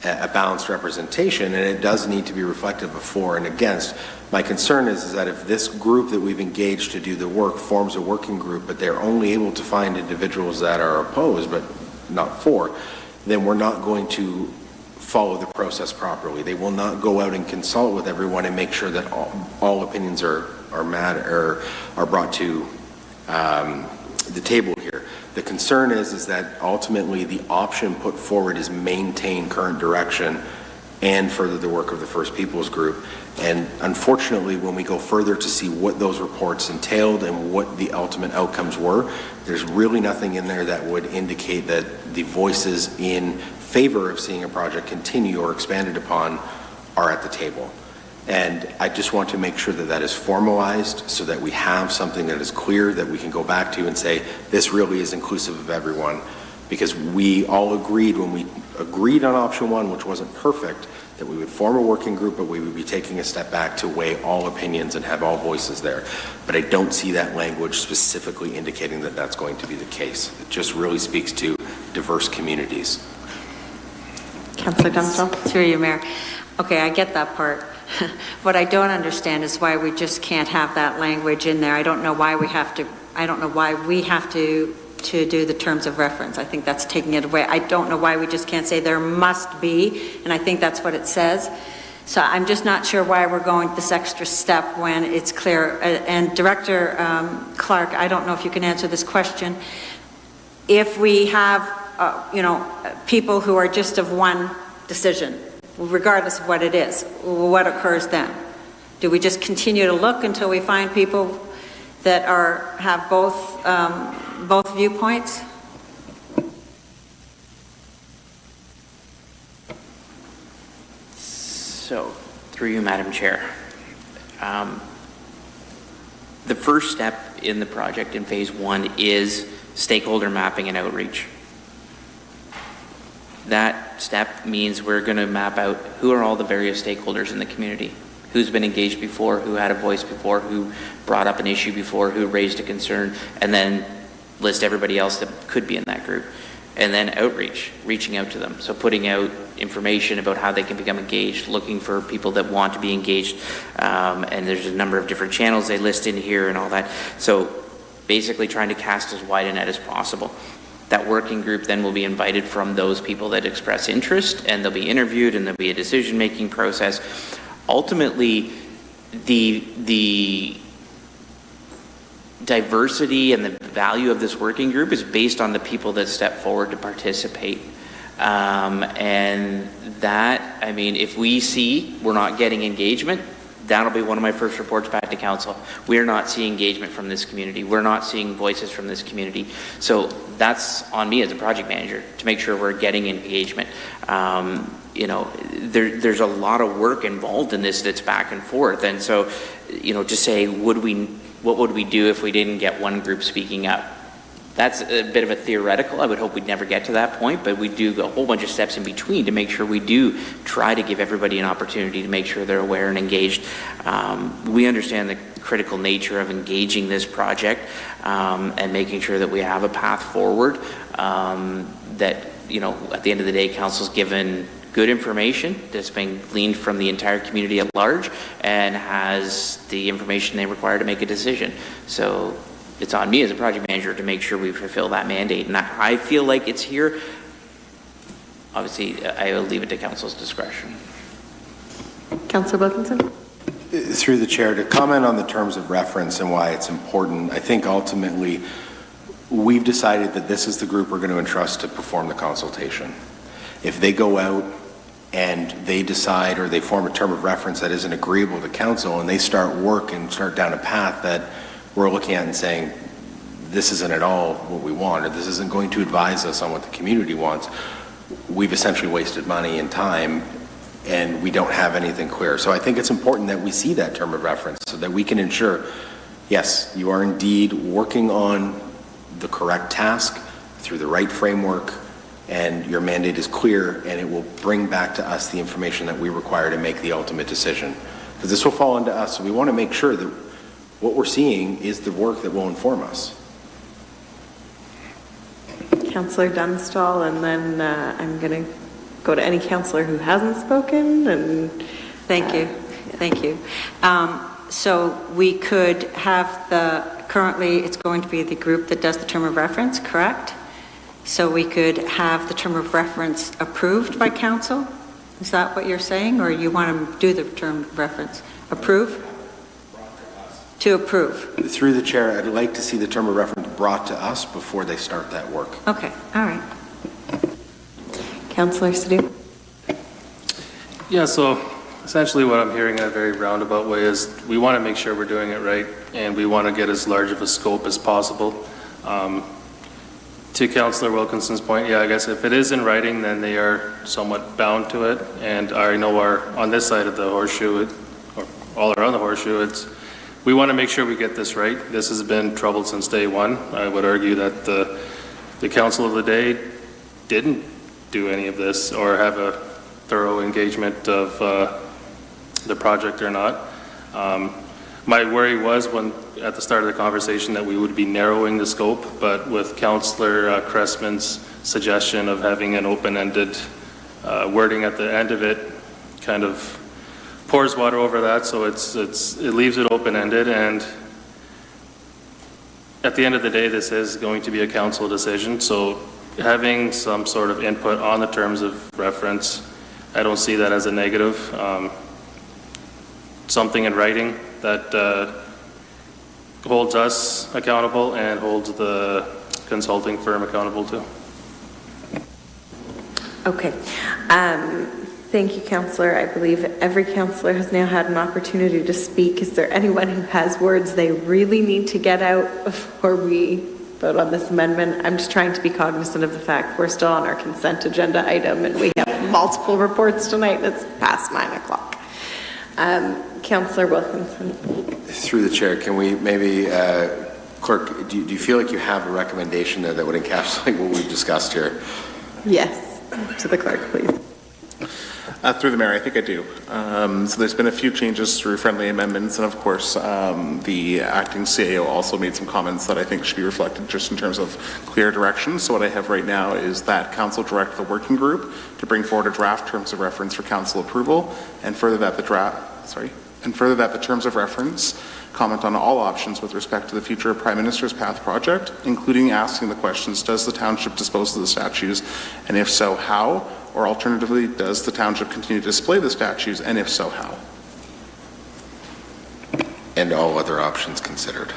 a balanced representation, and it does need to be reflected before and against. My concern is that if this group that we've engaged to do the work forms a working group, but they're only able to find individuals that are opposed but not for, then we're not going to follow the process properly. They will not go out and consult with everyone and make sure that all opinions are brought to the table here. The concern is that ultimately the option put forward is maintain current direction and further the work of the First Peoples Group. And unfortunately, when we go further to see what those reports entailed and what the ultimate outcomes were, there's really nothing in there that would indicate that the voices in favor of seeing a project continue or expanded upon are at the table. And I just want to make sure that that is formalized so that we have something that is clear that we can go back to and say, this really is inclusive of everyone. Because we all agreed when we agreed on option one, which wasn't perfect, that we would form a working group, but we would be taking a step back to weigh all opinions and have all voices there. But I don't see that language specifically indicating that that's going to be the case. It just really speaks to diverse communities. Councillor Dunstall. Through you, Mayor. Okay, I get that part. What I don't understand is why we just can't have that language in there. I don't know why we have to do the terms of reference. I think that's taking it away. I don't know why we just can't say there must be, and I think that's what it says. So I'm just not sure why we're going this extra step when it's clear. And Director Clark, I don't know if you can answer this question. If we have, people who are just of one decision, regardless of what it is, what occurs then? Do we just continue to look until we find people that have both viewpoints? So, through you, Madam Chair. The first step in the project in phase one is stakeholder mapping and outreach. That step means we're going to map out who are all the various stakeholders in the community, who's been engaged before, who had a voice before, who brought up an issue before, who raised a concern, and then list everybody else that could be in that group. And then outreach, reaching out to them. So putting out information about how they can become engaged, looking for people that want to be engaged. And there's a number of different channels they list in here and all that. So basically trying to cast as wide a net as possible. That working group then will be invited from those people that express interest, and they'll be interviewed, and there'll be a decision-making process. Ultimately, the diversity and the value of this working group is based on the people that step forward to participate. And that, if we see we're not getting engagement, that'll be one of my first reports back to council. We're not seeing engagement from this community. We're not seeing voices from this community. So that's on me as a project manager to make sure we're getting engagement. You know, there's a lot of work involved in this that's back and forth. And so, you know, to say, what would we do if we didn't get one group speaking up? That's a bit of a theoretical. I would hope we'd never get to that point, but we do a whole bunch of steps in between to make sure we do try to give everybody an opportunity to make sure they're aware and engaged. We understand the critical nature of engaging this project and making sure that we have a path forward that, you know, at the end of the day, council's given good information that's been gleaned from the entire community at large and has the information they require to make a decision. So it's on me as a project manager to make sure we fulfill that mandate. And I feel like it's here. Obviously, I will leave it to council's discretion. Councillor Wilkinson? Through the chair, to comment on the terms of reference and why it's important, I think ultimately we've decided that this is the group we're going to entrust to perform the consultation. If they go out and they decide or they form a term of reference that isn't agreeable to council and they start work and start down a path that we're looking at and saying, this isn't at all what we want, or this isn't going to advise us on what the community wants, we've essentially wasted money and time and we don't have anything clear. So I think it's important that we see that term of reference so that we can ensure, yes, you are indeed working on the correct task through the right framework and your mandate is clear and it will bring back to us the information that we require to make the ultimate decision. Because this will fall into us, so we want to make sure that what we're seeing is the work that will inform us. Councillor Dunstall, and then I'm going to go to any councillor who hasn't spoken. And Thank you. Thank you. So we could have currently it's going to be the group that does the term of reference, correct? So we could have the term of reference approved by council? Is that what you're saying? Or you want to do the term of reference? Approve? To approve. Through the chair, I'd like to see the term of reference brought to us before they start that work. Okay, all right. Councillor Sadhu? Yeah, so essentially what I'm hearing in a very roundabout way is we want to make sure we're doing it right and we want to get as large of a scope as possible. To Councillor Wilkinson's point, yeah, I guess if it is in writing, then they are somewhat bound to it. And I know on this side of the horseshoe, or all around the horseshoe, we want to make sure we get this right. This has been troubled since day one. I would argue that the council of the day didn't do any of this or have a thorough engagement of the project or not. My worry was at the start of the conversation that we would be narrowing the scope, but with Councillor Cressman's suggestion of having an open-ended wording at the end of it kind of pours water over that, so it leaves it open-ended, and at the end of the day, this is going to be a council decision, so having some sort of input on the terms of reference, I don't see that as a negative. Something in writing that holds us accountable and holds the consulting firm accountable too. Okay. Thank you, Councillor. I believe every councillor has now had an opportunity to speak. Is there anyone who has words they really need to get out before we vote on this amendment? I'm just trying to be cognizant of the fact we're still on our consent agenda item and we have multiple reports tonight and it's past 9 o'clock. Councillor Wilkinson. Through the chair, can we maybe, clerk, do you feel like you have a recommendation there that would encapsulate what we've discussed here? Yes, to the clerk, please. Through the mayor, I think I do. So there's been a few changes through friendly amendments, and of course, the acting CAO also made some comments that I think should be reflected just in terms of clear direction. So what I have right now is that council direct the working group to bring forward a draft terms of reference for council approval, and further that the terms of reference comment on all options with respect to the future Prime Minister's Path project, including asking the questions, does the township dispose of the statues, and if so, how? Or alternatively, does the township continue to display the statues, and if so, how? And all other options considered.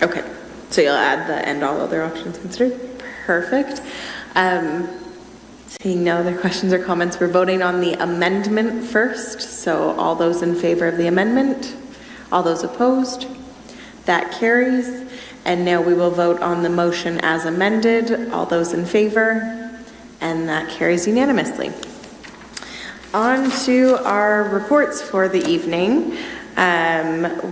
Okay, so you'll add the and all other options considered. Perfect. Seeing no other questions or comments, we're voting on the amendment first. So all those in favor of the amendment? All those opposed? That carries. And now we will vote on the motion as amended. All those in favor? And that carries unanimously. On to our reports for the evening.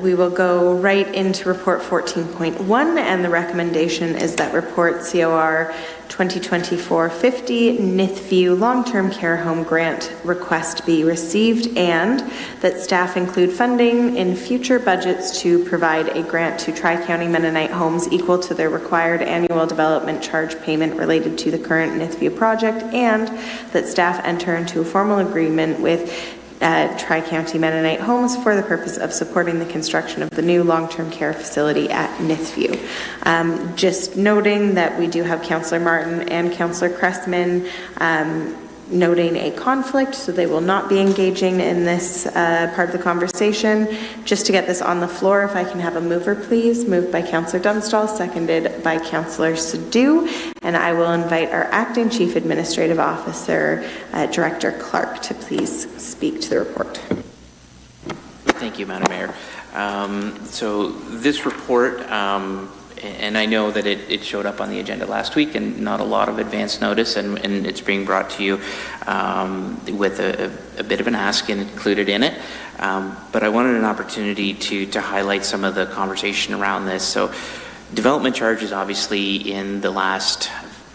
We will go right into report 14.1, and the recommendation is that report COR 2024-50 Nithview Long-Term Care Home Grant request be received, and that staff include funding in future budgets to provide a grant to Tri-County Mennonite homes equal to their required annual development charge payment related to the current Nithview project, and that staff enter into a formal agreement with Tri-County Mennonite Homes for the purpose of supporting the construction of the new long-term care facility at Nithview. Just noting that we do have Councillor Martin and Councillor Cressman noting a conflict, so they will not be engaging in this part of the conversation. Just to get this on the floor, if I can have a mover, please. Moved by Councillor Dunstall, seconded by Councillor Sadhu, and I will invite our Acting Chief Administrative Officer, Director Clark, to please speak to the report. Thank you, Madam Mayor. So this report, and I know that it showed up on the agenda last week and not a lot of advance notice, and it's being brought to you with a bit of an ask included in it. But I wanted an opportunity to highlight some of the conversation around this. So development charges obviously in the last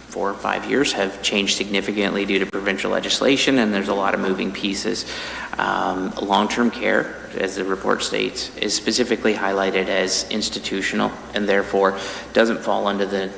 4 or 5 years have changed significantly due to provincial legislation, and there's a lot of moving pieces. Long-term care, as the report states, is specifically highlighted as institutional and therefore doesn't fall under the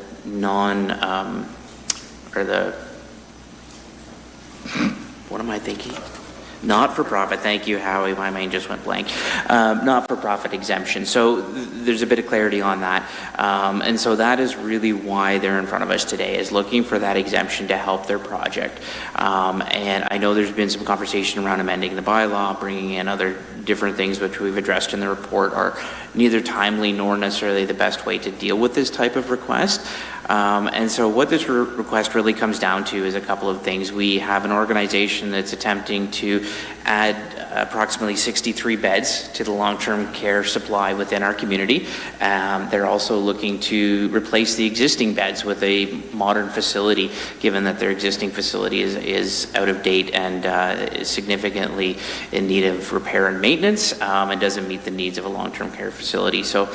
not-for-profit, thank you, Howie, my mind just went blank, not-for-profit exemption. So there's a bit of clarity on that. And so that is really why they're in front of us today, is looking for that exemption to help their project. And I know there's been some conversation around amending the bylaw, bringing in other different things which we've addressed in the report are neither timely nor necessarily the best way to deal with this type of request. And so what this request really comes down to is a couple of things. We have an organization that's attempting to add approximately 63 beds to the long-term care supply within our community. They're also looking to replace the existing beds with a modern facility, given that their existing facility is out of date and is significantly in need of repair and maintenance, and doesn't meet the needs of a long-term care facility. So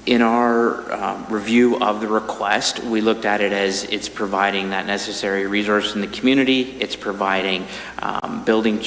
in our review of the request, we looked at it as it's providing that necessary resource in the community. It's providing building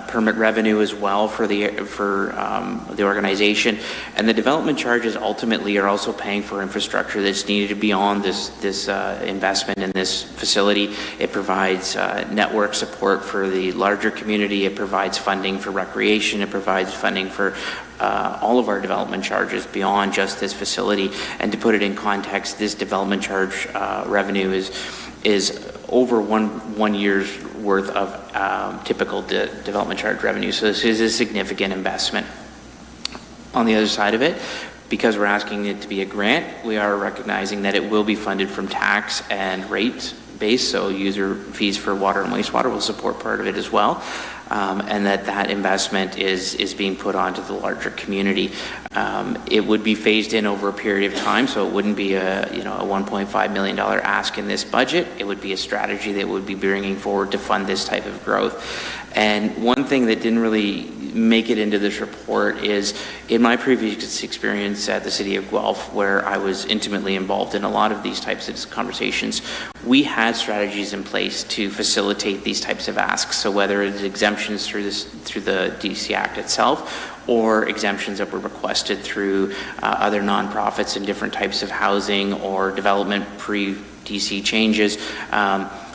permit revenue as well for the organization, and the development charges ultimately are also paying for infrastructure that's needed beyond this investment in this facility. It provides network support for the larger community. It provides funding for recreation. It provides funding for all of our development charges beyond just this facility. And to put it in context, this development charge revenue is over one year's worth of typical development charge revenue. So this is a significant investment. On the other side of it, because we're asking it to be a grant, we are recognizing that it will be funded from tax and rate base, so user fees for water and wastewater will support part of it as well. And that investment is being put onto the larger community. It would be phased in over a period of time, so it wouldn't be a $1.5 million ask in this budget. It would be a strategy that would be bringing forward to fund this type of growth. And one thing that didn't really make it into this report is, in my previous experience at the City of Guelph, where I was intimately involved in a lot of these types of conversations, we had strategies in place to facilitate these types of asks. So whether it's exemptions through the DC Act itself, or exemptions that were requested through other nonprofits in different types of housing or development pre-DC changes,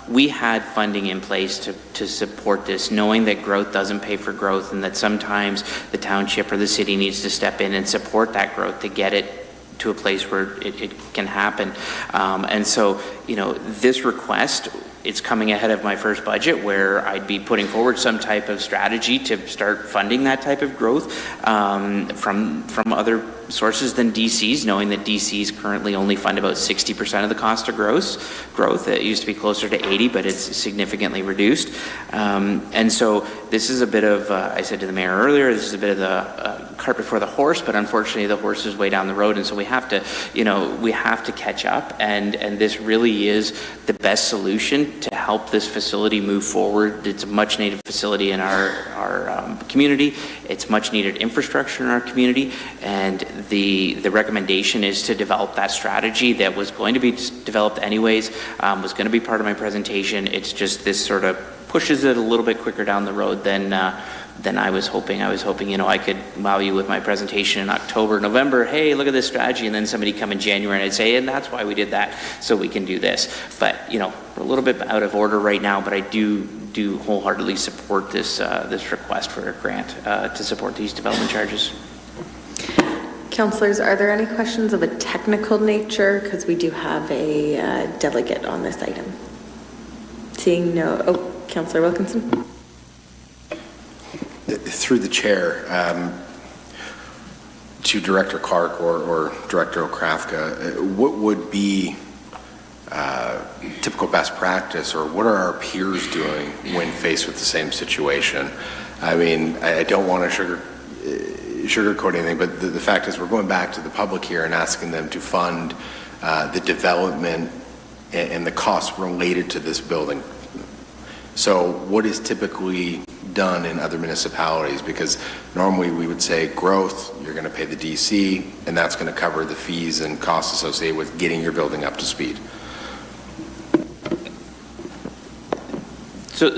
we had funding in place to support this, knowing that growth doesn't pay for growth, and that sometimes the township or the city needs to step in and support that growth to get it to a place where it can happen. And so, this request it's coming ahead of my first budget where I'd be putting forward some type of strategy to start funding that type of growth from other sources than DCs, knowing that DCs currently only fund about 60% of the cost of growth. It used to be closer to 80, but it's significantly reduced. And so this is a bit of, I said to the mayor earlier, this is a bit of the cart before the horse, but unfortunately the horse is way down the road, and so we have to catch up, and this really is the best solution to help this facility move forward. It's a much needed facility in our community. It's much needed infrastructure in our community, and the recommendation is to develop that strategy that was going to be developed anyways, was going to be part of my presentation. It's just this sort of pushes it a little bit quicker down the road than I was hoping. I was hoping, I could wow you with my presentation in October, November. Hey, look at this strategy, and then somebody come in January and I'd say, and that's why we did that, so we can do this. But we're a little bit out of order right now. But I do wholeheartedly support this request for a grant to support these development charges. Councillors, are there any questions of a technical nature? Because we do have a delegate on this item. Seeing no. Oh, Councillor Wilkinson. Through the chair, to Director Clark or Director Okrafka, what would be typical best practice, or what are our peers doing when faced with the same situation? I mean, I don't want to sugarcoat anything, but the fact is we're going back to the public here and asking them to fund the development and the costs related to this building. So what is typically done in other municipalities? Because normally we would say growth, you're going to pay the DC, and that's going to cover the fees and costs associated with getting your building up to speed. So,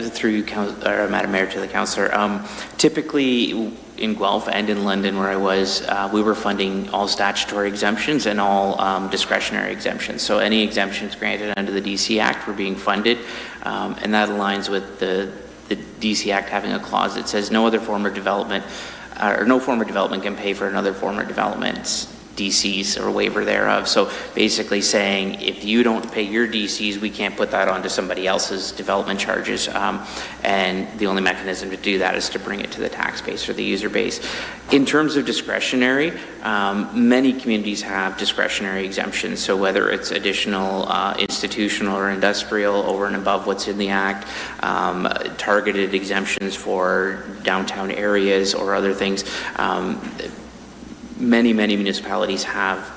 through you, Madam Mayor, to the councillor. Typically in Guelph and in London, where I was, we were funding all statutory exemptions and all discretionary exemptions. So any exemptions granted under the DC Act were being funded, and that aligns with the DC Act having a clause that says no other form of development or no form of development can pay for another form of development. DCs or waiver thereof. So basically saying if you don't pay your DCs, we can't put that onto somebody else's development charges. And the only mechanism to do that is to bring it to the tax base or the user base. In terms of discretionary, many communities have discretionary exemptions. So whether it's additional institutional or industrial over and above what's in the Act, targeted exemptions for downtown areas or other things, many municipalities have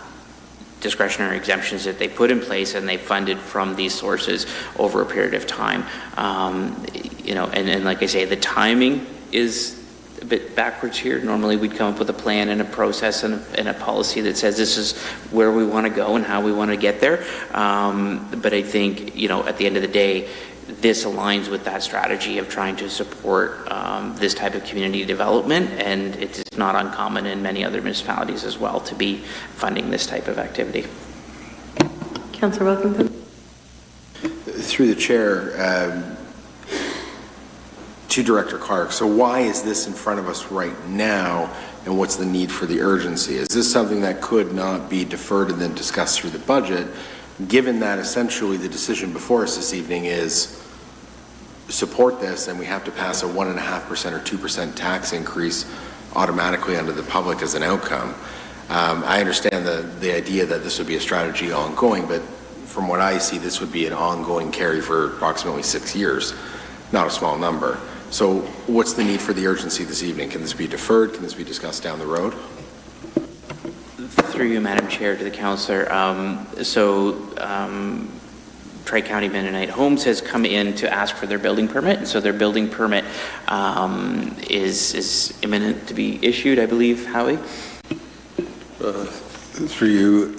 discretionary exemptions that they put in place, and they funded from these sources over a period of time. And like I say, the timing is a bit backwards here. Normally we'd come up with a plan and a process and a policy that says this is where we want to go and how we want to get there. But I think, at the end of the day, this aligns with that strategy of trying to support this type of community development, and it's not uncommon in many other municipalities as well to be funding this type of activity. Councillor Wilkinson. Through the chair, to Director Clark, so why is this in front of us right now, and what's the need for the urgency? Is this something that could not be deferred and then discussed through the budget, given that essentially the decision before us this evening is support this, and we have to pass a 1.5% or 2% tax increase automatically under the public as an outcome? I understand the idea that this would be a strategy ongoing, but from what I see, this would be an ongoing carry for approximately 6 years, not a small number. So what's the need for the urgency this evening? Can this be deferred? Can this be discussed down the road? Through you, Madam Chair, to the councillor. Tri-County Mennonite Homes has come in to ask for their building permit, and so their building permit is imminent to be issued, I believe. Howie? Through you,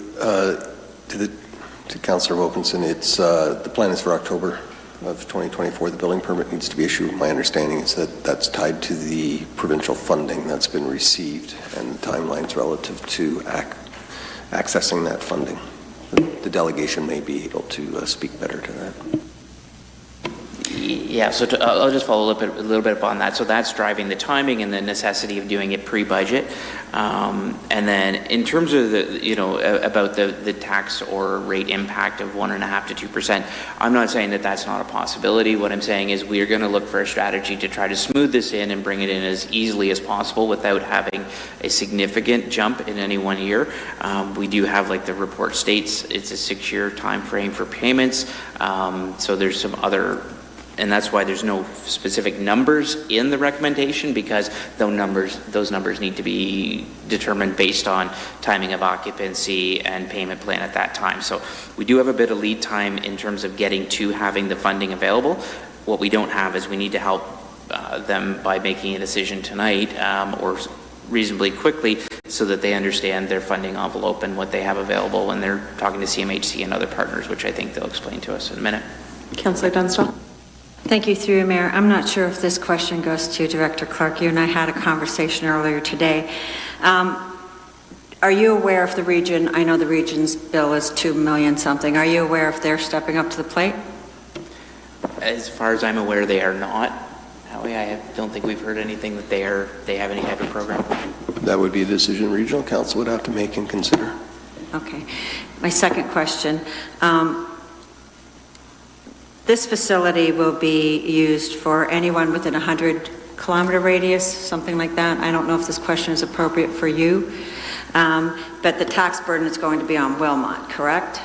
to Councillor Wilkinson, it's the plan is for October of 2024. The building permit needs to be issued. My understanding is that that's tied to the provincial funding that's been received and the timelines relative to accessing that funding. The delegation may be able to speak better to that. Yeah, so I'll just follow a little bit up on that. So that's driving the timing and the necessity of doing it pre-budget. And then in terms of about the tax or rate impact of 1.5% to 2%, I'm not saying that that's not a possibility. What I'm saying is we are going to look for a strategy to try to smooth this in and bring it in as easily as possible without having a significant jump in any one year. We do have, like the report states, it's a 6-year time frame for payments. So there's some other, and that's why there's no specific numbers in the recommendation, because those numbers need to be determined based on timing of occupancy and payment plan at that time. So we do have a bit of lead time in terms of getting to having the funding available. What we don't have is we need to help them by making a decision tonight or reasonably quickly so that they understand their funding envelope and what they have available when they're talking to CMHC and other partners, which I think they'll explain to us in a minute. Councillor Dunstall. Thank you, through you, Mayor. I'm not sure if this question goes to Director Clark. You and I had a conversation earlier today. Are you aware if the region, I know the region's bill is $2 million something, are you aware if they're stepping up to the plate? As far as I'm aware, they are not. Howie, I don't think we've heard anything that they have any type of program. That would be a decision regional council would have to make and consider. Okay. My second question. This facility will be used for anyone within a 100-kilometer radius, something like that. I don't know if this question is appropriate for you, but the tax burden is going to be on Wilmot, correct?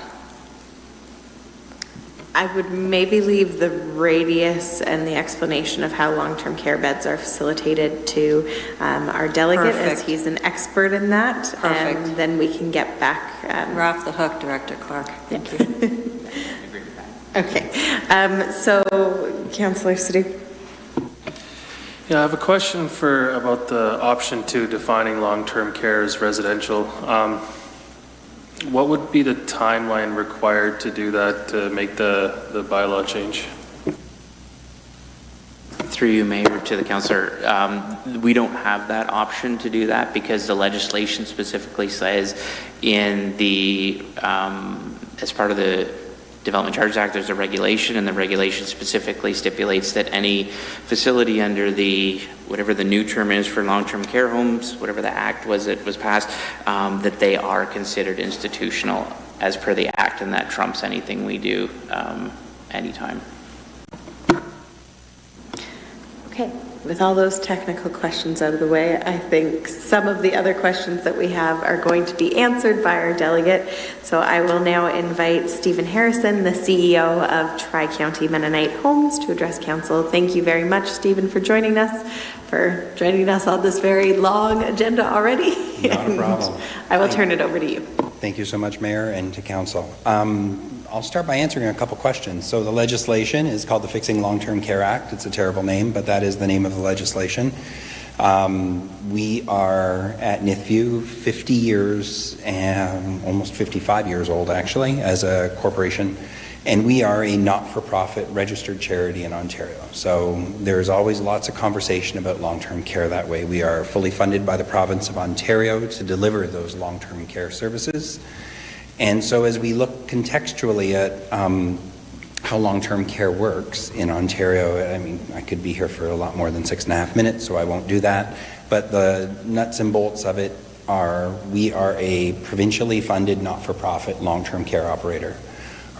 I would maybe leave the radius and the explanation of how long-term care beds are facilitated to our delegate, as he's an expert in that. Perfect. And then we can get back. We're off the hook, Director Clark. Thank you. Okay. So, Councillor Sidhu. Yeah, I have a question about the option 2, defining long-term care as residential. What would be the timeline required to do that, to make the bylaw change? Through you, Mayor, to the councillor, we don't have that option to do that because the legislation specifically says in the, as part of the Development Charges Act, there's a regulation, and the regulation specifically stipulates that any facility under the, whatever the new term is for long-term care homes, whatever the act was that was passed, that they are considered institutional as per the act, and that trumps anything we do anytime. Okay, with all those technical questions out of the way, I think some of the other questions that we have are going to be answered by our delegate. So I will now invite Stephen Harrison, the CEO of Tri-County Mennonite Homes, to address council. Thank you very much, Stephen, for joining us on this very long agenda already. Not a problem. I will turn it over to you. Thank you so much, Mayor, and to council. I'll start by answering a couple questions. So the legislation is called the Fixing Long-Term Care Act. It's a terrible name, but that is the name of the legislation. We are at Nithview 50 years, and almost 55 years old actually, as a corporation. And we are a not-for-profit registered charity in Ontario. So there's always lots of conversation about long-term care that way. We are fully funded by the province of Ontario to deliver those long-term care services. And so as we look contextually at how long-term care works in Ontario, I mean, I could be here for a lot more than 6.5 minutes, so I won't do that. But the nuts and bolts of it are, we are a provincially funded not-for-profit long-term care operator.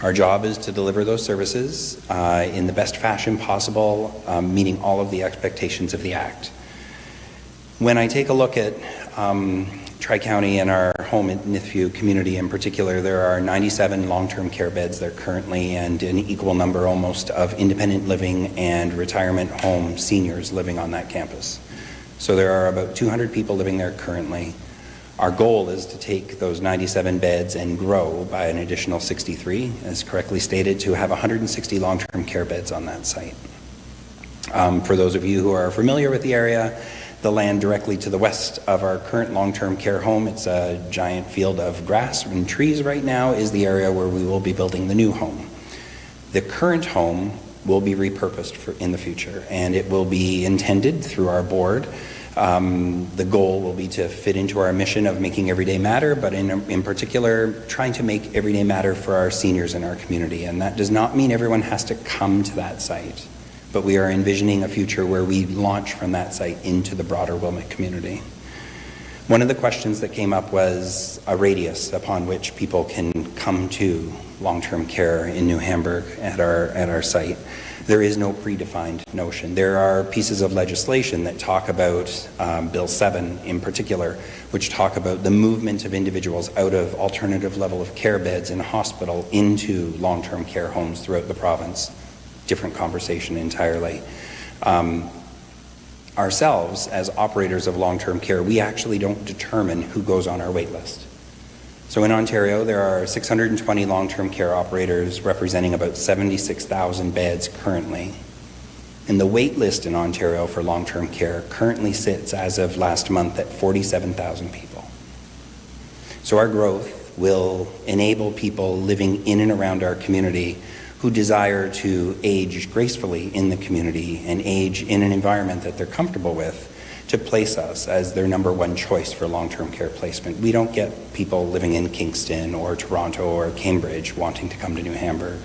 Our job is to deliver those services in the best fashion possible, meeting all of the expectations of the Act. When I take a look at Tri-County and our home in Nithview community in particular, there are 97 long-term care beds there currently, and an equal number almost of independent living and retirement home seniors living on that campus. So there are about 200 people living there currently. Our goal is to take those 97 beds and grow by an additional 63, as correctly stated, to have 160 long-term care beds on that site. For those of you who are familiar with the area, the land directly to the west of our current long-term care home, it's a giant field of grass and trees right now, is the area where we will be building the new home. The current home will be repurposed in the future, and it will be intended through our board. The goal will be to fit into our mission of making everyday matter, but in particular, trying to make everyday matter for our seniors in our community. And that does not mean everyone has to come to that site. but we are envisioning a future where we launch from that site into the broader Wilmot community. One of the questions that came up was a radius upon which people can come to long-term care in New Hamburg at our site. There is no predefined notion. There are pieces of legislation that talk about, Bill 7 in particular, which talk about the movement of individuals out of alternative level of care beds in a hospital into long-term care homes throughout the province. Different conversation entirely. Ourselves, as operators of long-term care, we actually don't determine who goes on our wait list. So in Ontario, there are 620 long-term care operators representing about 76,000 beds currently. And the wait list in Ontario for long-term care currently sits, as of last month, at 47,000 people. So our growth will enable people living in and around our community who desire to age gracefully in the community and age in an environment that they're comfortable with, to place us as their number one choice for long-term care placement. We don't get people living in Kingston or Toronto or Cambridge wanting to come to New Hamburg.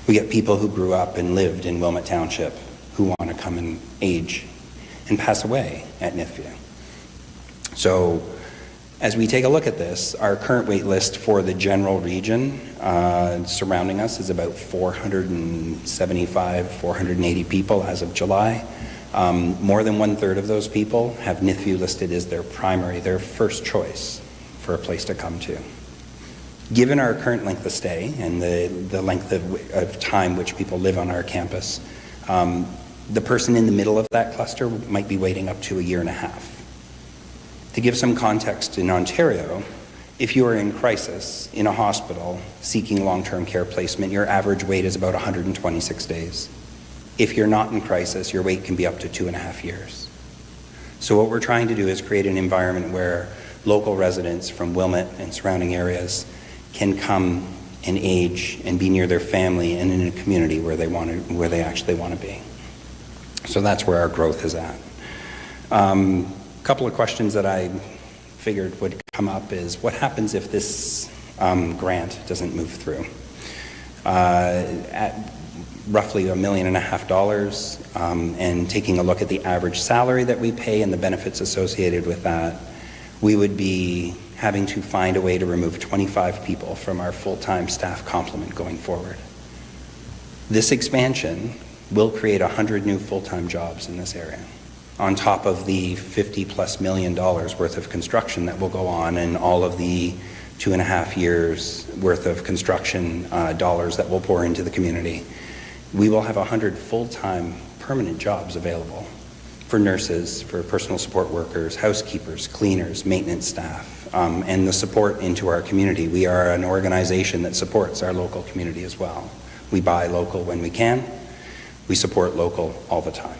We get people who grew up and lived in Wilmot Township who want to come and age and pass away at Nithview. So as we take a look at this, our current wait list for the general region surrounding us is about 475, 480 people as of July. More than 1/3 of those people have Nithview listed as their first choice for a place to come to. Given our current length of stay and the length of time which people live on our campus, the person in the middle of that cluster might be waiting up to a year and a half. To give some context, in Ontario, if you are in crisis in a hospital seeking long-term care placement, your average wait is about 126 days. If you're not in crisis, your wait can be up to 2.5 years. So what we're trying to do is create an environment where local residents from Wilmot and surrounding areas can come and age and be near their family and in a community where they actually want to be. So that's where our growth is at. Couple of questions that I figured would come up is, what happens if this grant doesn't move through? At roughly $1.5 million, and taking a look at the average salary that we pay and the benefits associated with that, we would be having to find a way to remove 25 people from our full-time staff complement going forward. This expansion will create 100 new full-time jobs in this area, on top of the $50+ million worth of construction that will go on and all of the 2.5 years worth of construction dollars that will pour into the community. We will have 100 full-time permanent jobs available for nurses, for personal support workers, housekeepers, cleaners, maintenance staff, and the support into our community. We are an organization that supports our local community as well. We buy local when we can. We support local all the time.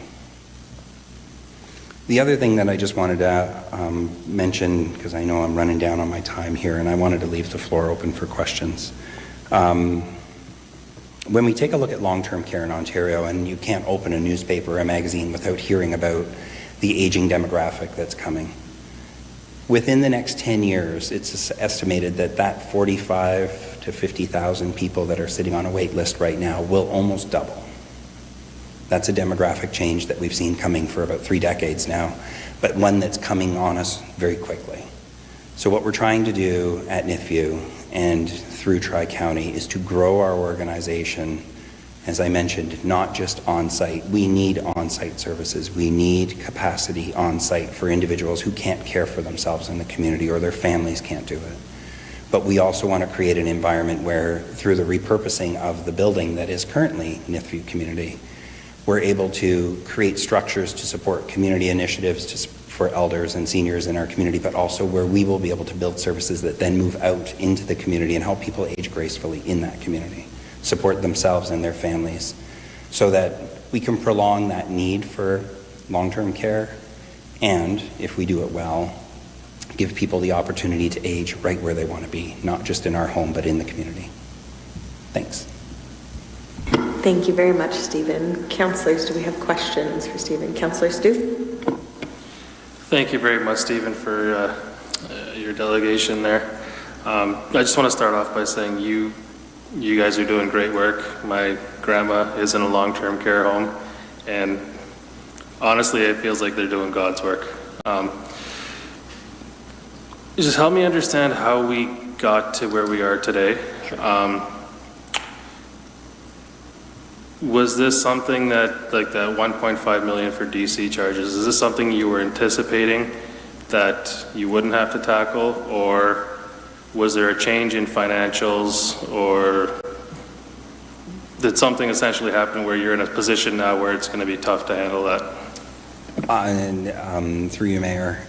The other thing that I just wanted to mention, because I know I'm running down on my time here, and I wanted to leave the floor open for questions. When we take a look at long-term care in Ontario, and you can't open a newspaper or a magazine without hearing about the aging demographic that's coming. Within the next 10 years, it's estimated that 45 to 50,000 people that are sitting on a wait list right now will almost double. That's a demographic change that we've seen coming for about 3 decades now, but one that's coming on us very quickly. So what we're trying to do at Nithview and through Tri-County is to grow our organization, as I mentioned, not just on-site. We need on-site services. We need capacity on-site for individuals who can't care for themselves in the community or their families can't do it. But we also want to create an environment where, through the repurposing of the building that is currently Nithview Community, we're able to create structures to support community initiatives for elders and seniors in our community, but also where we will be able to build services that then move out into the community and help people age gracefully in that community, support themselves and their families, so that we can prolong that need for long-term care, and, if we do it well, give people the opportunity to age right where they want to be, not just in our home, but in the community. Thanks. Thank you very much, Stephen. Councillors, do we have questions for Stephen? Councillor Stu? Thank you very much, Stephen, for your delegation there. I just want to start off by saying you guys are doing great work. My grandma is in a long-term care home, and honestly, it feels like they're doing God's work. Just help me understand how we got to where we are today. Was this something that, like that 1.5 million for DC charges, is this something you were anticipating that you wouldn't have to tackle, or was there a change in financials, or did something essentially happen where you're in a position now where it's going to be tough to handle that? Through you, Mayor,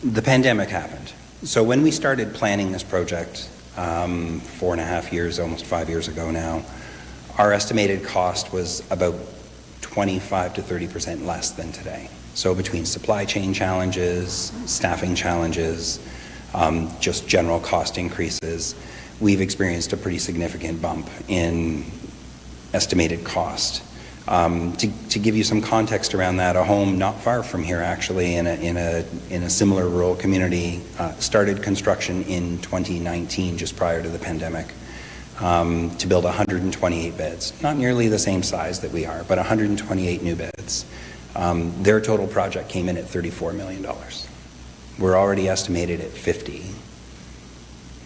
the pandemic happened. So when we started planning this project 4.5 years, almost 5 years ago now, our estimated cost was about 25 to 30% less than today. So between supply chain challenges, staffing challenges, just general cost increases, we've experienced a pretty significant bump in estimated cost. To give you some context around that, a home not far from here, actually, in a similar rural community, started construction in 2019, just prior to the pandemic, to build 128 beds. Not nearly the same size that we are, but 128 new beds. Their total project came in at $34 million. We're already estimated at 50,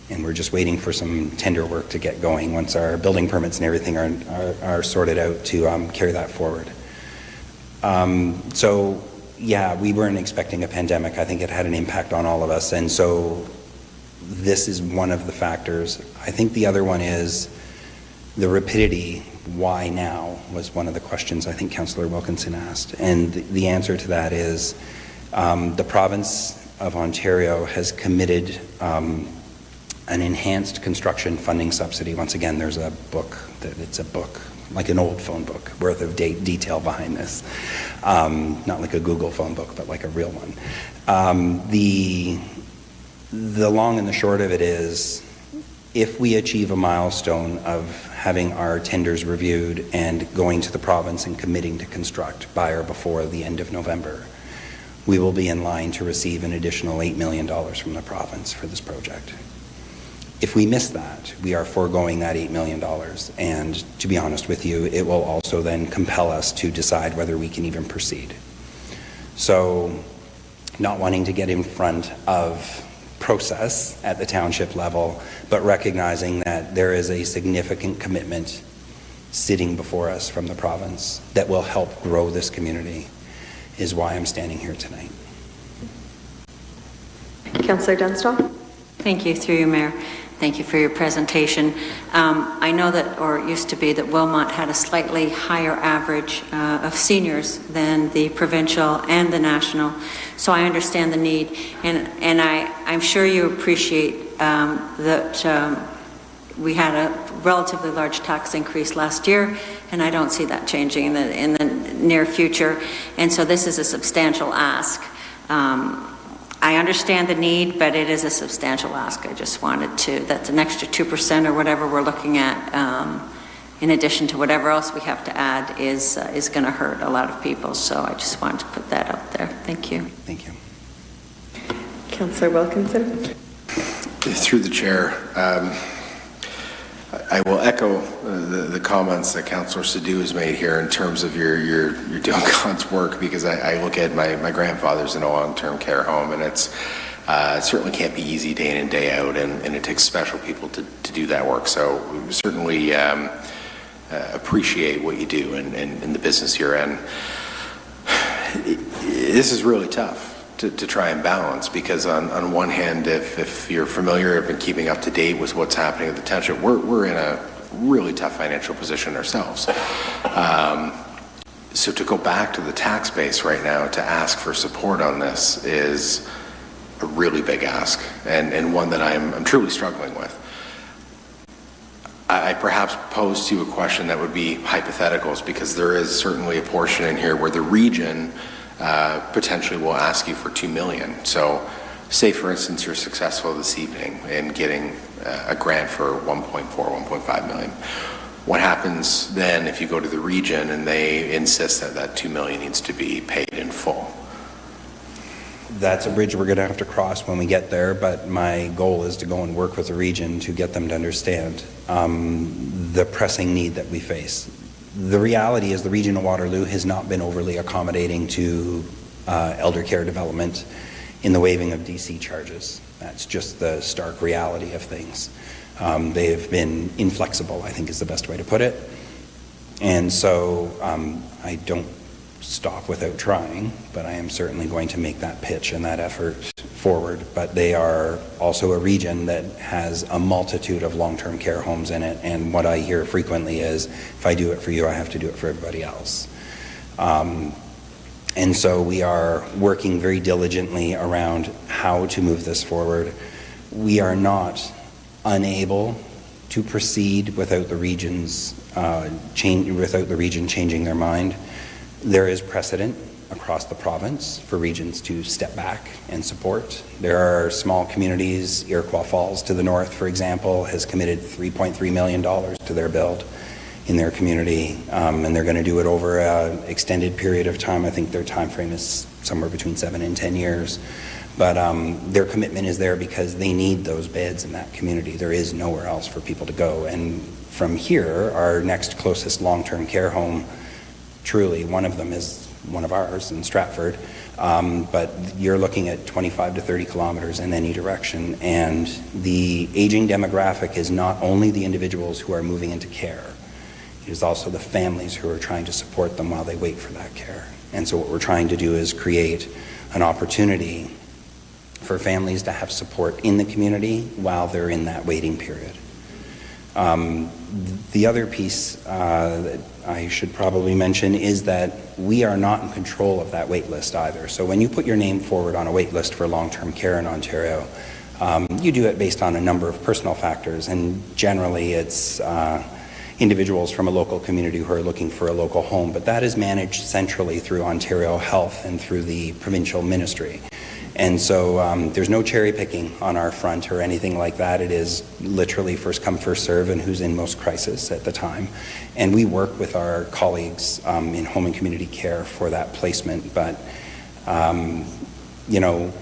and we're just waiting for some tender work to get going once our building permits and everything are sorted out to carry that forward. So yeah, we weren't expecting a pandemic. I think it had an impact on all of us, and so this is one of the factors. I think the other one is the rapidity. Why now was one of the questions I think Councillor Wilkinson asked, and the answer to that is the province of Ontario has committed an enhanced construction funding subsidy. Once again, there's a book, it's a book, like an old phone book worth of detail behind this. Not like a Google phone book, but like a real one. The long and the short of it is, if we achieve a milestone of having our tenders reviewed and going to the province and committing to construct by or before the end of November, we will be in line to receive an additional $8 million from the province for this project. If we miss that, we are foregoing that $8 million, and to be honest with you, it will also then compel us to decide whether we can even proceed. So, not wanting to get in front of process at the township level, but recognizing that there is a significant commitment sitting before us from the province that will help grow this community, is why I'm standing here tonight. Councillor Dunstall. Thank you, through you, Mayor. Thank you for your presentation. I know that, or it used to be, that Wilmot had a slightly higher average of seniors than the provincial and the national, so I understand the need, and I'm sure you appreciate that we had a relatively large tax increase last year, and I don't see that changing in the near future, and so this is a substantial ask. I understand the need, but it is a substantial ask. I just wanted to, that's an extra 2% or whatever we're looking at, in addition to whatever else we have to add, is going to hurt a lot of people. So I just wanted to put that out there. Thank you. Thank you. Councillor Wilkinson. Through the chair, I will echo the comments that Councillor Sadhu has made here in terms of you're doing God's work, because I look at my grandfather's in a long-term care home, and it certainly can't be easy day in and day out, and it takes special people to do that work. So we certainly appreciate what you do and the business you're in. This is really tough to try and balance, because on one hand, if you're familiar, have been keeping up to date with what's happening at the township, we're in a really tough financial position ourselves. So to go back to the tax base right now to ask for support on this is a really big ask, and one that I'm truly struggling with. I perhaps pose to you a question that would be hypotheticals, because there is certainly a portion in here where the region potentially will ask you for $2 million. So say, for instance, you're successful this evening in getting a grant for 1.5 million. What happens then if you go to the region and they insist that $2 million needs to be paid in full? That's a bridge we're going to have to cross when we get there, but my goal is to go and work with the region to get them to understand the pressing need that we face. The reality is the Region of Waterloo has not been overly accommodating to elder care development in the waiving of DC charges. That's just the stark reality of things. They have been inflexible, I think is the best way to put it. And so I don't stop without trying, but I am certainly going to make that pitch and that effort forward. But they are also a region that has a multitude of long-term care homes in it, and what I hear frequently is, if I do it for you, I have to do it for everybody else. And so we are working very diligently around how to move this forward. We are not unable to proceed without the region's without the region changing their mind. There is precedent across the province for regions to step back and support. There are small communities, Iroquois Falls to the north, for example, has committed $3.3 million to their build in their community, and they're going to do it over an extended period of time. I think their time frame is somewhere between 7 and 10 years. But their commitment is there because they need those beds in that community. There is nowhere else for people to go. And from here, our next closest long-term care home, truly, one of them is one of ours in Stratford, but you're looking at 25 to 30 kilometers in any direction. And the aging demographic is not only the individuals who are moving into care, it is also the families who are trying to support them while they wait for that care. And so what we're trying to do is create an opportunity for families to have support in the community while they're in that waiting period. The other piece that I should probably mention is that we are not in control of that wait list either. So when you put your name forward on a wait list for long-term care in Ontario, you do it based on a number of personal factors, and generally it's individuals from a local community who are looking for a local home, but that is managed centrally through Ontario Health and through the provincial ministry. And so there's no cherry picking on our front or anything like that. It is literally first come, first serve, and who's in most crisis at the time. And we work with our colleagues in home and community care for that placement. But, you know,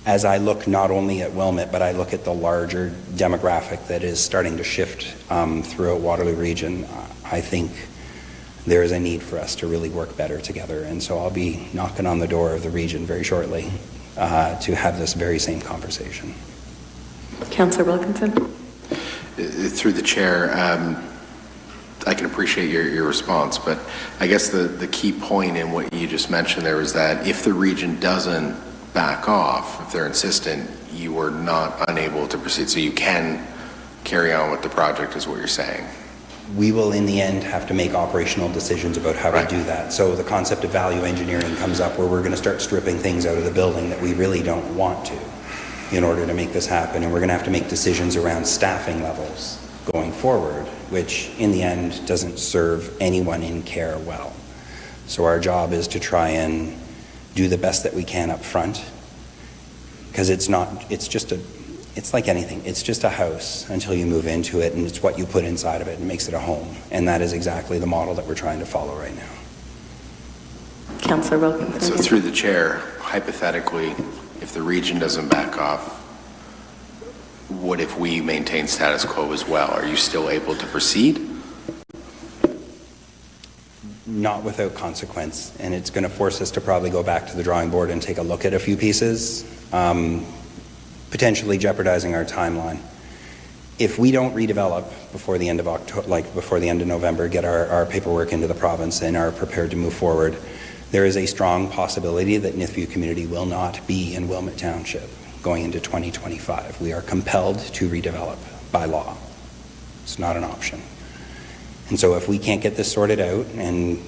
as I look not only at Wilmot, but I look at the larger demographic that is starting to shift throughout Waterloo region, I think there is a need for us to really work better together. And so I'll be knocking on the door of the region very shortly to have this very same conversation. Councillor Wilkinson. Through the chair, I can appreciate your response, but I guess the key point in what you just mentioned there was that if the region doesn't back off, if they're insistent, you are not unable to proceed. So you can carry on with the project is what you're saying. We will in the end have to make operational decisions about how to do that. So the concept of value engineering comes up where we're going to start stripping things out of the building that we really don't want to in order to make this happen. And we're going to have to make decisions around staffing levels going forward, which in the end doesn't serve anyone in care well. So our job is to try and do the best that we can up front, because it's like anything. It's just a house until you move into it, and it's what you put inside of it and makes it a home. And that is exactly the model that we're trying to follow right now. Councillor Wilkinson. So through the chair, hypothetically, if the region doesn't back off, what if we maintain status quo as well? Are you still able to proceed? Not without consequence, and it's going to force us to probably go back to the drawing board and take a look at a few pieces, potentially jeopardizing our timeline. If we don't redevelop before the end of October, before the end of November, get our paperwork into the province and are prepared to move forward, there is a strong possibility that Nithview community will not be in Wilmot Township going into 2025. We are compelled to redevelop by law. It's not an option. And so if we can't get this sorted out, and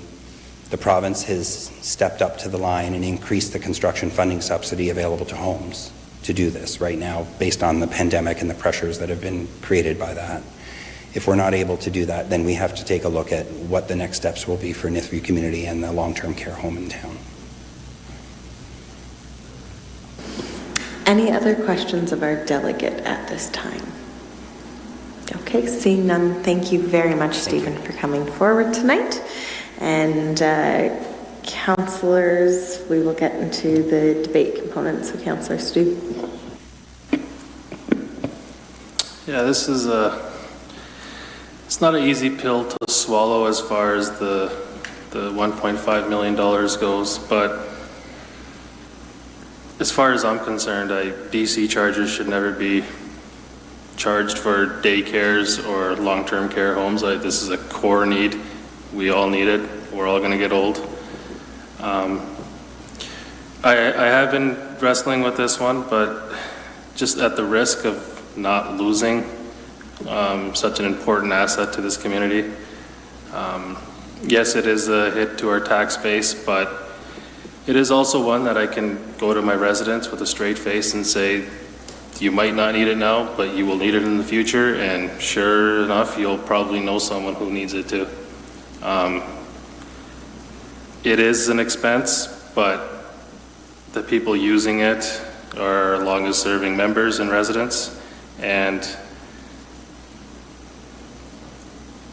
the province has stepped up to the line and increased the construction funding subsidy available to homes to do this right now based on the pandemic and the pressures that have been created by that. If we're not able to do that, then we have to take a look at what the next steps will be for Nithview community and the long-term care home in town. Any other questions of our delegate at this time? Okay, seeing none, thank you very much, Stephen, for coming forward tonight. And councillors, we will get into the debate component. So Councillor Stu. Yeah, this is it's not an easy pill to swallow as far as the $1.5 million goes, but as far as I'm concerned, DC charges should never be charged for daycares or long-term care homes. This is a core need. We all need it. We're all going to get old. I have been wrestling with this one, but just at the risk of not losing such an important asset to this community. Yes, it is a hit to our tax base, but it is also one that I can go to my residents with a straight face and say, you might not need it now, but you will need it in the future, and sure enough, you'll probably know someone who needs it too. It is an expense, but the people using it are longest serving members and residents, and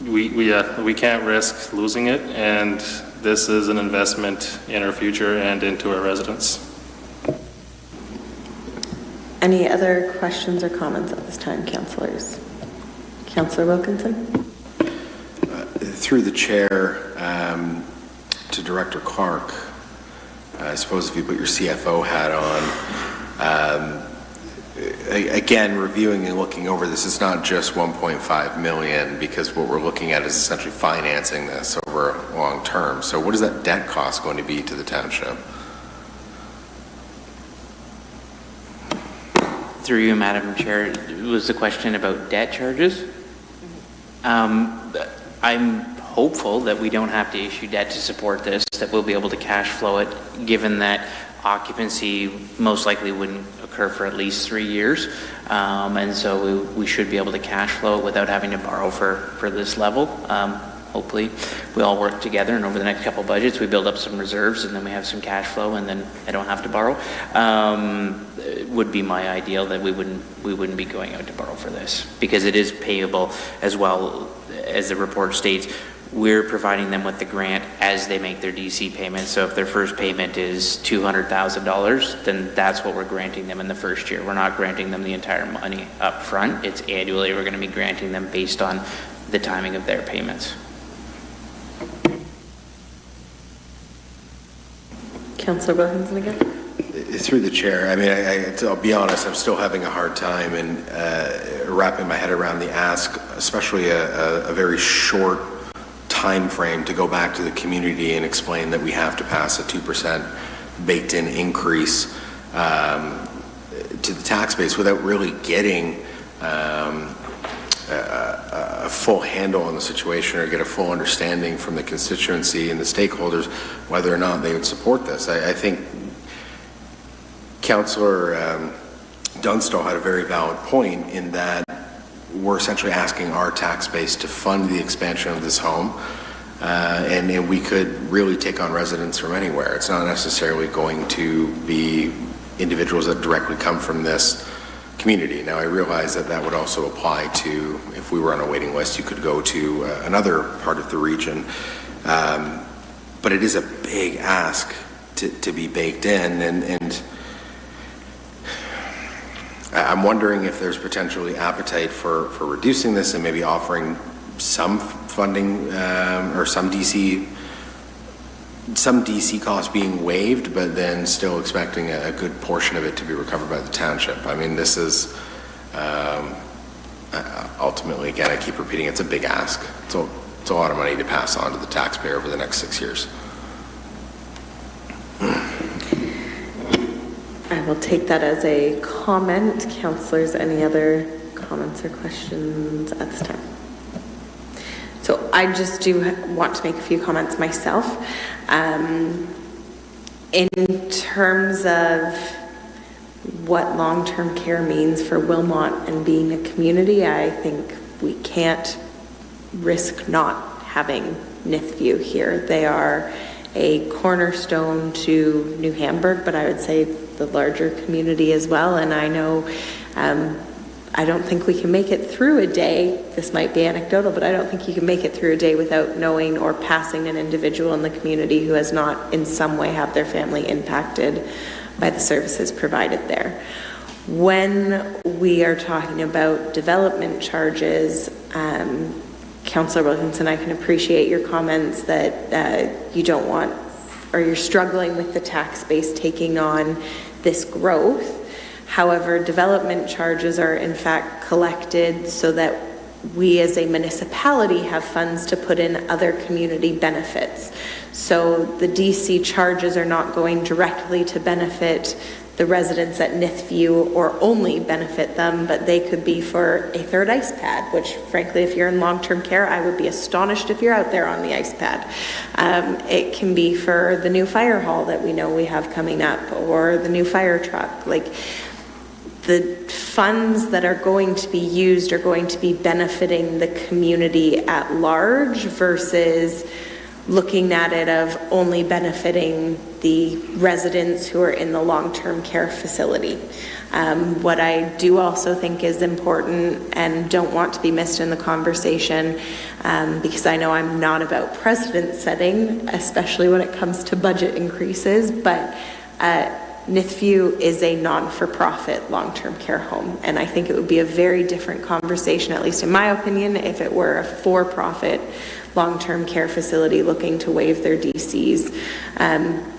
we can't risk losing it, and this is an investment in our future and into our residents. Any other questions or comments at this time, councillors? Councillor Wilkinson? Through the chair, to Director Clark, I suppose if you put your CFO hat on, again, reviewing and looking over this, it's not just 1.5 million, because what we're looking at is essentially financing this over long term. So what is that debt cost going to be to the township? Through you, Madam Chair, was the question about debt charges? I'm hopeful that we don't have to issue debt to support this, that we'll be able to cash flow it, given that occupancy most likely wouldn't occur for at least 3 years. And so we should be able to cash flow it without having to borrow for this level. Hopefully we all work together, and over the next couple budgets we build up some reserves, and then we have some cash flow, and then I don't have to borrow. It would be my ideal that we wouldn't be going out to borrow for this, because it is payable as well. As the report states, we're providing them with the grant as they make their DC payments. So if their first payment is $200,000, then that's what we're granting them in the first year. We're not granting them the entire money up front. It's annually. We're going to be granting them based on the timing of their payments. Councillor Wilkinson again? Through the chair, I mean, I'll be honest, I'm still having a hard time in wrapping my head around the ask, especially a very short time frame to go back to the community and explain that we have to pass a 2% baked in increase to the tax base without really getting a full handle on the situation or get a full understanding from the constituency and the stakeholders whether or not they would support this. I think Councillor Dunstall had a very valid point in that we're essentially asking our tax base to fund the expansion of this home, and we could really take on residents from anywhere. It's not necessarily going to be individuals that directly come from this community. Now, I realize that that would also apply to, if we were on a waiting list, you could go to another part of the region, but it is a big ask to be baked in, and I'm wondering if there's potentially appetite for reducing this and maybe offering some funding or some DC costs being waived, but then still expecting a good portion of it to be recovered by the township. I mean, this is ultimately, again, I keep repeating, it's a big ask. It's a lot of money to pass on to the taxpayer over the next 6 years. I will take that as a comment. Councillors, any other comments or questions at this time? So I just do want to make a few comments myself. In terms of what long-term care means for Wilmot and being a community, I think we can't risk not having Nithview here. They are a cornerstone to New Hamburg, but I would say the larger community as well. And I know, I don't think we can make it through a day. This might be anecdotal, but I don't think you can make it through a day without knowing or passing an individual in the community who has not in some way have their family impacted by the services provided there. When we are talking about development charges, Councillor Wilkinson, I can appreciate your comments that you don't want, or you're struggling with the tax base taking on this growth. However, development charges are in fact collected so that we as a municipality have funds to put in other community benefits. So the DC charges are not going directly to benefit the residents at Nithview or only benefit them, but they could be for a third ice pad, which frankly, if you're in long-term care, I would be astonished if you're out there on the ice pad. It can be for the new fire hall that we know we have coming up, or the new fire truck. Like, the funds that are going to be used are going to be benefiting the community at large versus looking at it of only benefiting the residents who are in the long-term care facility. What I do also think is important and don't want to be missed in the conversation, because I know I'm not about precedent setting, especially when it comes to budget increases, but Nithview is a non-for-profit long-term care home, and I think it would be a very different conversation, at least in my opinion, if it were a for-profit long-term care facility looking to waive their DCs.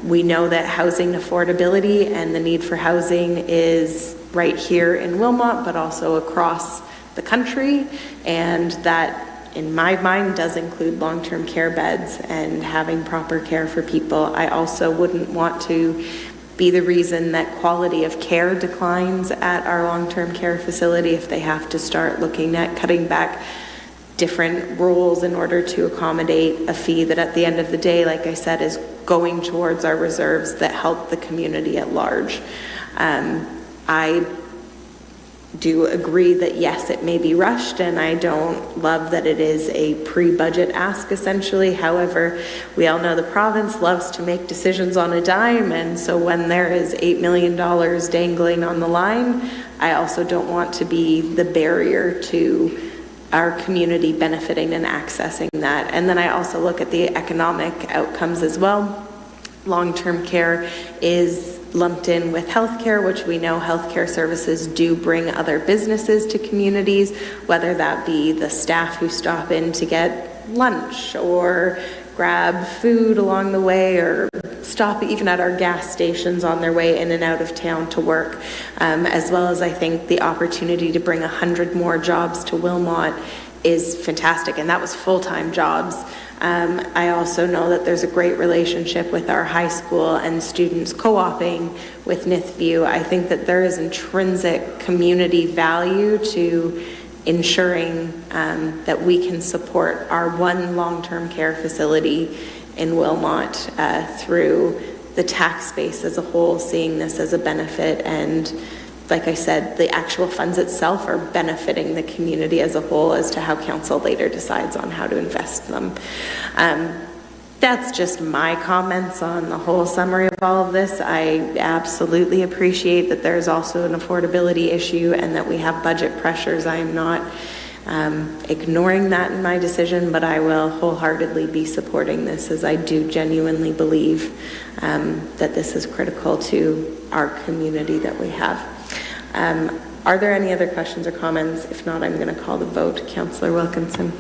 We know that housing affordability and the need for housing is right here in Wilmot, but also across the country, and that in my mind does include long-term care beds and having proper care for people. I also wouldn't want to be the reason that quality of care declines at our long-term care facility if they have to start looking at cutting back different rules in order to accommodate a fee that at the end of the day, like I said, is going towards our reserves that help the community at large. I do agree that yes, it may be rushed, and I don't love that it is a pre-budget ask essentially. However, we all know the province loves to make decisions on a dime, and so when there is $8 million dangling on the line, I also don't want to be the barrier to our community benefiting and accessing that. And then I also look at the economic outcomes as well. Long-term care is lumped in with healthcare, which we know healthcare services do bring other businesses to communities, whether that be the staff who stop in to get lunch or grab food along the way, or stop even at our gas stations on their way in and out of town to work, as well as I think the opportunity to bring 100 more jobs to Wilmot is fantastic, and that was full-time jobs. I also know that there's a great relationship with our high school and students co-oping with Nithview. I think that there is intrinsic community value to ensuring that we can support our one long-term care facility in Wilmot through the tax base as a whole, seeing this as a benefit. And like I said, the actual funds itself are benefiting the community as a whole as to how council later decides on how to invest them. That's just my comments on the whole summary of all of this. I absolutely appreciate that there's also an affordability issue and that we have budget pressures. I am not ignoring that in my decision, but I will wholeheartedly be supporting this, as I do genuinely believe that this is critical to our community that we have. Are there any other questions or comments? If not, I'm going to call the vote. Councillor Wilkinson.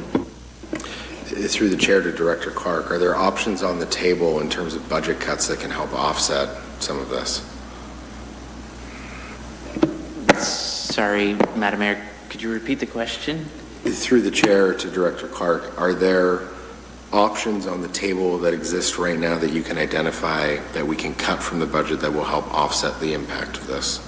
Through the chair to Director Clark, are there options on the table in terms of budget cuts that can help offset some of this? Sorry, Madam Mayor, could you repeat the question? Through the chair to Director Clark, are there options on the table that exist right now that you can identify that we can cut from the budget that will help offset the impact of this?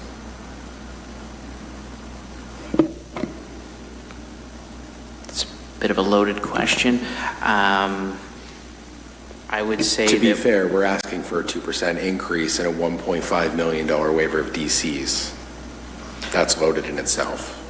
Bit of a loaded question. I would say to be fair, we're asking for a 2% increase and a $1.5 million waiver of DCs. That's voted in itself.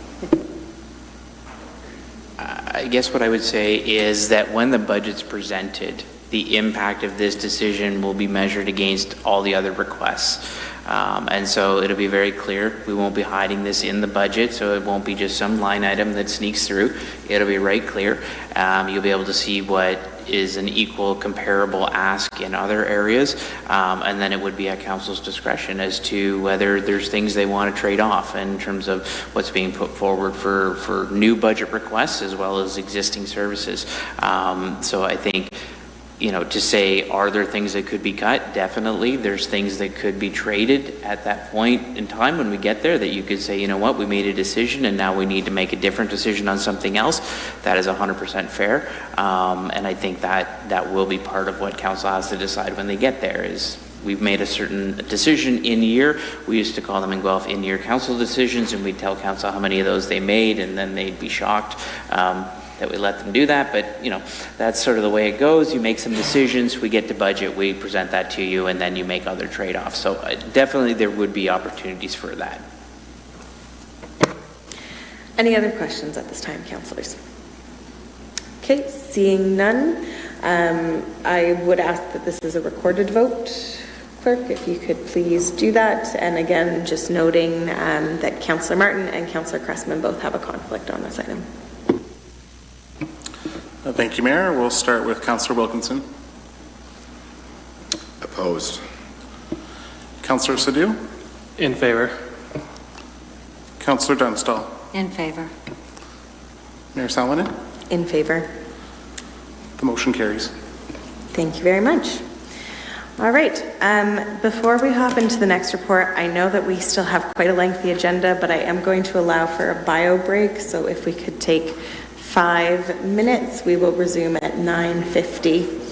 I guess what I would say is that when the budget's presented, the impact of this decision will be measured against all the other requests. And so it'll be very clear. We won't be hiding this in the budget, so it won't be just some line item that sneaks through. It'll be right clear. You'll be able to see what is an equal comparable ask in other areas. And then it would be at council's discretion as to whether there's things they want to trade off in terms of what's being put forward for new budget requests as well as existing services. So I think, you know, to say, are there things that could be cut? Definitely. There's things that could be traded at that point in time when we get there that you could say, you know what, we made a decision and now we need to make a different decision on something else. That is 100% fair. And I think that will be part of what council has to decide when they get there is we've made a certain decision in year. We used to call them in Guelph in-year council decisions, and we'd tell council how many of those they made, and then they'd be shocked that we let them do that. But, you know, that's sort of the way it goes. You make some decisions, we get to budget, we present that to you, and then you make other trade-offs. So definitely there would be opportunities for that. Any other questions at this time, councillors? Okay, seeing none, I would ask that this is a recorded vote. Clerk, if you could please do that. And again, just noting that Councillor Martin and Councillor Cressman both have a conflict on this item. Thank you, Mayor. We'll start with Councillor Wilkinson. Opposed. Councillor Sadhu. In favor. Councillor Dunstall. In favor. Mayor Salonen. In favor. The motion carries. Thank you very much. All right, before we hop into the next report, I know that we still have quite a lengthy agenda, but I am going to allow for a bio break. So if we could take 5 minutes, we will resume at 9:50.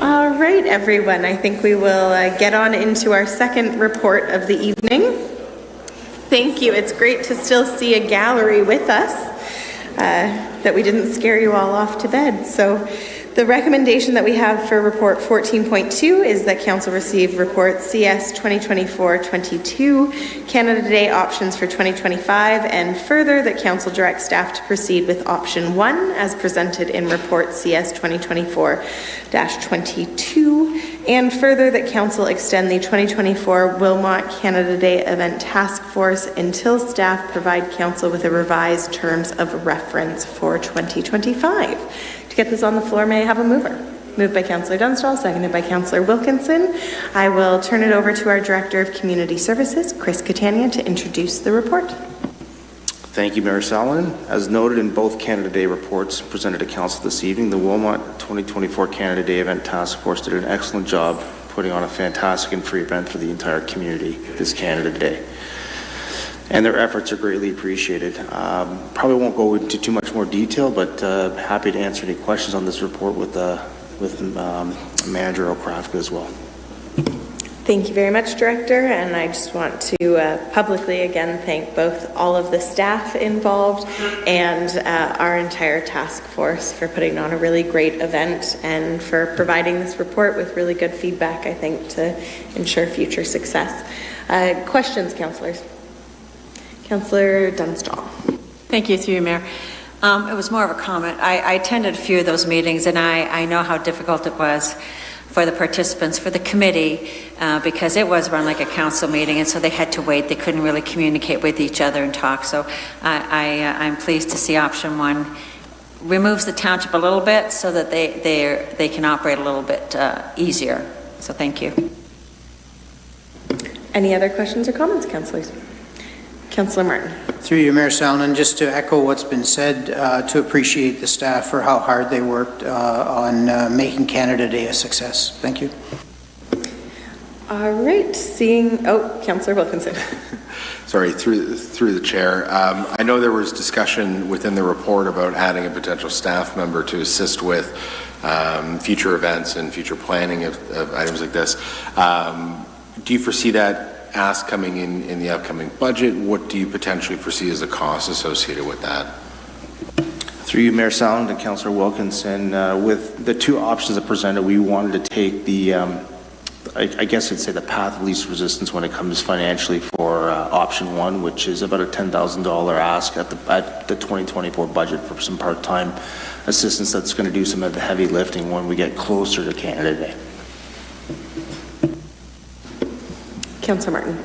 All right, everyone. I think we will get on into our second report of the evening. Thank you. It's great to still see a gallery with us, that we didn't scare you all off to bed. So the recommendation that we have for report 14.2 is that council receive report CS 2024-22, Canada Day options for 2025, and further that council direct staff to proceed with option 1 as presented in report CS 2024-22, and further that council extend the 2024 Wilmot Canada Day event task force until staff provide council with a revised terms of reference for 2025. To get this on the floor, may I have a mover? Moved by Councillor Dunstall, seconded by Councillor Wilkinson. I will turn it over to our Director of Community Services, Chris Catania, to introduce the report. Thank you, Mayor Salonen. As noted in both Canada Day reports presented to Council this evening, the Wilmot 2024 Canada Day Event Task Force did an excellent job putting on a fantastic and free event for the entire community this Canada Day. And their efforts are greatly appreciated. Probably won't go into too much more detail, but happy to answer any questions on this report with Manager O'Krafka as well. Thank you very much, Director, and I just want to publicly again thank both all of the staff involved and our entire task force for putting on a really great event and for providing this report with really good feedback, I think, to ensure future success. Questions, councillors? Councillor Dunstall. Thank you, through you, Mayor. It was more of a comment. I attended a few of those meetings, and I know how difficult it was for the participants, for the committee, because it was run like a council meeting, and so they had to wait. They couldn't really communicate with each other and talk. So I'm pleased to see option 1 removes the township a little bit so that they can operate a little bit easier. So thank you. Any other questions or comments, councillors? Councillor Martin. Through you, Mayor Salonen, just to echo what's been said, to appreciate the staff for how hard they worked on making Canada Day a success. Thank you. All right, Councillor Wilkinson. Sorry, through the chair. I know there was discussion within the report about adding a potential staff member to assist with future events and future planning of items like this. Do you foresee that ask coming in the upcoming budget? What do you potentially foresee as a cost associated with that? Through you, Mayor Salonen and Councillor Wilkinson, with the two options that presented, we wanted to take the, I guess I'd say the path of least resistance when it comes financially for option 1, which is about a $10,000 ask at the 2024 budget for some part-time assistance that's going to do some of the heavy lifting when we get closer to Canada Day. Councillor Martin.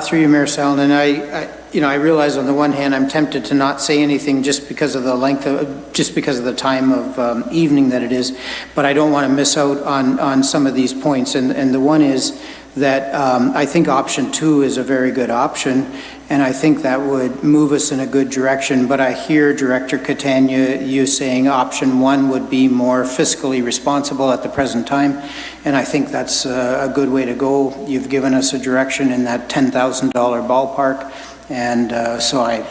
Through you, Mayor Salonen, I realize on the one hand I'm tempted to not say anything just because of the the time of evening that it is, but I don't want to miss out on some of these points. And the one is that I think option 2 is a very good option, and I think that would move us in a good direction. But I hear Director Catania, you saying option 1 would be more fiscally responsible at the present time, and I think that's a good way to go. You've given us a direction in that $10,000 ballpark, and so I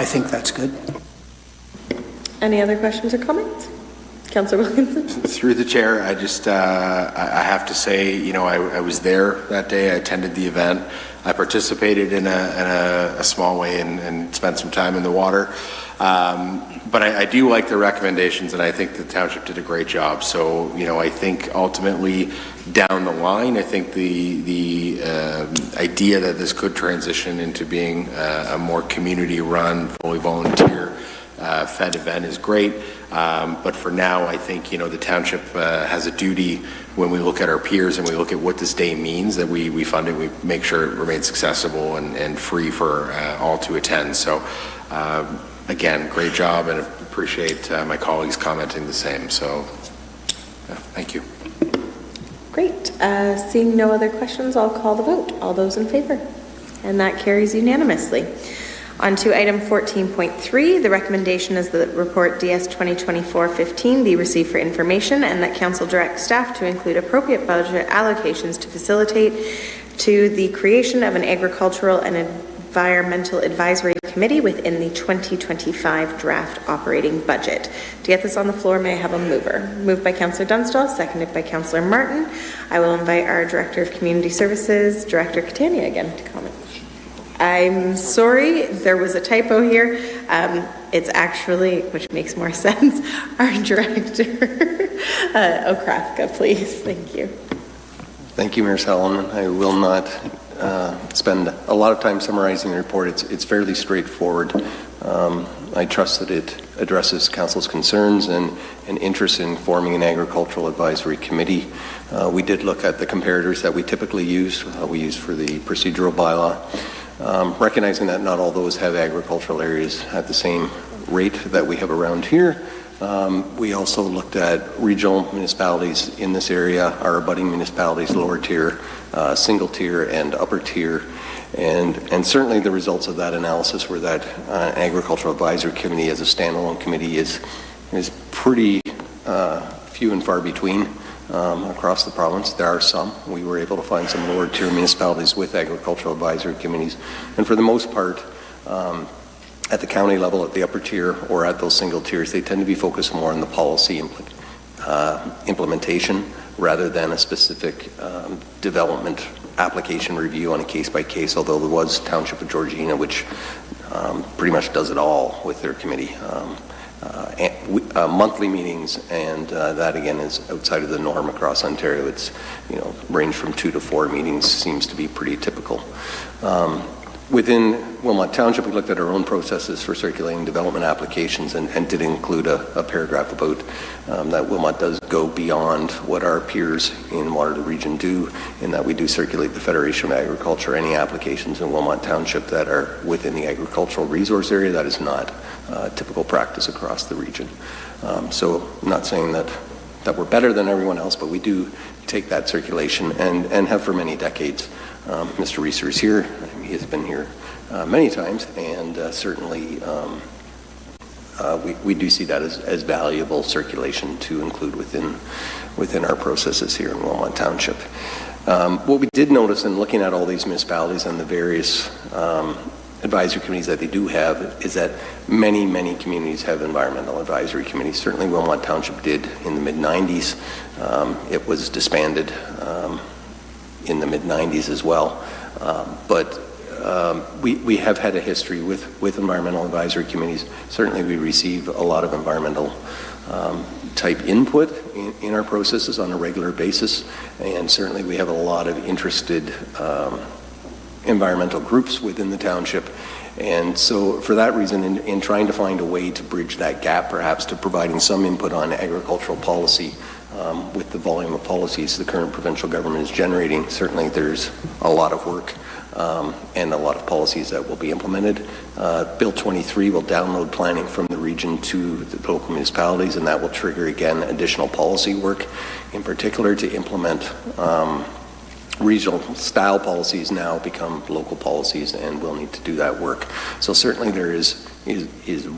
think that's good. Any other questions or comments? Councillor Wilkinson. Through the chair, I just I have to say, I was there that day. I attended the event. I participated in a small way and spent some time in the water. But I do like the recommendations, and I think the township did a great job. So, I think ultimately down the line, I think the idea that this could transition into being a more community-run, fully volunteer fed event is great. But for now, I think, the township has a duty when we look at our peers and we look at what this day means, that we fund it, we make sure it remains accessible and free for all to attend. So, again, great job, and appreciate my colleagues commenting the same. So, thank you. Great. Seeing no other questions, I'll call the vote. All those in favor? And that carries unanimously. On to item 14.3, the recommendation is that report DS 2024-15 be received for information, and that council direct staff to include appropriate budget allocations to facilitate to the creation of an agricultural and Environmental Advisory Committee within the 2025 draft operating budget. To get this on the floor, may I have a mover? Moved by Councillor Dunstall, seconded by Councillor Martin. I will invite our Director of Community Services, Director Catania, again to comment. I'm sorry, there was a typo here. It's actually, which makes more sense, our Director, Okrathka, please. Thank you. Thank you, Mayor Solomon. I will not spend a lot of time summarizing the report. It's fairly straightforward. I trust that it addresses Council's concerns and interest in forming an agricultural advisory committee. We did look at the comparators that we typically use. We use for the procedural bylaw. Recognizing that not all those have agricultural areas at the same rate that we have around here. We also looked at regional municipalities in this area, our abutting municipalities, lower tier, single tier, and upper tier. And certainly the results of that analysis were that Agricultural Advisory Committee as a standalone committee is pretty few and far between across the province. There are some. We were able to find some lower tier municipalities with agricultural advisory committees. And for the most part, at the county level, at the upper tier, or at those single tiers, they tend to be focused more on the policy implementation rather than a specific development application review on a case-by-case, although there was Township of Georgina, which pretty much does it all with their committee. Monthly meetings, and that again is outside of the norm across Ontario. It's, range from 2 to 4 meetings seems to be pretty typical. Within Wilmot Township, we looked at our own processes for circulating development applications and did include a paragraph about that Wilmot does go beyond what our peers in Waterloo Region do, in that we do circulate the Federation of Agriculture, any applications in Wilmot Township that are within the agricultural resource area. That is not typical practice across the region. So I'm not saying that we're better than everyone else, but we do take that circulation and have for many decades. Mr. Reeser is here. He has been here many times, and certainly we do see that as valuable circulation to include within our processes here in Wilmot Township. What we did notice in looking at all these municipalities and the various advisory committees that they do have is that many communities have environmental advisory committees. Certainly Wilmot Township did in the mid-90s. It was disbanded in the mid-90s as well. But we have had a history with environmental advisory committees. Certainly we receive a lot of environmental type input in our processes on a regular basis, and certainly we have a lot of interested environmental groups within the township. And so for that reason, in trying to find a way to bridge that gap, perhaps to providing some input on agricultural policy with the volume of policies the current provincial government is generating, certainly there's a lot of work and a lot of policies that will be implemented. Bill 23 will download planning from the region to the local municipalities, and that will trigger, again, additional policy work, in particular to implement regional style policies now become local policies, and we'll need to do that work. So certainly there is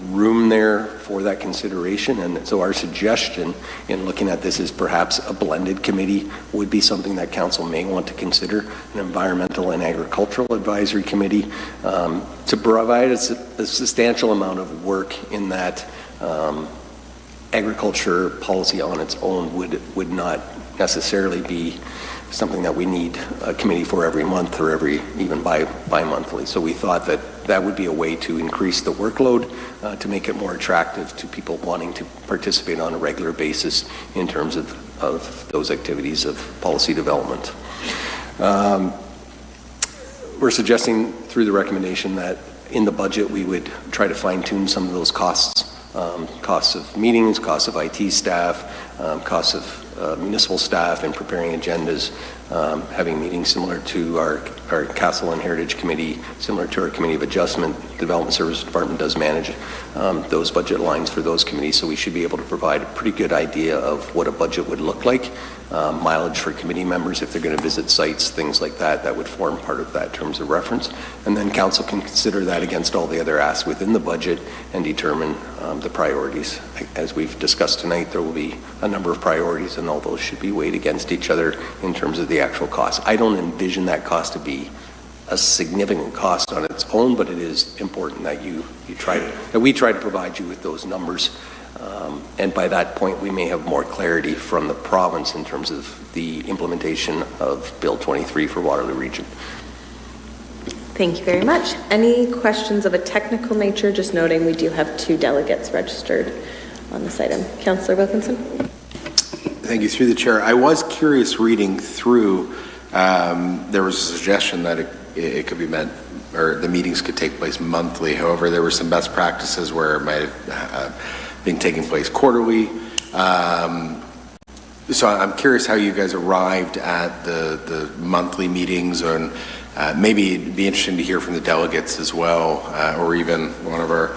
room there for that consideration, and so our suggestion in looking at this is perhaps a blended committee would be something that council may want to consider, an environmental and agricultural advisory committee, to provide a substantial amount of work in that agriculture policy on its own would not necessarily be something that we need a committee for every month or even bi-monthly. So we thought that would be a way to increase the workload, to make it more attractive to people wanting to participate on a regular basis in terms of those activities of policy development. We're suggesting through the recommendation that in the budget we would try to fine-tune some of those costs, costs of meetings, costs of IT staff, costs of municipal staff in preparing agendas, having meetings similar to our Castle and Heritage Committee, similar to our Committee of Adjustment. The Development Service Department does manage those budget lines for those committees, so we should be able to provide a pretty good idea of what a budget would look like. Mileage for committee members, if they're going to visit sites, things like that would form part of that terms of reference. And then council can consider that against all the other asks within the budget and determine the priorities. As we've discussed tonight, there will be a number of priorities, and all those should be weighed against each other in terms of the actual cost. I don't envision that cost to be a significant cost on its own, but it is important that we try to provide you with those numbers. And by that point, we may have more clarity from the province in terms of the implementation of Bill 23 for Waterloo Region. Thank you very much. Any questions of a technical nature? Just noting we do have 2 delegates registered on this item. Councillor Wilkinson. Thank you. Through the chair, I was curious reading through, there was a suggestion that it could be meant, or the meetings could take place monthly. However, there were some best practices where it might have been taking place quarterly. So I'm curious how you guys arrived at the monthly meetings, and maybe it'd be interesting to hear from the delegates as well, or even one of our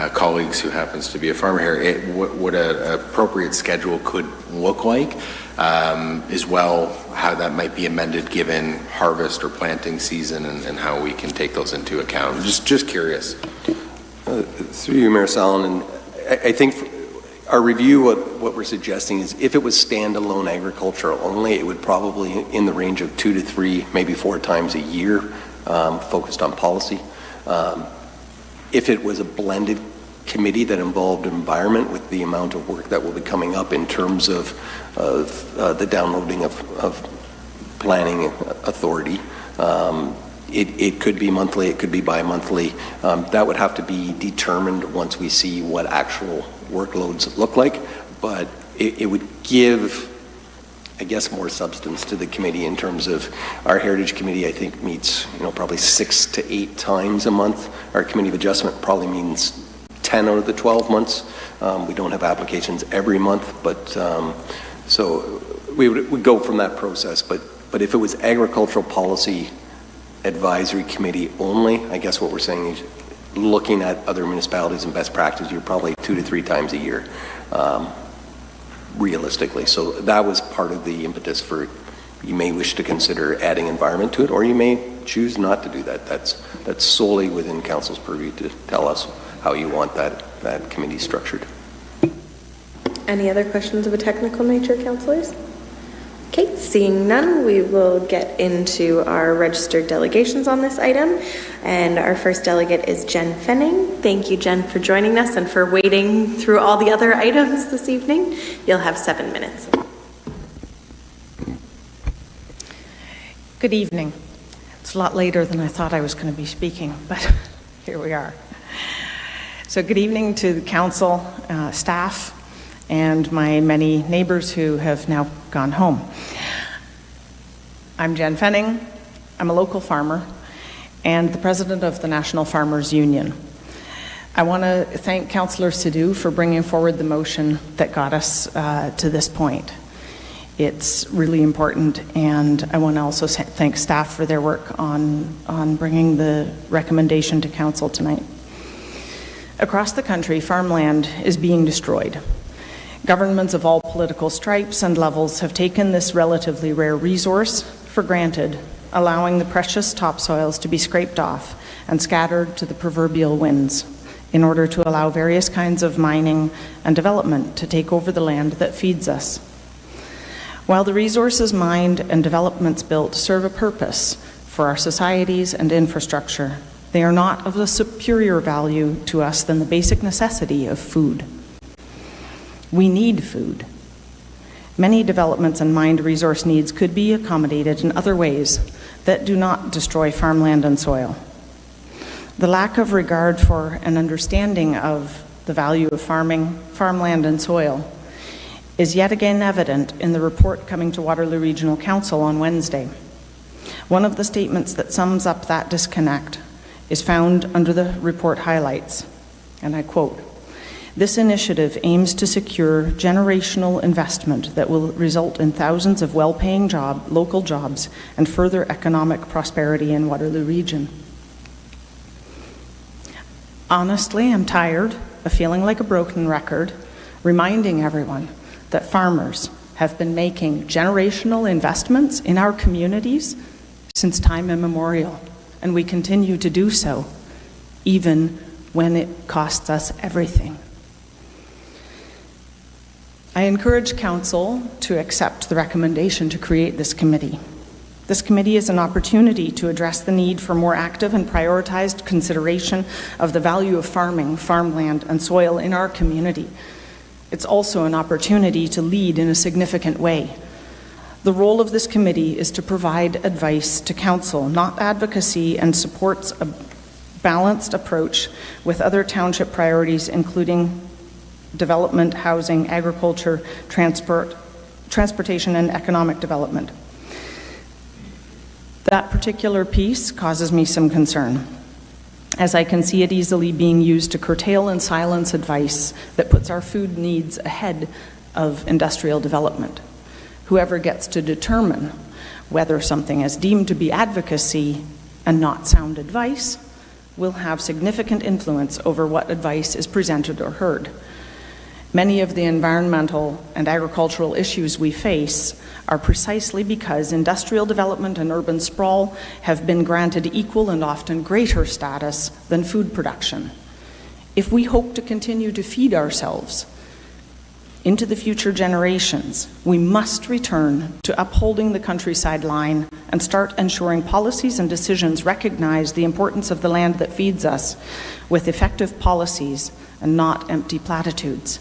colleagues who happens to be a farmer here, what an appropriate schedule could look like, as well how that might be amended given harvest or planting season, and how we can take those into account. Just curious. Through you, Mayor Salonen, I think our review, what we're suggesting is if it was standalone agricultural only, it would probably in the range of 2 to 3, maybe 4 times a year, focused on policy. If it was a blended committee that involved environment, with the amount of work that will be coming up in terms of the downloading of planning authority, it could be monthly, it could be bi-monthly. That would have to be determined once we see what actual workloads look like, but it would give, I guess, more substance to the committee in terms of our Heritage Committee, I think, meets probably 6 to 8 times a month. Our Committee of Adjustment probably means 10 out of the 12 months. We don't have applications every month, but so we would go from that process. But if it was Agricultural Policy Advisory Committee only, I guess what we're saying is looking at other municipalities and best practice, you're probably 2 to 3 times a year. Realistically. So that was part of the impetus for, you may wish to consider adding environment to it, or you may choose not to do that. That's solely within council's purview to tell us how you want that committee structured. Any other questions of a technical nature, councillors? Okay, seeing none, we will get into our registered delegations on this item. And our first delegate is Jen Fenning. Thank you, Jen, for joining us and for waiting through all the other items this evening. You'll have 7 minutes. Good evening. It's a lot later than I thought I was going to be speaking, but here we are. So good evening to the council, staff, and my many neighbors who have now gone home. I'm Jen Fenning. I'm a local farmer and the president of the National Farmers Union. I want to thank Councillor Sidhu for bringing forward the motion that got us to this point. It's really important, and I want to also thank staff for their work on bringing the recommendation to council tonight. Across the country, farmland is being destroyed. Governments of all political stripes and levels have taken this relatively rare resource for granted, allowing the precious topsoils to be scraped off and scattered to the proverbial winds in order to allow various kinds of mining and development to take over the land that feeds us. While the resources mined and developments built serve a purpose for our societies and infrastructure, they are not of a superior value to us than the basic necessity of food. We need food. Many developments and mined resource needs could be accommodated in other ways that do not destroy farmland and soil. The lack of regard for and understanding of the value of farming, farmland, and soil is yet again evident in the report coming to Waterloo Regional Council on Wednesday. One of the statements that sums up that disconnect is found under the report highlights, and I quote, "This initiative aims to secure generational investment that will result in thousands of well-paying local jobs and further economic prosperity in Waterloo Region." Honestly, I'm tired of feeling like a broken record, reminding everyone that farmers have been making generational investments in our communities since time immemorial, and we continue to do so, even when it costs us everything. I encourage Council to accept the recommendation to create this committee. This committee is an opportunity to address the need for more active and prioritized consideration of the value of farming, farmland, and soil in our community. It's also an opportunity to lead in a significant way. The role of this committee is to provide advice to council, not advocacy, and supports a balanced approach with other township priorities, including development, housing, agriculture, transportation, and economic development. That particular piece causes me some concern, as I can see it easily being used to curtail and silence advice that puts our food needs ahead of industrial development. Whoever gets to determine whether something is deemed to be advocacy and not sound advice will have significant influence over what advice is presented or heard. Many of the environmental and agricultural issues we face are precisely because industrial development and urban sprawl have been granted equal and often greater status than food production. If we hope to continue to feed ourselves into the future generations, we must return to upholding the countryside line and start ensuring policies and decisions recognize the importance of the land that feeds us with effective policies and not empty platitudes.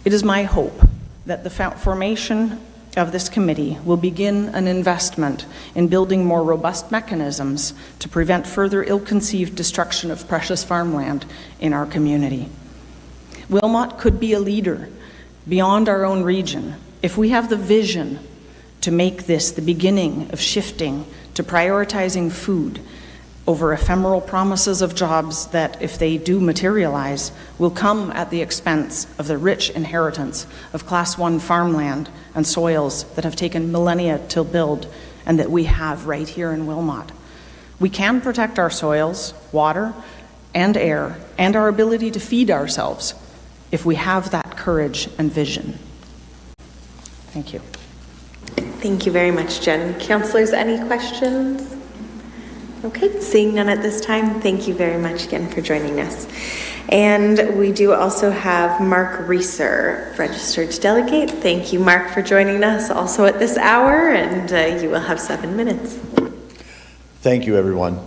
It is my hope that the formation of this committee will begin an investment in building more robust mechanisms to prevent further ill-conceived destruction of precious farmland in our community. Wilmot could be a leader beyond our own region if we have the vision to make this the beginning of shifting to prioritizing food over ephemeral promises of jobs that, if they do materialize, will come at the expense of the rich inheritance of Class 1 farmland and soils that have taken millennia to build and that we have right here in Wilmot. We can protect our soils, water, and air, and our ability to feed ourselves if we have that courage and vision. Thank you. Thank you very much, Jen. Councillors, any questions? Okay, seeing none at this time, thank you very much again for joining us. And we do also have Mark Reeser, registered to delegate. Thank you, Mark, for joining us also at this hour, and you will have 7 minutes. Thank you, everyone.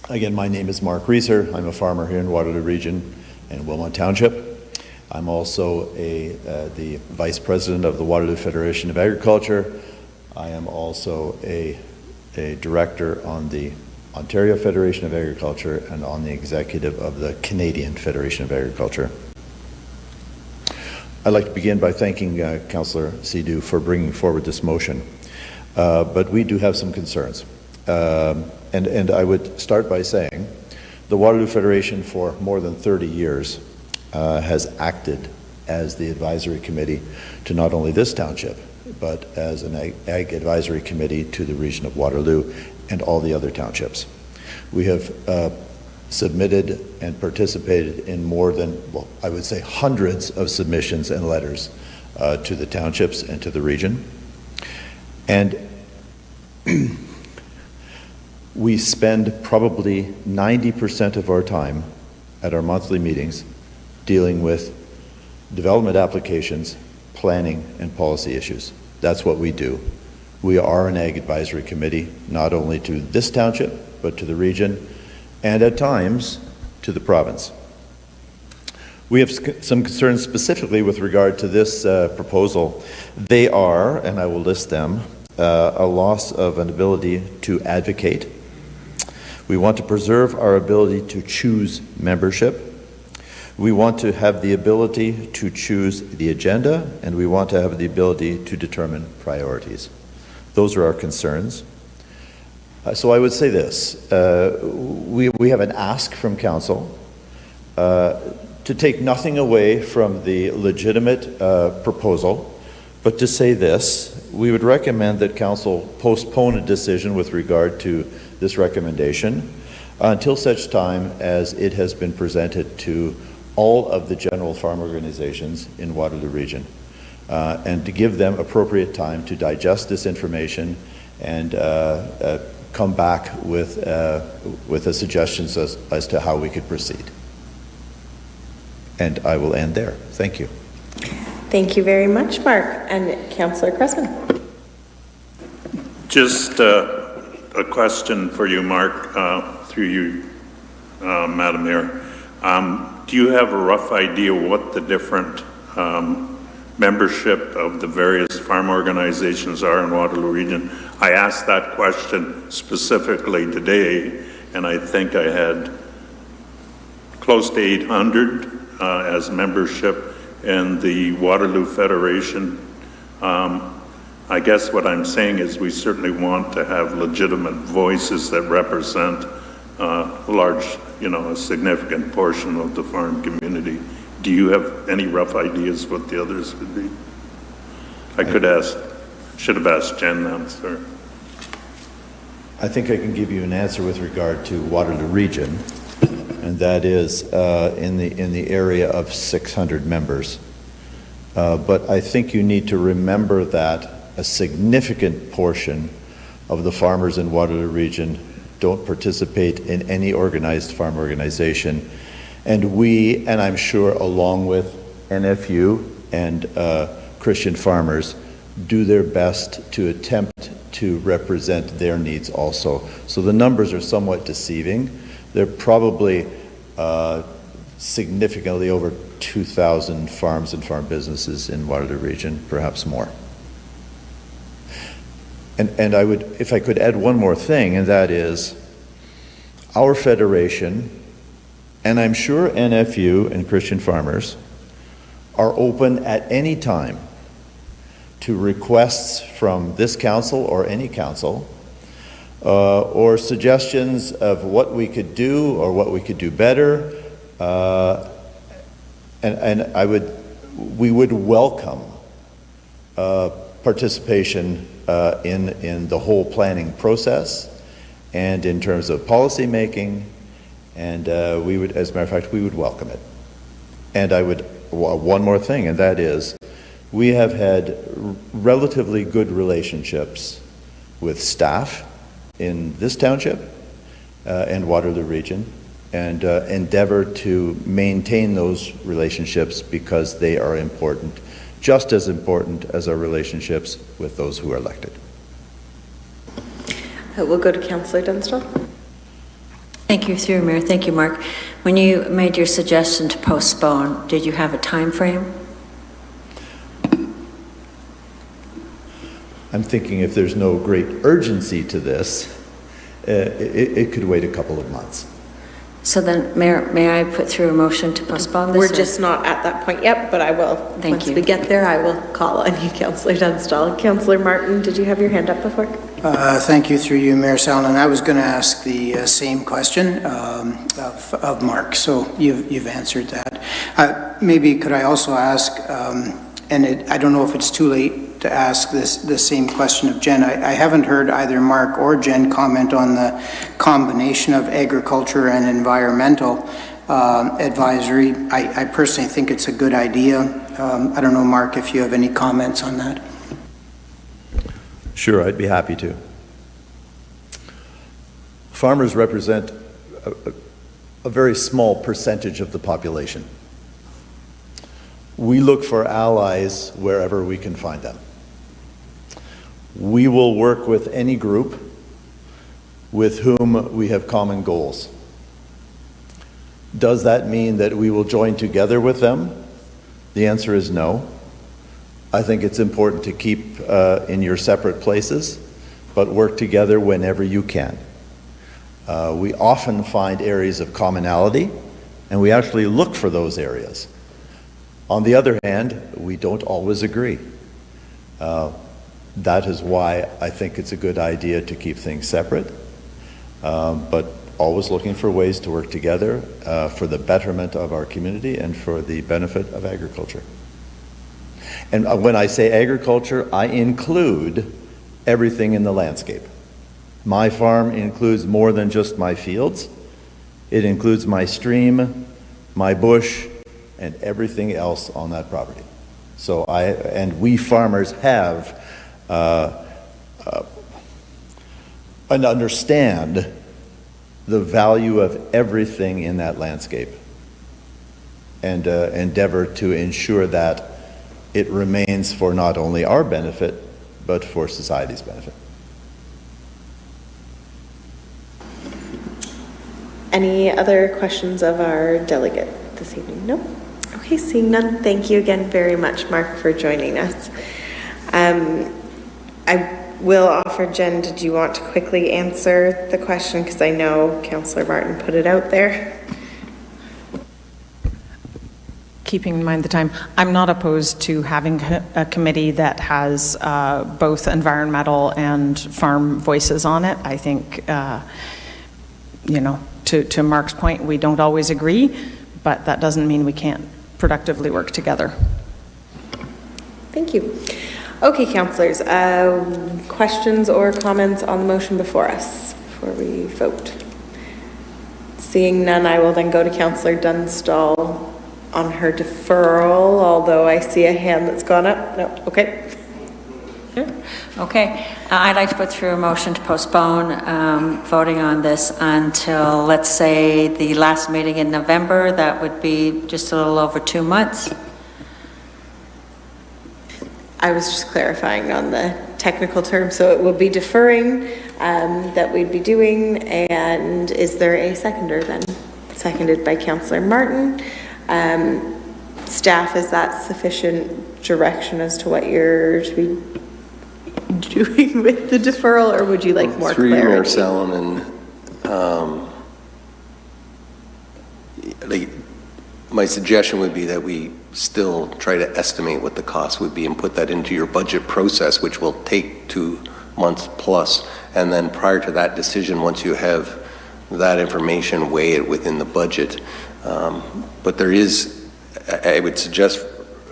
Again, my name is Mark Reeser. I'm a farmer here in Waterloo Region and Wilmot Township. I'm also the Vice President of the Waterloo Federation of Agriculture. I am also a director on the Ontario Federation of Agriculture and on the executive of the Canadian Federation of Agriculture. I'd like to begin by thanking Councillor Sidhu for bringing forward this motion, but we do have some concerns. And I would start by saying the Waterloo Federation for more than 30 years has acted as the advisory committee to not only this township, but as an ag advisory committee to the region of Waterloo and all the other townships. We have submitted and participated in more than, well, I would say hundreds of submissions and letters to the townships and to the region. And we spend probably 90% of our time at our monthly meetings dealing with development applications, planning, and policy issues. That's what we do. We are an ag advisory committee, not only to this township, but to the region, and at times to the province. We have some concerns specifically with regard to this proposal. They are, and I will list them, a loss of an ability to advocate. We want to preserve our ability to choose membership. We want to have the ability to choose the agenda, and we want to have the ability to determine priorities. Those are our concerns. So I would say this, we have an ask from Council to take nothing away from the legitimate proposal, but to say this, we would recommend that Council postpone a decision with regard to this recommendation until such time as it has been presented to all of the general farm organizations in Waterloo Region, and to give them appropriate time to digest this information and come back with the suggestions as to how we could proceed. And I will end there. Thank you. Thank you very much, Mark. And Councillor Cressman. Just a question for you, Mark, through you, Madam Mayor. Do you have a rough idea what the different membership of the various farm organizations are in Waterloo Region? I asked that question specifically today, and I think I had close to 800 as membership in the Waterloo Federation. I guess what I'm saying is we certainly want to have legitimate voices that represent a significant portion of the farm community. Do you have any rough ideas what the others would be? Should have asked Jen that, sorry. I think I can give you an answer with regard to Waterloo Region, and that is in the area of 600 members. But I think you need to remember that a significant portion of the farmers in Waterloo Region don't participate in any organized farm organization. And we, and I'm sure along with NFU and Christian farmers, do their best to attempt to represent their needs also. So the numbers are somewhat deceiving. They're probably significantly over 2,000 farms and farm businesses in Waterloo Region, perhaps more. And I would, if I could add one more thing, and that is our federation, and I'm sure NFU and Christian farmers are open at any time to requests from this council or any council or suggestions of what we could do or what we could do better. We would welcome participation in the whole planning process and in terms of policy making, and we would, as a matter of fact, we would welcome it. And I would, one more thing, and that is, we have had relatively good relationships with staff in this township and Waterloo Region, and endeavor to maintain those relationships because they are important, just as important as our relationships with those who are elected. We'll go to Councillor Dunstall. Thank you, through Mayor. Thank you, Mark. When you made your suggestion to postpone, did you have a time frame? I'm thinking if there's no great urgency to this, it could wait a couple of months. So then, Mayor, may I put through a motion to postpone this? We're just not at that point yet, but I will. Once we get there, I will call on you, Councillor Dunstall. Councillor Martin, did you have your hand up before? Thank you, through you, Mayor Sallin. I was going to ask the same question of Mark, so you've answered that. Maybe could I also ask, I don't know if it's too late to ask the same question of Jen. I haven't heard either Mark or Jen comment on the combination of agriculture and environmental advisory. I personally think it's a good idea. I don't know, Mark, if you have any comments on that. Sure, I'd be happy to. Farmers represent a very small percentage of the population. We look for allies wherever we can find them. We will work with any group with whom we have common goals. Does that mean that we will join together with them? The answer is no. I think it's important to keep in your separate places, but work together whenever you can. We often find areas of commonality, and we actually look for those areas. On the other hand, we don't always agree. That is why I think it's a good idea to keep things separate, but always looking for ways to work together for the betterment of our community and for the benefit of agriculture. And when I say agriculture, I include everything in the landscape. My farm includes more than just my fields. It includes my stream, my bush, and everything else on that property. So we farmers have and understand the value of everything in that landscape and endeavor to ensure that it remains for not only our benefit, but for society's benefit. Any other questions of our delegate this evening? No? Okay, seeing none, thank you again very much, Mark, for joining us. I will offer, Jen, did you want to quickly answer the question? Because I know Councillor Martin put it out there. Keeping in mind the time, I'm not opposed to having a committee that has both environmental and farm voices on it. I think, you know, to Mark's point, we don't always agree, but that doesn't mean we can't productively work together. Thank you. Okay, councillors, questions or comments on the motion before us before we vote? Seeing none, I will then go to Councillor Dunstall on her deferral, although I see a hand that's gone up. No, okay. Sure. Okay. I'd like to put through a motion to postpone voting on this until, let's say, the last meeting in November. That would be just a little over 2 months. I was just clarifying on the technical term, so it will be deferring that we'd be doing. And is there a seconder then? Seconded by Councillor Martin. Staff, is that sufficient direction as to what you're to be doing with the deferral, or would you like more clarity? clarity? Mayor Salonen, my suggestion would be that we still try to estimate what the cost would be and put that into your budget process, which will take 2 months plus. And then prior to that decision, once you have that information, weigh it within the budget. But there is, I would suggest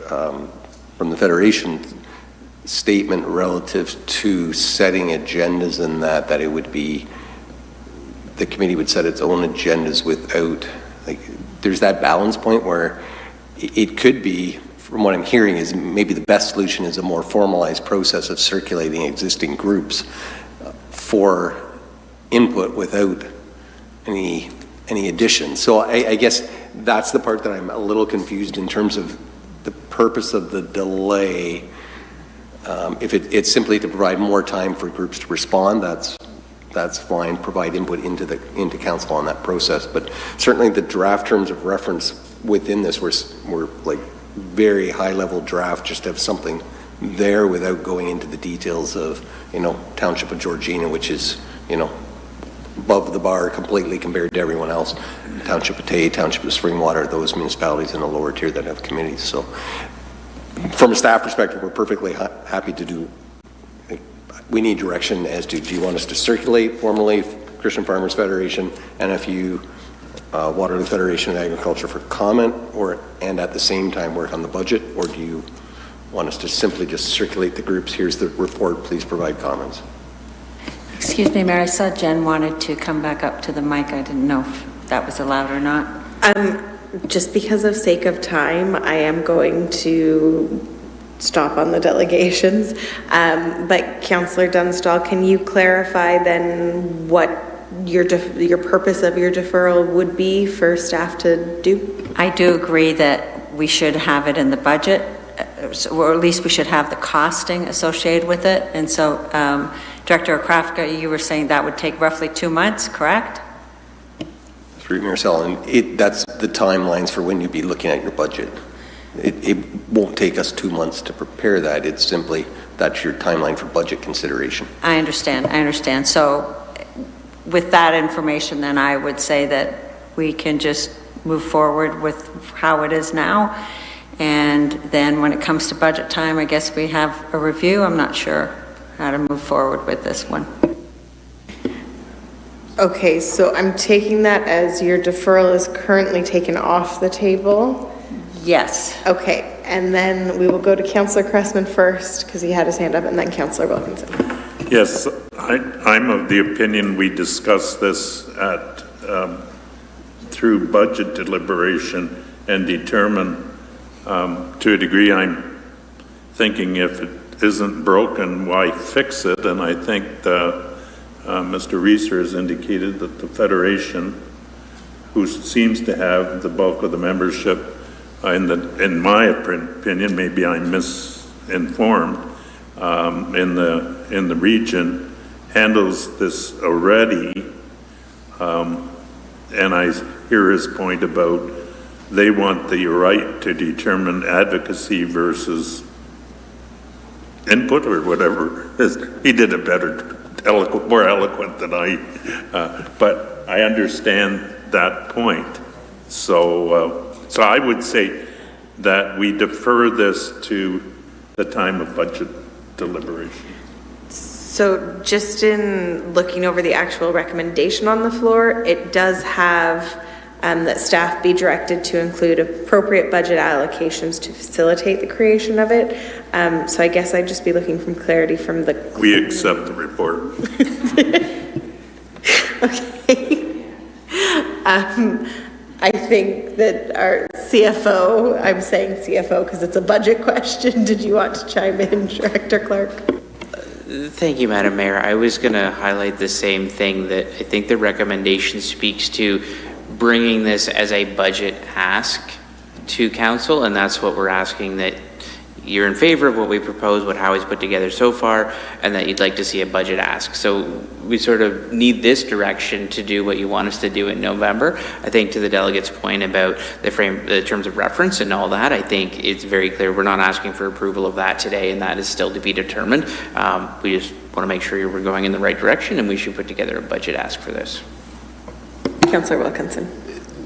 from the Federation statement relative to setting agendas and that it would be, the committee would set its own agendas without, like, there's that balance point where it could be, from what I'm hearing, is maybe the best solution is a more formalized process of circulating existing groups for input without any addition. So I guess that's the part that I'm a little confused in terms of the purpose of the delay. If it's simply to provide more time for groups to respond, that's fine. Provide input into council on that process. But certainly the draft terms of reference within this were like very high level draft, just to have something there without going into the details of, you know, Township of Georgina, which is, you know, above the bar completely compared to everyone else. Township of Tay, Township of Springwater, those municipalities in a lower tier that have committees. So from a staff perspective, we're perfectly happy to do. We need direction as to, do you want us to circulate formally Christian Farmers Federation, NFU, Waterloo Federation of Agriculture for comment, and at the same time work on the budget, or do you want us to simply just circulate the groups? Here's the report, please provide comments. Excuse me, Mayor, I saw Jen wanted to come back up to the mic. I didn't know if that was allowed or not. Just because of sake of time, I am going to stop on the delegations. But Councillor Dunstall, can you clarify then what your purpose of your deferral would be for staff to do? I do agree that we should have it in the budget, or at least we should have the costing associated with it. And so, Director Krafka, you were saying that would take roughly 2 months, correct? Through Mayor Sullivan, that's the timelines for when you'd be looking at your budget. It won't take us 2 months to prepare that. It's simply, that's your timeline for budget consideration. I understand. So with that information, then I would say that we can just move forward with how it is now. And then when it comes to budget time, I guess we have a review. I'm not sure how to move forward with this one. Okay, so I'm taking that as your deferral is currently taken off the table? Yes. Okay, and then we will go to Councillor Cressman first, because he had his hand up, and then Councillor Wilkinson. Yes, I'm of the opinion we discuss this through budget deliberation and determine, to a degree, I'm thinking if it isn't broken, why fix it? And I think Mr. Reeser has indicated that the Federation, who seems to have the bulk of the membership, in my opinion, maybe I'm misinformed, in the region, handles this already and I hear his point about they want the right to determine advocacy versus input or whatever. He did it better, more eloquent than I, but I understand that point. So I would say that we defer this to the time of budget deliberation. So just in looking over the actual recommendation on the floor, it does have that staff be directed to include appropriate budget allocations to facilitate the creation of it. So I guess I'd just be looking for clarity from the... We accept the report. Okay. I think that our CFO, I'm saying CFO because it's a budget question. Did you want to chime in, Director Clark? Thank you, Madam Mayor. I was going to highlight the same thing, that I think the recommendation speaks to bringing this as a budget ask to council, and that's what we're asking, that you're in favor of what we propose, what Howie's put together so far, and that you'd like to see a budget ask. So we sort of need this direction to do what you want us to do in November. I think to the delegate's point about the terms of reference and all that, I think it's very clear we're not asking for approval of that today, and that is still to be determined. We just want to make sure we're going in the right direction, and we should put together a budget ask for this. Councillor Wilkinson.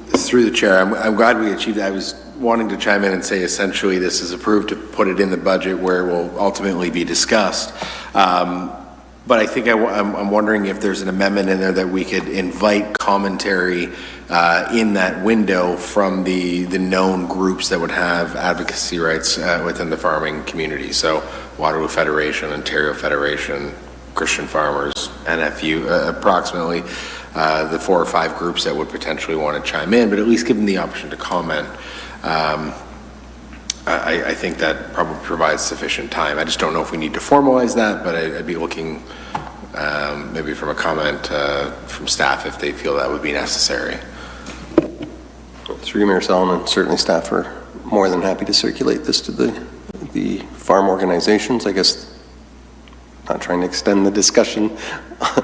Through the chair, I'm glad we achieved that. I was wanting to chime in and say essentially this is approved to put it in the budget where it will ultimately be discussed. But I think I'm wondering if there's an amendment in there that we could invite commentary in that window from the known groups that would have advocacy rights within the farming community. So Waterloo Federation, Ontario Federation, Christian Farmers, NFU, approximately the 4 or 5 groups that would potentially want to chime in, but at least give them the option to comment. I think that probably provides sufficient time. I just don't know if we need to formalize that, but I'd be looking maybe from a comment from staff if they feel that would be necessary. Through you, Mayor Solomon, certainly staff are more than happy to circulate this to the farm organizations. I guess not trying to extend the discussion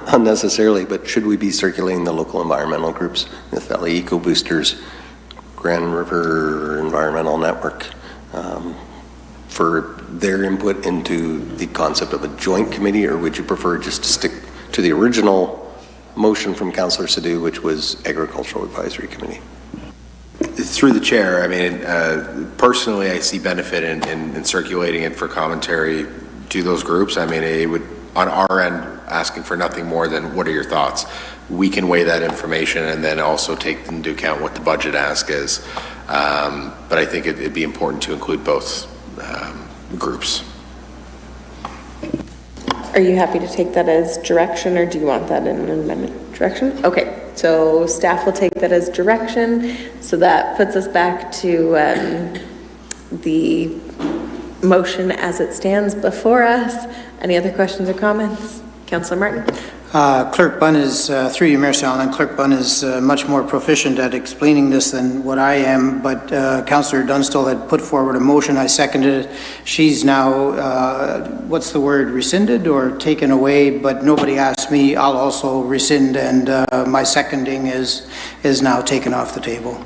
unnecessarily, but should we be circulating the local environmental groups, the Valley Eco Boosters, Grand River Environmental Network, for their input into the concept of a joint committee, or would you prefer just to stick to the original motion from Councillor Sadhu, which was Agricultural Advisory Committee? Through the chair, I mean, personally, I see benefit in circulating it for commentary to those groups. I mean, it would, on our end, asking for nothing more than what are your thoughts. We can weigh that information and then also take into account what the budget ask is. But I think it'd be important to include both groups. Are you happy to take that as direction, or do you want that in an amendment? Direction? Okay, so staff will take that as direction. So that puts us back to the motion as it stands before us. Any other questions or comments? Councillor Martin? Clerk Bunn is, through you, Mayor Sallin, Clerk Bunn is much more proficient at explaining this than what I am, but Councillor Dunstall had put forward a motion, I seconded it. She's now, what's the word, rescinded or taken away, but nobody asked me. I'll also rescind, and my seconding is now taken off the table.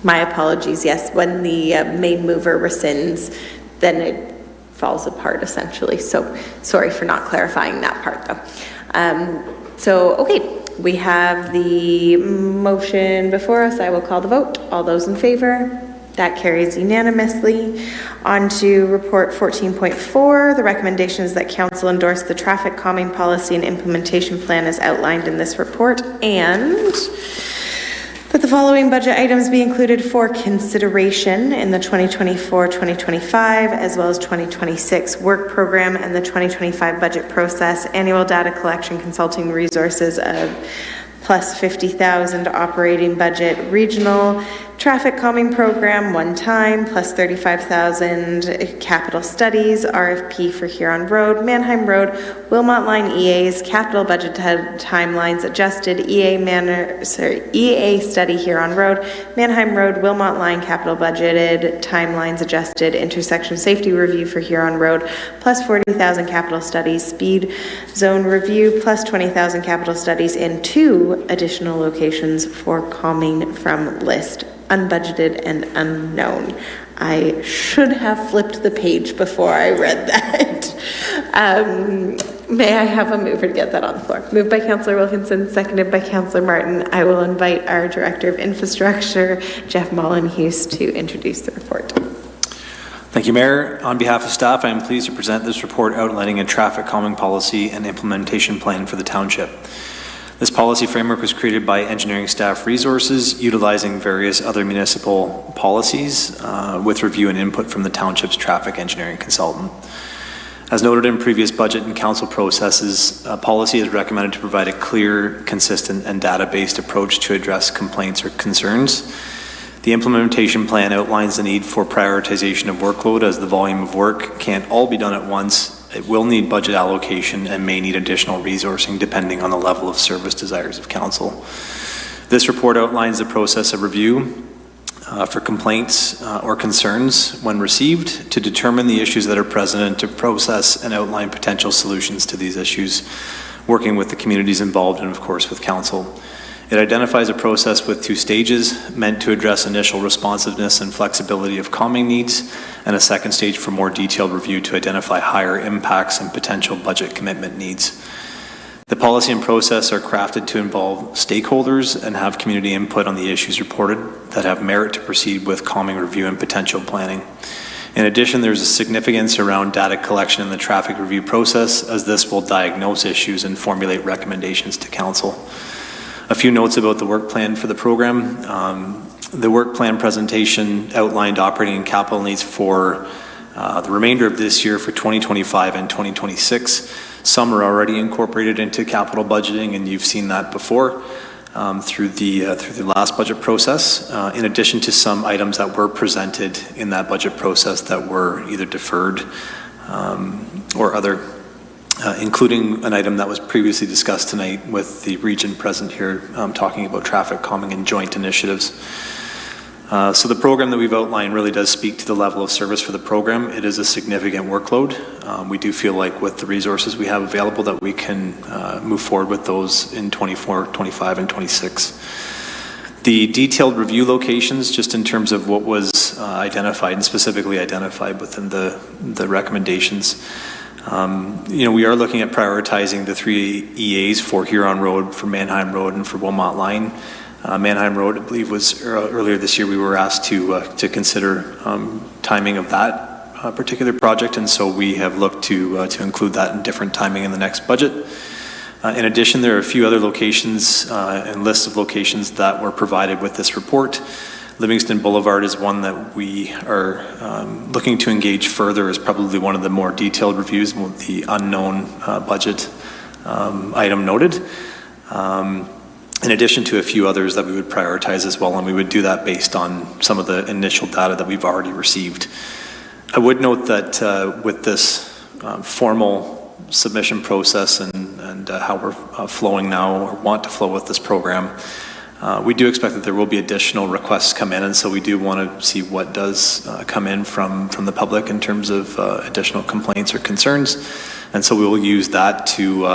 My apologies, yes. When the main mover rescinds, then it falls apart essentially. So sorry for not clarifying that part though. Okay, we have the motion before us. I will call the vote. All those in favor? That carries unanimously. On to report 14.4. The recommendation is that council endorse the traffic calming policy and implementation plan as outlined in this report, and that the following budget items be included for consideration in the 2024-2025 as well as 2026 work program and the 2025 budget process. Annual data collection consulting resources of plus 50,000 operating budget regional, Traffic calming program, one time, plus $35,000. Capital studies, RFP for Huron Road, Manheim Road, Wilmot Line EAs, capital budget timelines adjusted, EA study Huron Road, Manheim Road, Wilmot Line capital budgeted, timelines adjusted, intersection safety review for Huron Road, plus $40,000 capital studies, speed zone review, plus $20,000 capital studies in 2 additional locations for calming from list, unbudgeted and unknown. I should have flipped the page before I read that. May I have a mover to get that on the floor? Moved by Councillor Wilkinson, seconded by Councillor Martin. I will invite our Director of Infrastructure, Jeff Mollenhuis, to introduce the report. Thank you, Mayor. On behalf of staff, I am pleased to present this report outlining a traffic calming policy and implementation plan for the township. This policy framework was created by engineering staff resources, utilizing various other municipal policies with review and input from the township's traffic engineering consultant. As noted in previous budget and council processes, policy is recommended to provide a clear, consistent, and data-based approach to address complaints or concerns. The implementation plan outlines the need for prioritization of workload, as the volume of work can't all be done at once. It will need budget allocation and may need additional resourcing depending on the level of service desires of council. This report outlines the process of review for complaints or concerns when received to determine the issues that are present and to process and outline potential solutions to these issues, working with the communities involved and of course with council. It identifies a process with 2 stages meant to address initial responsiveness and flexibility of calming needs, and a second stage for more detailed review to identify higher impacts and potential budget commitment needs. The policy and process are crafted to involve stakeholders and have community input on the issues reported that have merit to proceed with calming review and potential planning. In addition, there's a significance around data collection in the traffic review process, as this will diagnose issues and formulate recommendations to council. A few notes about the work plan for the program. The work plan presentation outlined operating and capital needs for the remainder of this year for 2025 and 2026. Some are already incorporated into capital budgeting, and you've seen that before through the last budget process, in addition to some items that were presented in that budget process that were either deferred or other, including an item that was previously discussed tonight with the region present here, talking about traffic calming and joint initiatives. So the program that we've outlined really does speak to the level of service for the program. It is a significant workload. We do feel like with the resources we have available that we can move forward with those in 24, 25, and 26. The detailed review locations, just in terms of what was identified and specifically identified within the recommendations. We are looking at prioritizing the 3 EAs for Huron Road, for Manheim Road, and for Wilmot Line. Manheim Road, I believe, was earlier this year we were asked to consider timing of that particular project, and so we have looked to include that in different timing in the next budget. In addition, there are a few other locations and lists of locations that were provided with this report. Livingston Boulevard is one that we are looking to engage further, as probably one of the more detailed reviews with the unknown budget item noted. In addition to a few others that we would prioritize as well, and we would do that based on some of the initial data that we've already received. I would note that with this formal submission process and how we're flowing now or want to flow with this program, we do expect that there will be additional requests come in, and so we do want to see what does come in from the public in terms of additional complaints or concerns, and so we will use that to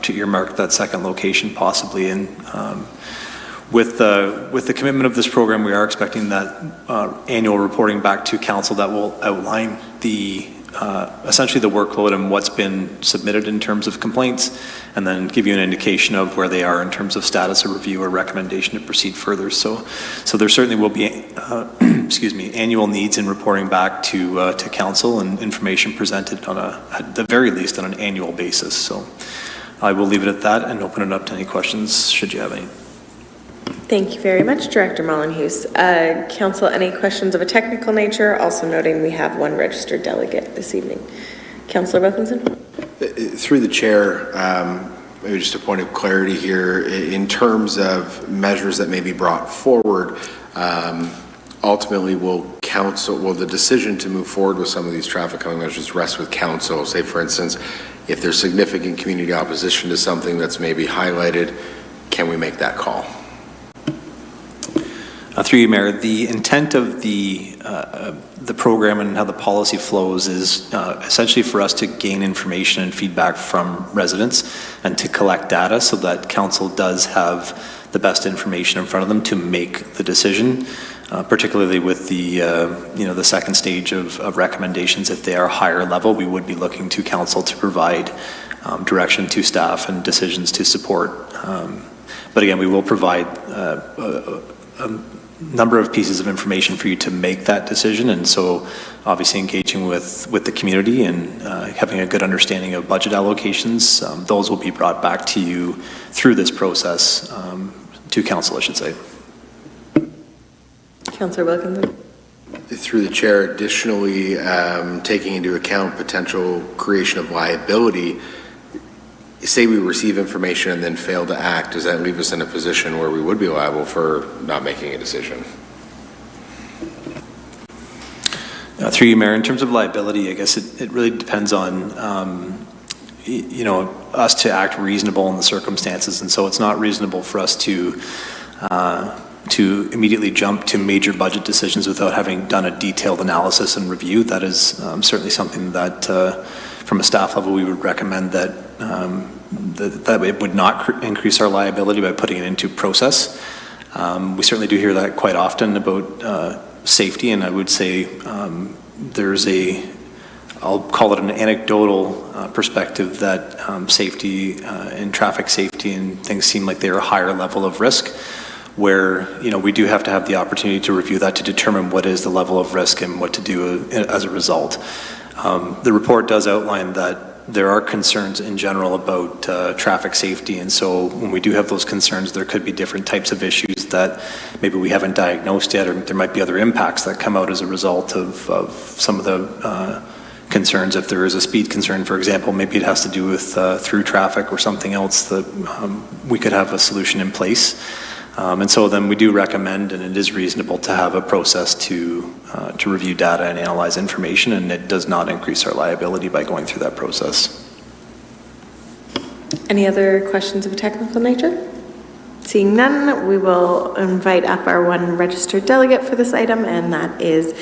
earmark that second location possibly. And with the commitment of this program, we are expecting that annual reporting back to council that will outline the essentially the workload and what's been submitted in terms of complaints, and then give you an indication of where they are in terms of status of review or recommendation to proceed further. So there certainly will be annual needs in reporting back to council and information presented at the very least on an annual basis. So I will leave it at that and open it up to any questions should you have any. Thank you very much, Director Mollenhuis. Council, any questions of a technical nature? Also noting we have one registered delegate this evening. Councillor Wilkinson? Through the chair, maybe just a point of clarity here, in terms of measures that may be brought forward, ultimately will the decision to move forward with some of these traffic calming measures rest with council? Say, for instance, if there's significant community opposition to something that's maybe highlighted, can we make that call? Through you, Mayor, the intent of the program and how the policy flows is essentially for us to gain information and feedback from residents and to collect data so that council does have the best information in front of them to make the decision, particularly with the second stage of recommendations. If they are higher level, we would be looking to council to provide direction to staff and decisions to support. But again, we will provide a number of pieces of information for you to make that decision, and so obviously engaging with the community and having a good understanding of budget allocations, those will be brought back to you through this process, to council, I should say. Councillor Wilkinson. Through the chair, additionally, taking into account potential creation of liability, say we receive information and then fail to act, does that leave us in a position where we would be liable for not making a decision? Through you, Mayor, in terms of liability, I guess it really depends on, us to act reasonable in the circumstances, and so it's not reasonable for us to immediately jump to major budget decisions without having done a detailed analysis and review. That is certainly something that, from a staff level, we would recommend that it would not increase our liability by putting it into process. We certainly do hear that quite often about safety, and I would say there's I'll call it an anecdotal perspective that safety and traffic safety and things seem like they're a higher level of risk, where we do have to have the opportunity to review that to determine what is the level of risk and what to do as a result. The report does outline that there are concerns in general about traffic safety, and so when we do have those concerns, there could be different types of issues that maybe we haven't diagnosed yet, or there might be other impacts that come out as a result of some of the concerns. If there is a speed concern, for example, maybe it has to do with through traffic or something else that we could have a solution in place. And so then we do recommend, and it is reasonable to have a process to review data and analyze information, and it does not increase our liability by going through that process. Any other questions of a technical nature? Seeing none, we will invite up our one registered delegate for this item, and that is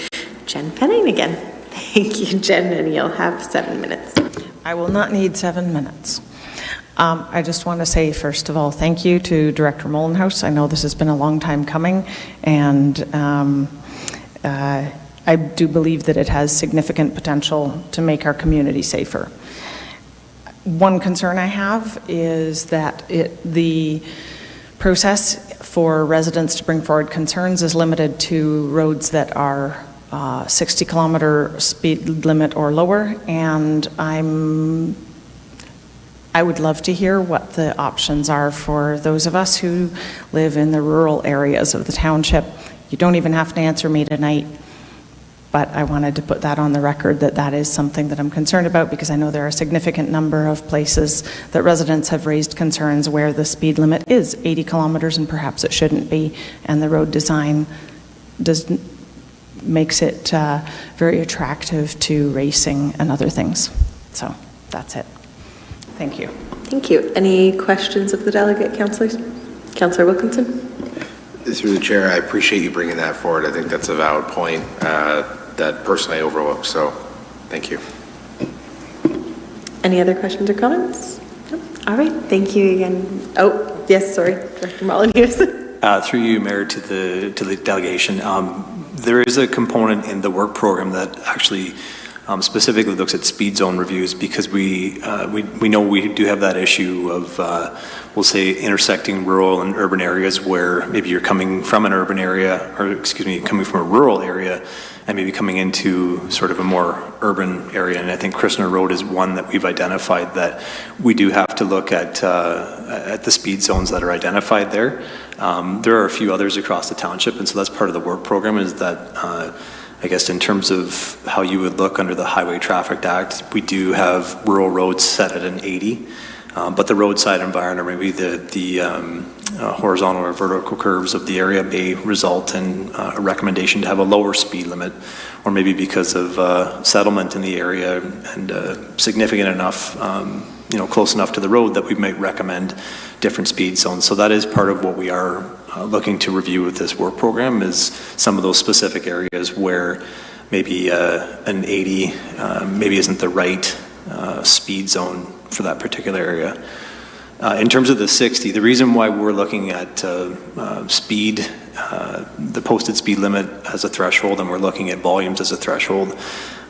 Jen Penning again. Thank you, Jen, and you'll have 7 minutes. I will not need 7 minutes. I just want to say, first of all, thank you to Director Mollenhouse. I know this has been a long time coming, and I do believe that it has significant potential to make our community safer. One concern I have is that the process for residents to bring forward concerns is limited to roads that are 60-kilometer speed limit or lower, and I would love to hear what the options are for those of us who live in the rural areas of the township. You don't even have to answer me tonight, but I wanted to put that on the record that that is something that I'm concerned about, because I know there are a significant number of places that residents have raised concerns where the speed limit is 80 kilometers and perhaps it shouldn't be, and the road design makes it very attractive to racing and other things. So that's it. Thank you. Thank you. Any questions of the delegate, councillors? Councillor Wilkinson? Through the chair, I appreciate you bringing that forward. I think that's a valid point that personally I overlooked, so thank you. Any other questions or comments? No? All right, thank you again. Oh, yes, sorry, Director Molyneux. Through you, Mayor, to the delegation, there is a component in the work program that actually specifically looks at speed zone reviews, because we know we do have that issue of, we'll say, intersecting rural and urban areas where maybe you're coming from an urban area, or excuse me, coming from a rural area, and maybe coming into sort of a more urban area. And I think Christner Road is one that we've identified that we do have to look at the speed zones that are identified there. There are a few others across the township, and so that's part of the work program, is that I guess in terms of how you would look under the Highway Traffic Act, we do have rural roads set at an 80. But the roadside environment, maybe the horizontal or vertical curves of the area may result in a recommendation to have a lower speed limit, or maybe because of settlement in the area and significant enough, close enough to the road that we might recommend different speed zones. So that is part of what we are looking to review with this work program, is some of those specific areas where maybe an 80 maybe isn't the right speed zone for that particular area. In terms of the 60, the reason why we're looking at speed, the posted speed limit as a threshold, and we're looking at volumes as a threshold,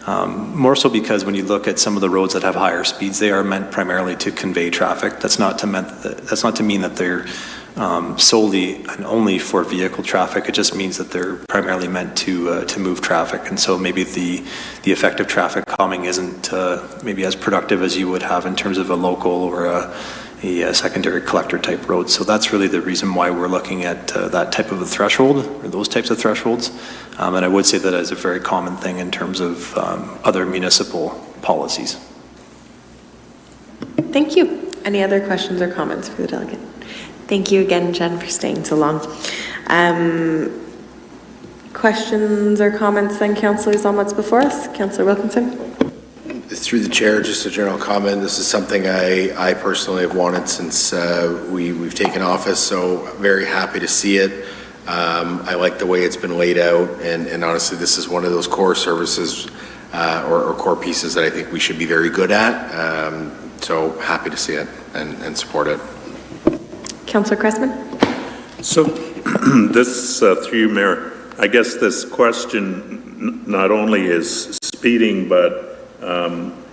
more so because when you look at some of the roads that have higher speeds, they are meant primarily to convey traffic. That's not to mean that they're solely and only for vehicle traffic. It just means that they're primarily meant to move traffic, and so maybe the effective traffic calming isn't maybe as productive as you would have in terms of a local or a secondary collector type road. So that's really the reason why we're looking at that type of a threshold, or those types of thresholds. And I would say that is a very common thing in terms of other municipal policies. Thank you. Any other questions or comments for the delegate? Thank you again, Jen, for staying so long. Questions or comments then, councillors, on what's before us? Councillor Wilkinson. Through the chair, just a general comment. This is something I personally have wanted since we've taken office, so very happy to see it. I like the way it's been laid out, and honestly, this is one of those core services or core pieces that I think we should be very good at. So happy to see it and support it. Councillor Cressman. So this, through you, Mayor, I guess this question not only is speeding, but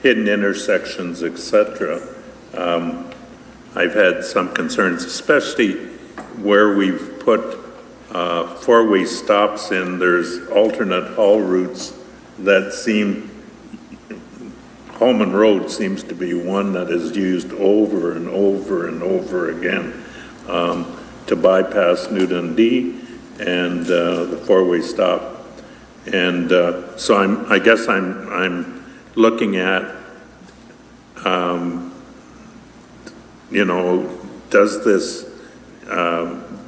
hidden intersections, etc. I've had some concerns, especially where we've put four-way stops in. There's alternate haul routes that seem, Holman Road seems to be one that is used over and over and over again to bypass New Dundee and the four-way stop. And so I guess I'm looking at, does this,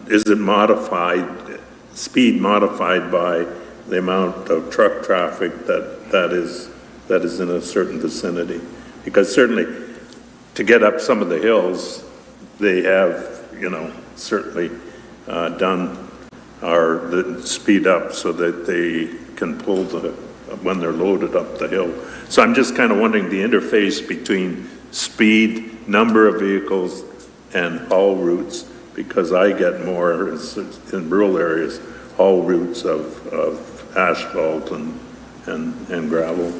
is it modified, speed modified by the amount of truck traffic that is in a certain vicinity? Because certainly to get up some of the hills, they have, certainly done the speed up so that they can pull when they're loaded up the hill. So I'm just kind of wondering the interface between speed, number of vehicles, and haul routes, because I get more in rural areas, haul routes of asphalt and gravel.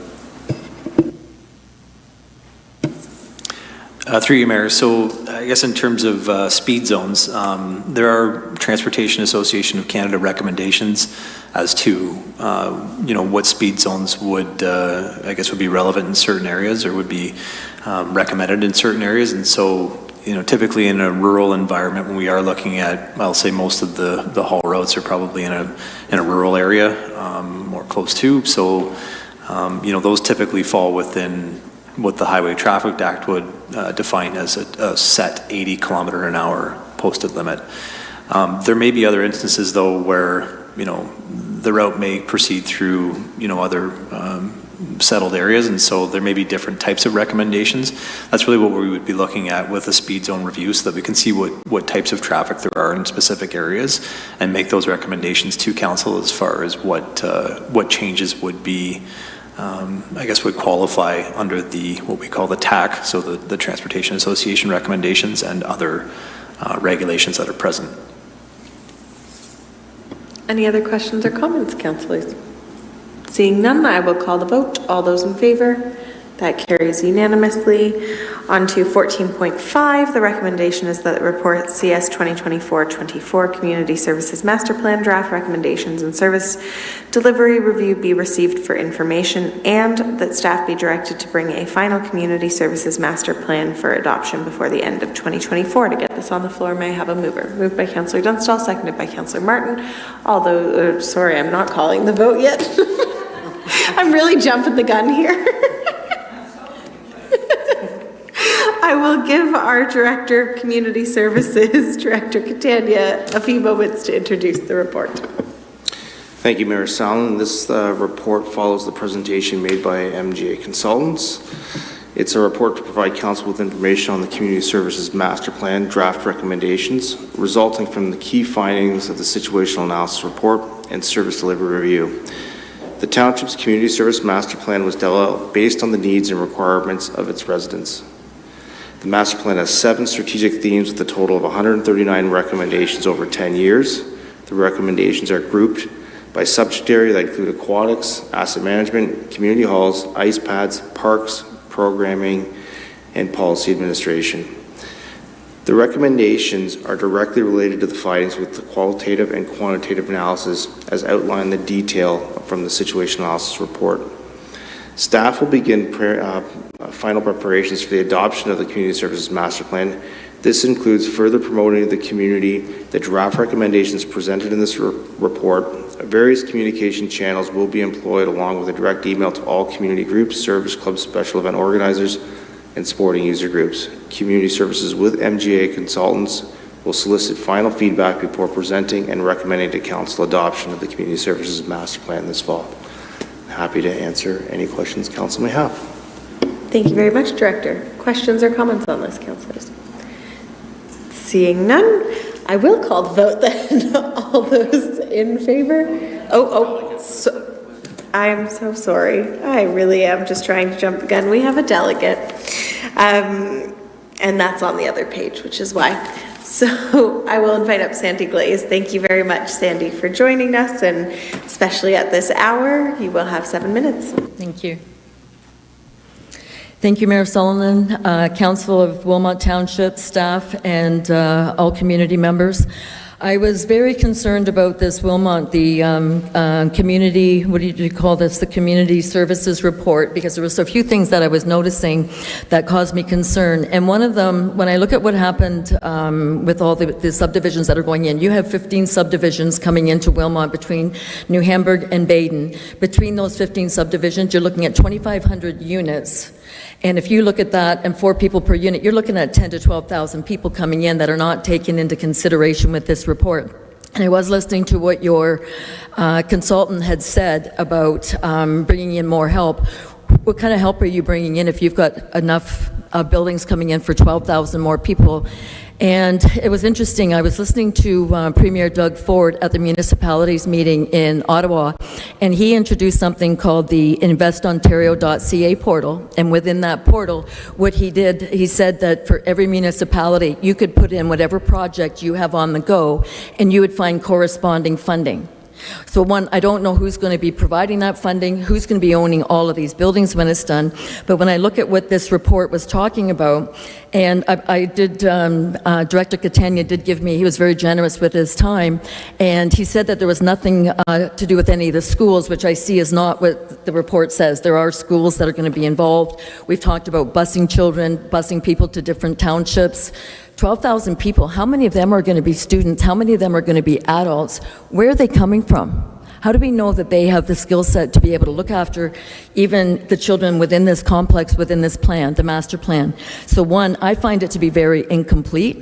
Through you, Mayor. So I guess in terms of speed zones, there are Transportation Association of Canada recommendations as to, what speed zones would be relevant in certain areas or would be recommended in certain areas. And so, typically in a rural environment, when we are looking at, I'll say most of the haul routes are probably in a rural area, more close to. So, those typically fall within what the Highway Traffic Act would define as a set 80 kilometer an hour posted limit. There may be other instances though where, the route may proceed through, other settled areas, and so there may be different types of recommendations. That's really what we would be looking at with a speed zone review, so that we can see what types of traffic there are in specific areas and make those recommendations to council as far as what changes would be would qualify under what we call the TAC, so the Transportation Association recommendations and other regulations that are present. Any other questions or comments, councillors? Seeing none, I will call the vote. All those in favor? That carries unanimously. On to 14.5, the recommendation is that the report CS 2024-24 Community Services Master Plan Draft Recommendations and Service Delivery Review be received for information, and that staff be directed to bring a final Community Services Master Plan for adoption before the end of 2024. To get this on the floor, may I have a mover? Moved by Councillor Dunstall, seconded by Councillor Martin. Although, sorry, I'm not calling the vote yet. I'm really jumping the gun here. I will give our Director of Community Services, Director Catania, a few moments to introduce the report. Thank you, Mayor Sallin. This report follows the presentation made by MGA Consultants. It's a report to provide council with information on the Community Services Master Plan draft recommendations resulting from the key findings of the Situational Analysis Report and Service Delivery Review. The Township's Community Service Master Plan was developed based on the needs and requirements of its residents. The Master Plan has 7 strategic themes with a total of 139 recommendations over 10 years. The recommendations are grouped by subject area that include aquatics, asset management, community halls, ice pads, parks, programming, and policy administration. The recommendations are directly related to the findings with the qualitative and quantitative analysis as outlined in the detail from the Situational Analysis Report. Staff will begin final preparations for the adoption of the Community Services Master Plan. This includes further promoting the community the draft recommendations presented in this report. Various communication channels will be employed along with a direct email to all community groups, service clubs, special event organizers, and sporting user groups. Community Services with MGA Consultants will solicit final feedback before presenting and recommending to Council adoption of the Community Services Master Plan this fall. Happy to answer any questions Council may have. Thank you very much, Director. Questions or comments on this, councillors? Seeing none, I will call the vote then. All those in favor? I'm so sorry. I really am just trying to jump the gun. We have a delegate, and that's on the other page, which is why. So I will invite up Sandy Glaze. Thank you very much, Sandy, for joining us, and especially at this hour, you will have 7 minutes. Thank you. Thank you, Mayor Sullivan, Council of Wilmot Township staff, and all community members. I was very concerned about this Wilmot, the community, what do you call this, the Community Services Report, because there were so few things that I was noticing that caused me concern. And one of them, when I look at what happened with all the subdivisions that are going in, you have 15 subdivisions coming into Wilmot between New Hamburg and Baden. Between those 15 subdivisions, you're looking at 2,500 units. And if you look at that and 4 people per unit, you're looking at 10 to 12,000 people coming in that are not taken into consideration with this report. And I was listening to what your consultant had said about bringing in more help. What kind of help are you bringing in if you've got enough buildings coming in for 12,000 more people? And it was interesting, I was listening to Premier Doug Ford at the municipalities meeting in Ottawa, and he introduced something called the investontario.ca portal. And within that portal, what he did, he said that for every municipality, you could put in whatever project you have on the go, and you would find corresponding funding. So one, I don't know who's going to be providing that funding, who's going to be owning all of these buildings when it's done, but when I look at what this report was talking about, and I did, Director Catania did give me, he was very generous with his time, and he said that there was nothing to do with any of the schools, which I see is not what the report says. There are schools that are going to be involved. We've talked about busing children, busing people to different townships. 12,000 people, how many of them are going to be students? How many of them are going to be adults? Where are they coming from? How do we know that they have the skill set to be able to look after even the children within this complex, within this plan, the master plan? So one, I find it to be very incomplete.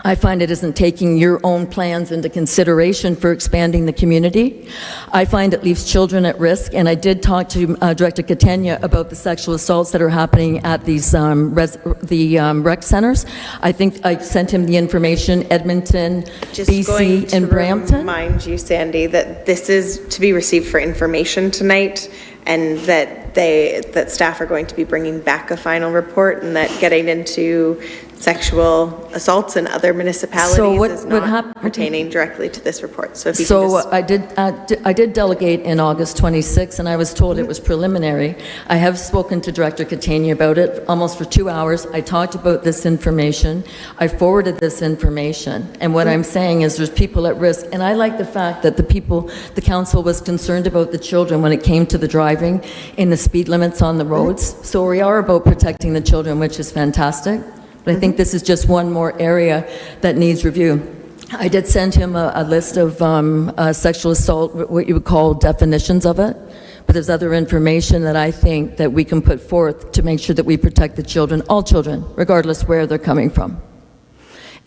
I find it isn't taking your own plans into consideration for expanding the community. I find it leaves children at risk, and I did talk to Director Catania about the sexual assaults that are happening at these rec centers. I think I sent him the information, Edmonton, BC, and Brampton. Remind you, Sandy, that this is to be received for information tonight, and that staff are going to be bringing back a final report, and that getting into sexual assaults in other municipalities is not pertaining directly to this report. So if you can just... I did delegate in August 26, and I was told it was preliminary. I have spoken to Director Catania about it almost for 2 hours. I talked about this information. I forwarded this information. And what I'm saying is there's people at risk. And I like the fact that the council was concerned about the children when it came to the driving and the speed limits on the roads. So we are about protecting the children, which is fantastic. But I think this is just one more area that needs review. I did send him a list of sexual assault, what you would call definitions of it, but there's other information that I think that we can put forth to make sure that we protect the children, all children, regardless where they're coming from.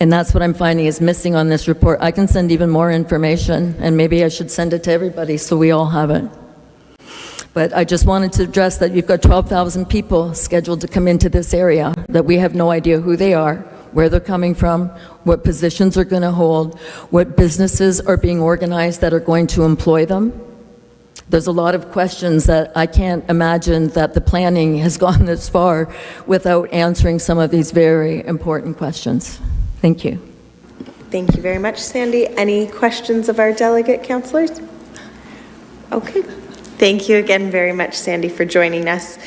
And that's what I'm finding is missing on this report. I can send even more information, and maybe I should send it to everybody so we all have it. But I just wanted to address that you've got 12,000 people scheduled to come into this area, that we have no idea who they are, where they're coming from, what positions they're going to hold, what businesses are being organized that are going to employ them. There's a lot of questions that I can't imagine that the planning has gone this far without answering some of these very important questions. Thank you. Thank you very much, Sandy. Any questions of our delegate councilors? Okay. Thank you again very much, Sandy, for joining us.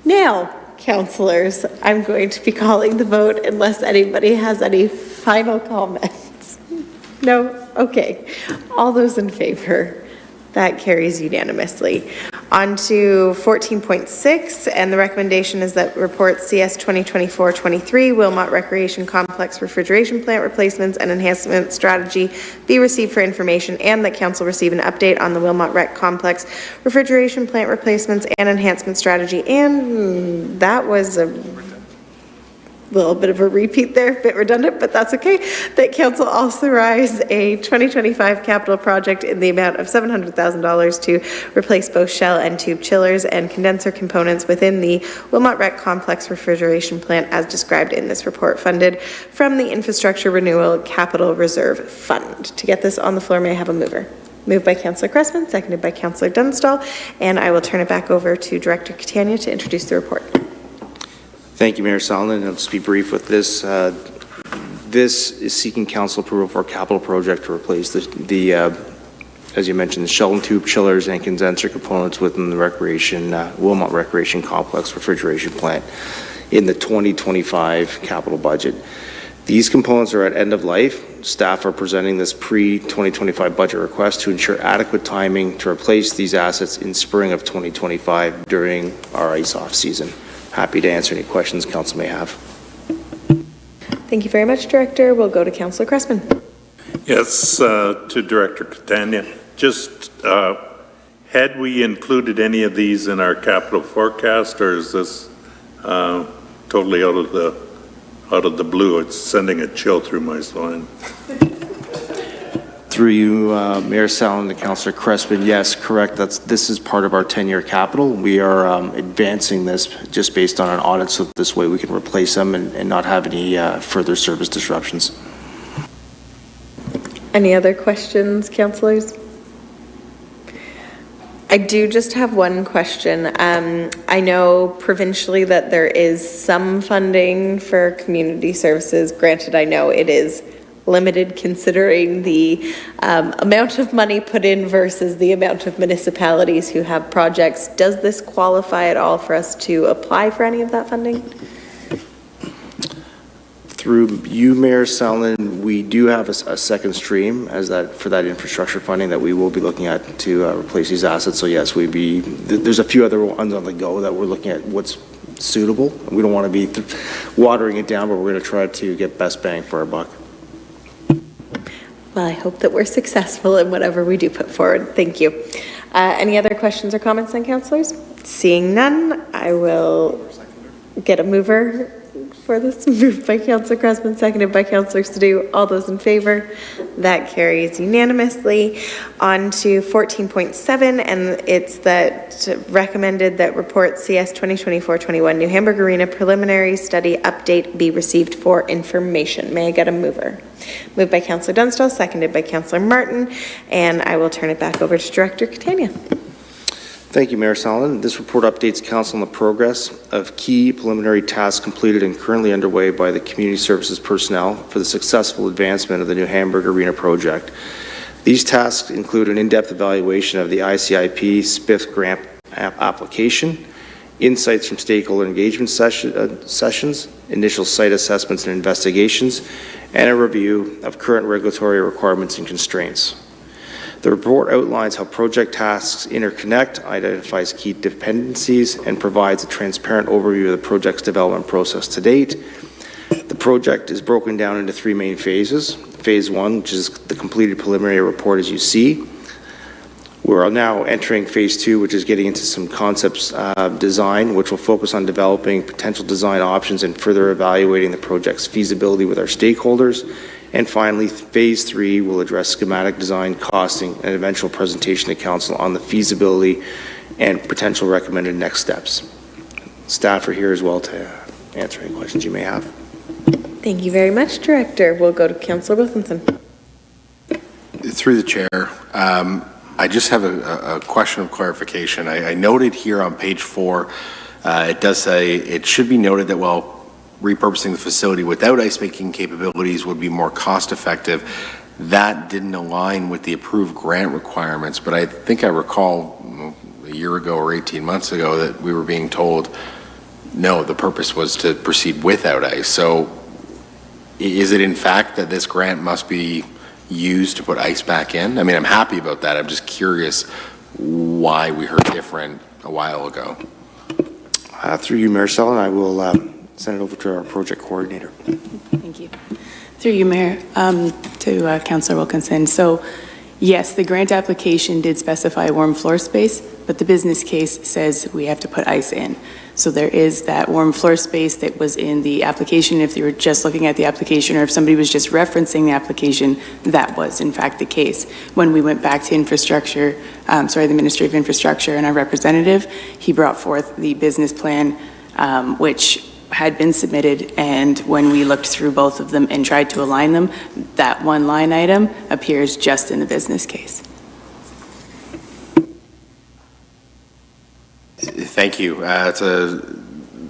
Now, councilors, I'm going to be calling the vote unless anybody has any final comments. No? Okay. All those in favor? That carries unanimously. On to 14.6, and the recommendation is that report CS 2024-23, Wilmot Recreation Complex Refrigeration Plant Replacements and Enhancement Strategy be received for information, and that council receive an update on the Wilmot Rec Complex Refrigeration Plant Replacements and Enhancement Strategy. And that was a little bit of a repeat there, a bit redundant, but that's okay. That council authorize a 2025 capital project in the amount of $700,000 to replace both shell and tube chillers and condenser components within the Wilmot Rec Complex Refrigeration Plant as described in this report, funded from the Infrastructure Renewal Capital Reserve Fund. To get this on the floor, may I have a mover? Moved by Councillor Cressman, seconded by Councillor Dunstall, and I will turn it back over to Director Catania to introduce the report. Thank you, Mayor Solomon. I'll just be brief with this. This is seeking council approval for a capital project to replace the as you mentioned, the shell and tube chillers and condenser components within the Wilmot Recreation Complex Refrigeration Plant in the 2025 capital budget. These components are at end of life. Staff are presenting this pre-2025 budget request to ensure adequate timing to replace these assets in spring of 2025 during our ice-off season. Happy to answer any questions council may have. Thank you very much, Director. We'll go to Councillor Cressman. Yes, to Director Catania. Just had we included any of these in our capital forecast, or is this totally out of the blue? It's sending a chill through my spine. Through you, Mayor Sallin and Councillor Crespin, yes, correct. This is part of our 10-year capital. We are advancing this just based on an audit, so this way we can replace them and not have any further service disruptions. Any other questions, councillors? I do just have one question. I know provincially that there is some funding for community services. Granted, I know it is limited considering the amount of money put in versus the amount of municipalities who have projects. Does this qualify at all for us to apply for any of that funding? Through you, Mayor Sallin, we do have a second stream for that infrastructure funding that we will be looking at to replace these assets. So yes, there's a few other ones on the go that we're looking at what's suitable. We don't want to be watering it down, but we're going to try to get best bang for our buck. Well, I hope that we're successful in whatever we do put forward. Thank you. Any other questions or comments on councillors? Seeing none, I will get a mover for this. Moved by Councillor Cressman, seconded by Councillor Sadhu. All those in favor? That carries unanimously. On to 14.7, and it's that recommended that report CS 2024-21 New Hamburg Arena preliminary study update be received for information. May I get a mover? Moved by Councillor Dunstall, seconded by Councillor Martin, and I will turn it back over to Director Catania. Thank you, Mayor Solomon. This report updates council on the progress of key preliminary tasks completed and currently underway by the community services personnel for the successful advancement of the New Hamburg Arena project. These tasks include an in-depth evaluation of the ICIP SPIF grant application, insights from stakeholder engagement sessions, initial site assessments and investigations, and a review of current regulatory requirements and constraints. The report outlines how project tasks interconnect, identifies key dependencies, and provides a transparent overview of the project's development process to date. The project is broken down into three main phases. Phase 1, which is the completed preliminary report as you see. We're now entering phase 2, which is getting into some concepts design, which will focus on developing potential design options and further evaluating the project's feasibility with our stakeholders. And finally, phase 3 will address schematic design, costing, and eventual presentation to council on the feasibility and potential recommended next steps. Staff are here as well to answer any questions you may have. Thank you very much, Director. We'll go to Councillor Wilkinson. Through the chair, I just have a question of clarification. I noted here on page 4, it does say it should be noted that while repurposing the facility without ice making capabilities would be more cost effective, that didn't align with the approved grant requirements. But I think I recall a year ago or 18 months ago that we were being told, no, the purpose was to proceed without ice. So is it in fact that this grant must be used to put ice back in? I mean, I'm happy about that. I'm just curious why we heard different a while ago. Through you, Mayor Sullivan, I will send it over to our project coordinator. Thank you. Through you, Mayor, to Councillor Wilkinson. So, yes, the grant application did specify warm floor space, but the business case says we have to put ice in. So there is that warm floor space that was in the application. If you were just looking at the application or if somebody was just referencing the application, that was in fact the case. When we went back to infrastructure, the Ministry of Infrastructure and our representative, he brought forth the business plan, which had been submitted, and when we looked through both of them and tried to align them, that one line item appears just in the business case. Thank you.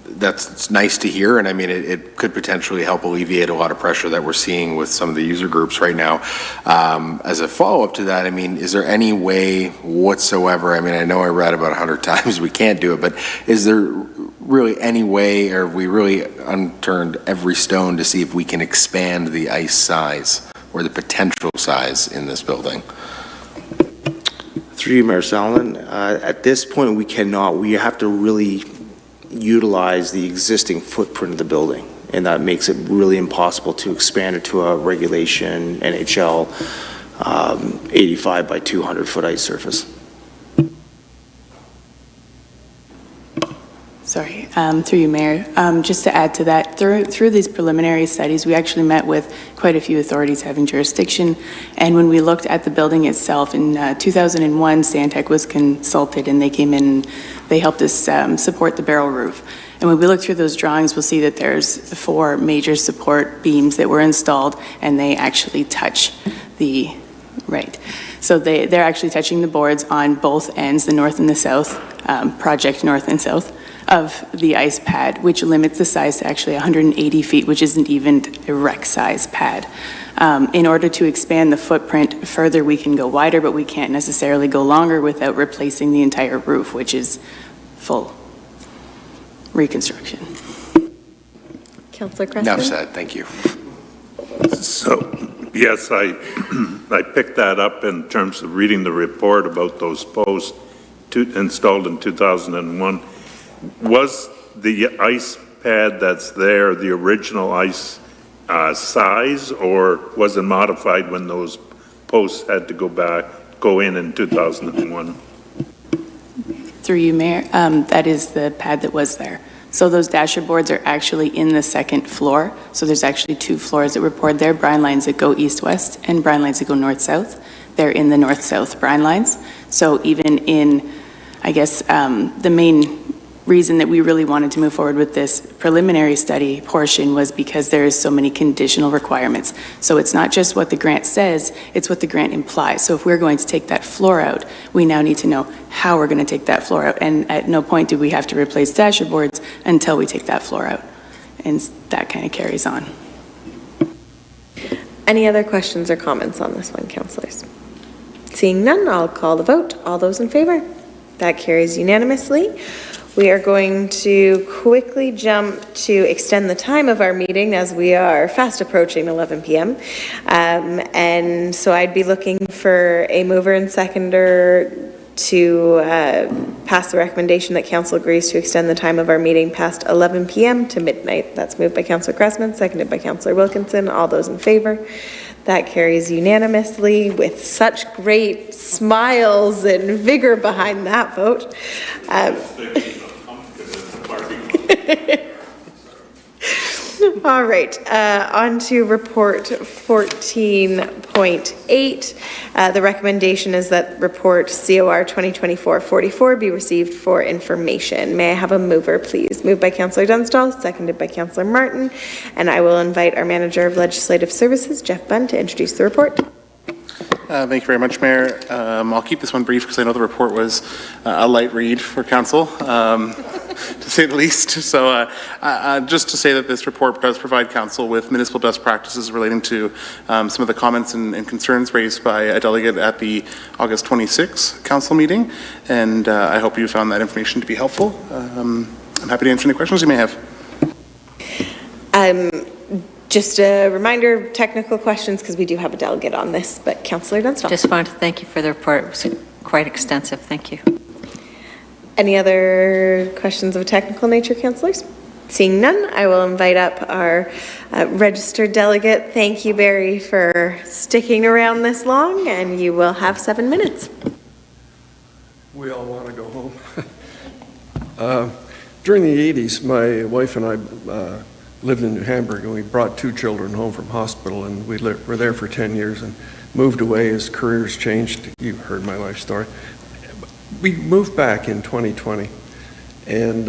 That's nice to hear, and I mean, it could potentially help alleviate a lot of pressure that we're seeing with some of the user groups right now. As a follow-up to that, I mean, is there any way whatsoever, I mean, I know I read about 100 times we can't do it, but is there really any way, or have we really unturned every stone to see if we can expand the ice size or the potential size in this building? Through you, Mayor Sullivan, at this point we cannot. We have to really utilize the existing footprint of the building, and that makes it really impossible to expand it to a regulation NHL 85 by 200 foot ice surface. Sorry, through you, Mayor. Just to add to that, through these preliminary studies, we actually met with quite a few authorities having jurisdiction. And when we looked at the building itself, in 2001, Stantec was consulted, and they came in, they helped us support the barrel roof. And when we look through those drawings, we'll see that there's 4 major support beams that were installed, and they actually touch the, right. So they're actually touching the boards on both ends, the north and the south, project north and south, of the ice pad, which limits the size to actually 180 feet, which isn't even a rec size pad. In order to expand the footprint further, we can go wider, but we can't necessarily go longer without replacing the entire roof, which is full reconstruction. Councillor Cressman? Enough said, thank you. So, yes, I picked that up in terms of reading the report about those posts installed in 2001. Was the ice pad that's there the original ice size, or was it modified when those posts had to go in 2001? Through you, Mayor, that is the pad that was there. So those dasher boards are actually in the second floor. So there's actually 2 floors that were poured there, brine lines that go east-west and brine lines that go north-south. They're in the north-south brine lines. So even in, I guess, the main reason that we really wanted to move forward with this preliminary study portion was because there is so many conditional requirements. So it's not just what the grant says, it's what the grant implies. So if we're going to take that floor out, we now need to know how we're going to take that floor out. And at no point do we have to replace dasher boards until we take that floor out. And that kind of carries on. Any other questions or comments on this one, councillors? Seeing none, I'll call the vote. All those in favor? That carries unanimously. We are going to quickly jump to extend the time of our meeting as we are fast approaching 11 p.m. And so I'd be looking for a mover and seconder to pass the recommendation that council agrees to extend the time of our meeting past 11 p.m. to midnight. That's moved by Councillor Cressman, seconded by Councillor Wilkinson. All those in favor? That carries unanimously with such great smiles and vigor behind that vote. All right, on to report 14.8. The recommendation is that report COR 2024-44 be received for information. May I have a mover, please? Moved by Councillor Dunstall, seconded by Councillor Martin, and I will invite our Manager of Legislative Services, Jeff Bunn, to introduce the report. Thank you very much, Mayor. I'll keep this one brief because I know the report was a light read for council, to say the least. So just to say that this report does provide council with municipal best practices relating to some of the comments and concerns raised by a delegate at the August 26th council meeting. And I hope you found that information to be helpful. I'm happy to answer any questions you may have. Just a reminder, technical questions, because we do have a delegate on this, but Councillor Dunstall. Just wanted to thank you for the report. It was quite extensive. Thank you. Any other questions of a technical nature, councillors? Seeing none, I will invite up our registered delegate. Thank you, Barry, for sticking around this long, and you will have 7 minutes. We all want to go home. During the 80s, my wife and I lived in New Hamburg, and we brought 2 children home from hospital, and we were there for 10 years and moved away as careers changed. You've heard my life story. We moved back in 2020, and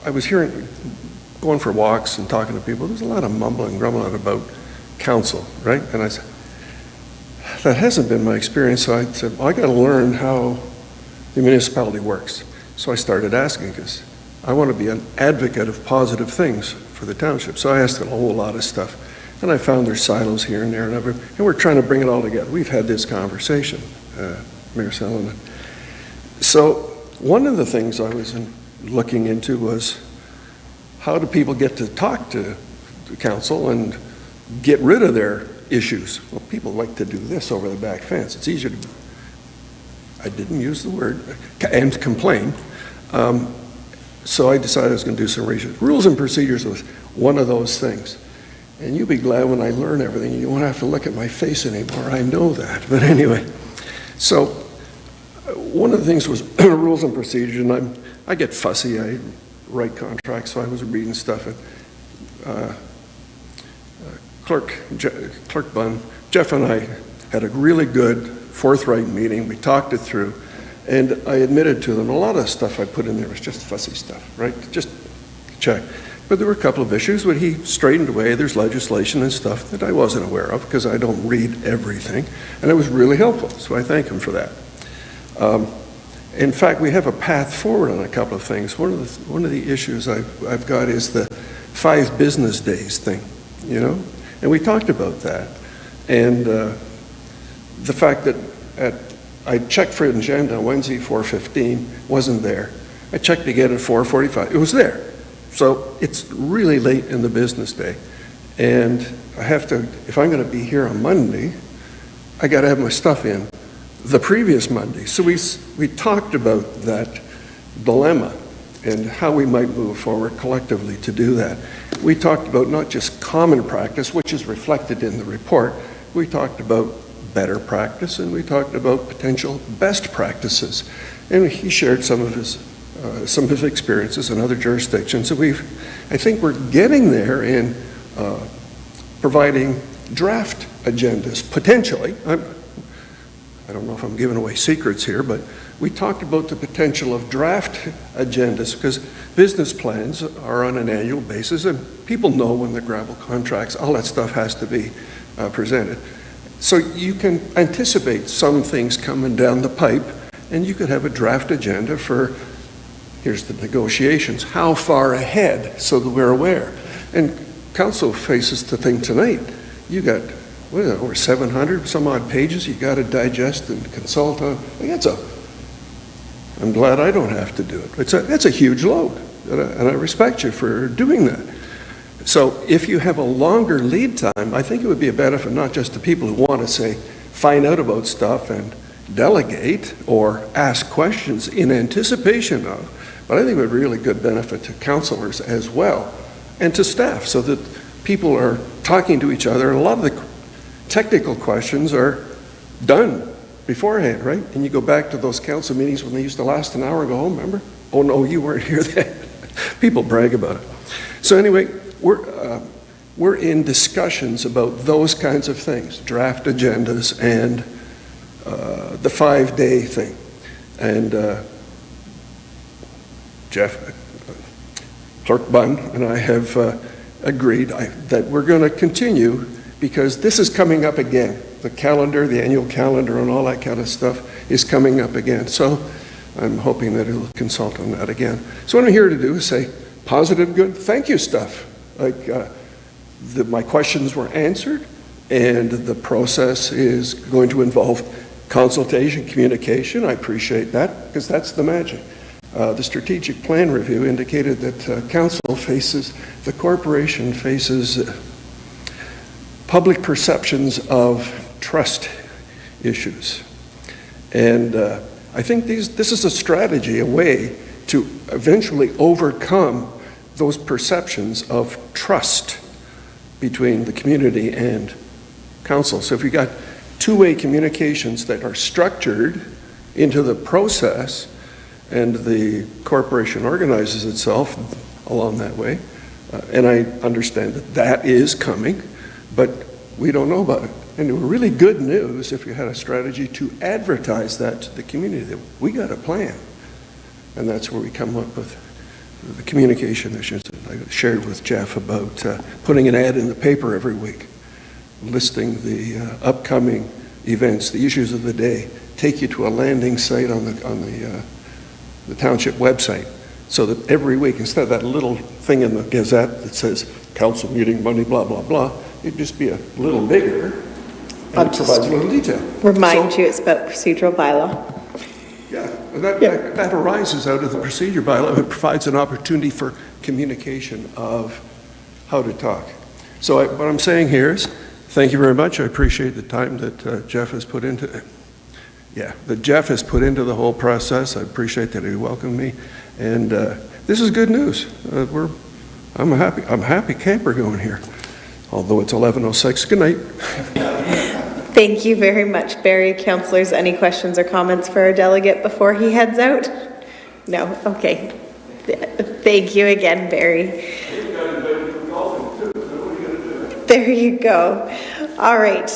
I was going for walks and talking to people. There's a lot of mumbling, grumbling about council, right? And I said, that hasn't been my experience, so I said, well, I got to learn how the municipality works. So I started asking, because I want to be an advocate of positive things for the township. So I asked a whole lot of stuff. And I found there's silos here and there and we're trying to bring it all together. We've had this conversation, Mayor Sullivan. So one of the things I was looking into was, how do people get to talk to the council and get rid of their issues? Well, people like to do this over the back fence. It's easier to, I didn't use the word, and complain. So I decided I was going to do some research. Rules and procedures was one of those things. And you'll be glad when I learn everything. You won't have to look at my face anymore. I know that. But anyway, so one of the things was rules and procedures. And I get fussy. I write contracts, so I was reading stuff. And Clerk Bunn, Jeff and I had a really good, forthright meeting. We talked it through. And I admitted to them, a lot of stuff I put in there was just fussy stuff, right? Just check. But there were a couple of issues where he straightened away. There's legislation and stuff that I wasn't aware of because I don't read everything. And it was really helpful, so I thank him for that. In fact, we have a path forward on a couple of things. One of the issues I've got is the 5 business days thing, you know? And we talked about that. And the fact that I checked for an agenda on Wednesday, 4:15, wasn't there. I checked again at 4:45, it was there. So it's really late in the business day. And I have to, if I'm going to be here on Monday, I got to have my stuff in the previous Monday. So we talked about that dilemma and how we might move forward collectively to do that. We talked about not just common practice, which is reflected in the report. We talked about better practice, and we talked about potential best practices. And he shared some of his experiences in other jurisdictions. And I think we're getting there in providing draft agendas, potentially. I don't know if I'm giving away secrets here, but we talked about the potential of draft agendas, because business plans are on an annual basis, and people know when the gravel contracts, all that stuff has to be presented. So you can anticipate some things coming down the pipe, and you could have a draft agenda for, here's the negotiations, how far ahead, so that we're aware. And council faces the thing tonight. You got, what is it, over 700 some odd pages you got to digest and consult on. I'm glad I don't have to do it. It's a huge load, and I respect you for doing that. So if you have a longer lead time, I think it would be a benefit not just to people who want to say, find out about stuff and delegate or ask questions in anticipation of, but I think it would be a really good benefit to councilors as well and to staff, so that people are talking to each other. And a lot of the technical questions are done beforehand, right? And you go back to those council meetings when they used to last an hour and go home, remember? Oh, no, you weren't here then. People brag about it. So anyway, we're in discussions about those kinds of things, draft agendas and the 5-day thing. And Clerk Bunn and I have agreed that we're going to continue because this is coming up again. The calendar, the annual calendar and all that kind of stuff is coming up again. So I'm hoping that it'll consult on that again. So what I'm here to do is say positive, good, thank you stuff. Like my questions were answered and the process is going to involve consultation, communication. I appreciate that because that's the magic. The strategic plan review indicated that council faces, the corporation faces public perceptions of trust issues. And I think this is a strategy, a way to eventually overcome those perceptions of trust between the community and council. So if we got two-way communications that are structured into the process and the corporation organizes itself along that way, and I understand that that is coming, but we don't know about it. And it would be really good news if you had a strategy to advertise that to the community, that we got a plan. And that's where we come up with the communication issues that I shared with Jeff about putting an ad in the paper every week, listing the upcoming events, the issues of the day, take you to a landing site on the township website, so that every week, instead of that little thing in the Gazette that says council meeting Monday, blah, blah, blah, it'd just be a little bigger and it provides a little detail. Remind you it's about procedural bylaw. Yeah, and that arises out of the procedure bylaw. It provides an opportunity for communication of how to talk. So what I'm saying here is, thank you very much. I appreciate the time that Jeff has put into it. Yeah, that Jeff has put into the whole process. I appreciate that he welcomed me, and this is good news. I'm a happy camper going here, although it's 11:06. Good night. Thank you very much, Barry. Councillors, any questions or comments for our delegate before he heads out? No? Okay. Thank you again, Barry. There you go. All right.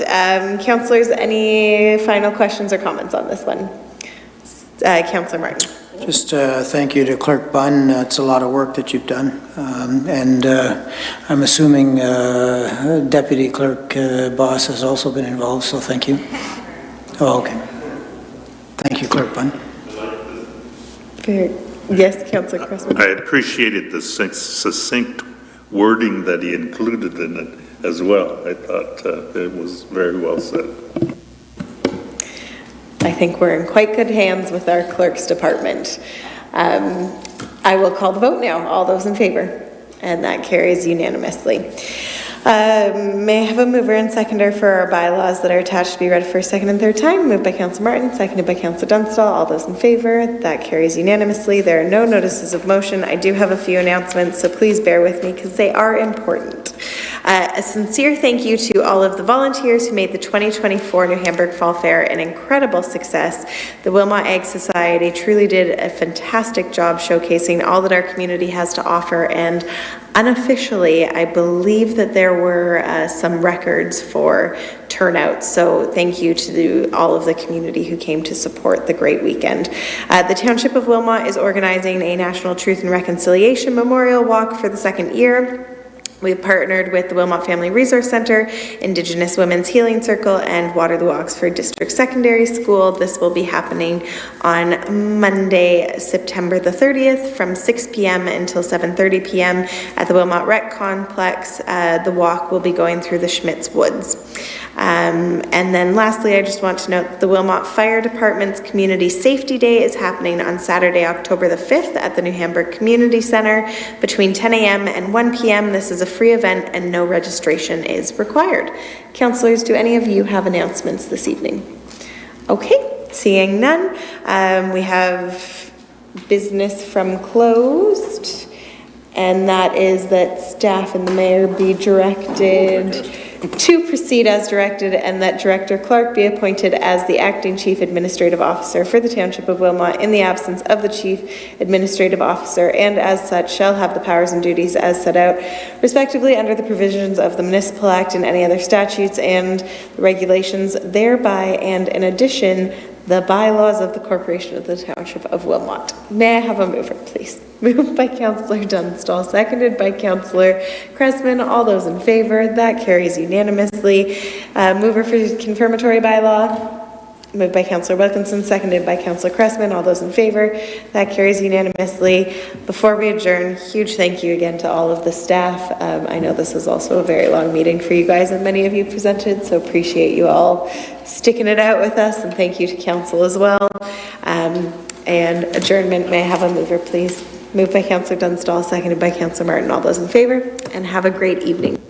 Councillors, any final questions or comments on this one? Councillor Martin. Just thank you to Clerk Bunn. It's a lot of work that you've done. And I'm assuming Deputy Clerk Boss has also been involved, so thank you. Oh, okay. Thank you, Clerk Bunn. Yes, Councillor Cressman. I appreciated the succinct wording that he included in it as well. I thought it was very well said. I think we're in quite good hands with our clerk's department. I will call the vote now. All those in favor? And that carries unanimously. May I have a mover and seconder for our bylaws that are attached to be read first, second, and third time? Moved by Councillor Martin, seconded by Councillor Dunstall. All those in favor? That carries unanimously. There are no notices of motion. I do have a few announcements, so please bear with me because they are important. A sincere thank you to all of the volunteers who made the 2024 New Hamburg Fall Fair an incredible success. The Wilmot Ag Society truly did a fantastic job showcasing all that our community has to offer, and unofficially, I believe that there were some records for turnout. So thank you to all of the community who came to support the great weekend. The Township of Wilmot is organizing a National Truth and Reconciliation Memorial Walk for the second year. We've partnered with the Wilmot Family Resource Center, Indigenous Women's Healing Circle, and Waterloo Oxford District Secondary School. This will be happening on Monday, September the 30th from 6 p.m. until 7:30 p.m. at the Wilmot Rec Complex. The walk will be going through the Schmitz Woods. And then lastly, I just want to note the Wilmot Fire Department's Community Safety Day is happening on Saturday, October the 5th at the New Hamburg Community Center between 10 a.m. and 1 p.m. This is a free event and no registration is required. Councillors, do any of you have announcements this evening? Okay, seeing none. We have business from closed, and that is that staff and the mayor be directed to proceed as directed, and that Director Clark be appointed as the acting Chief Administrative Officer for the Township of Wilmot in the absence of the Chief Administrative Officer, and as such shall have the powers and duties as set out respectively under the provisions of the Municipal Act and any other statutes and regulations thereby, and in addition, the bylaws of the Corporation of the Township of Wilmot. May I have a mover, please? Moved by Councillor Dunstall, seconded by Councillor Cressman. All those in favor, that carries unanimously. Mover for confirmatory bylaw. Moved by Councillor Wilkinson, seconded by Councillor Cressman. All those in favor, that carries unanimously. Before we adjourn, huge thank you again to all of the staff. I know this was also a very long meeting for you guys, and many of you presented, so appreciate you all sticking it out with us, and thank you to council as well. And adjournment, may I have a mover, please? Moved by Councillor Dunstall, seconded by Councillor Martin. All those in favor, and have a great evening.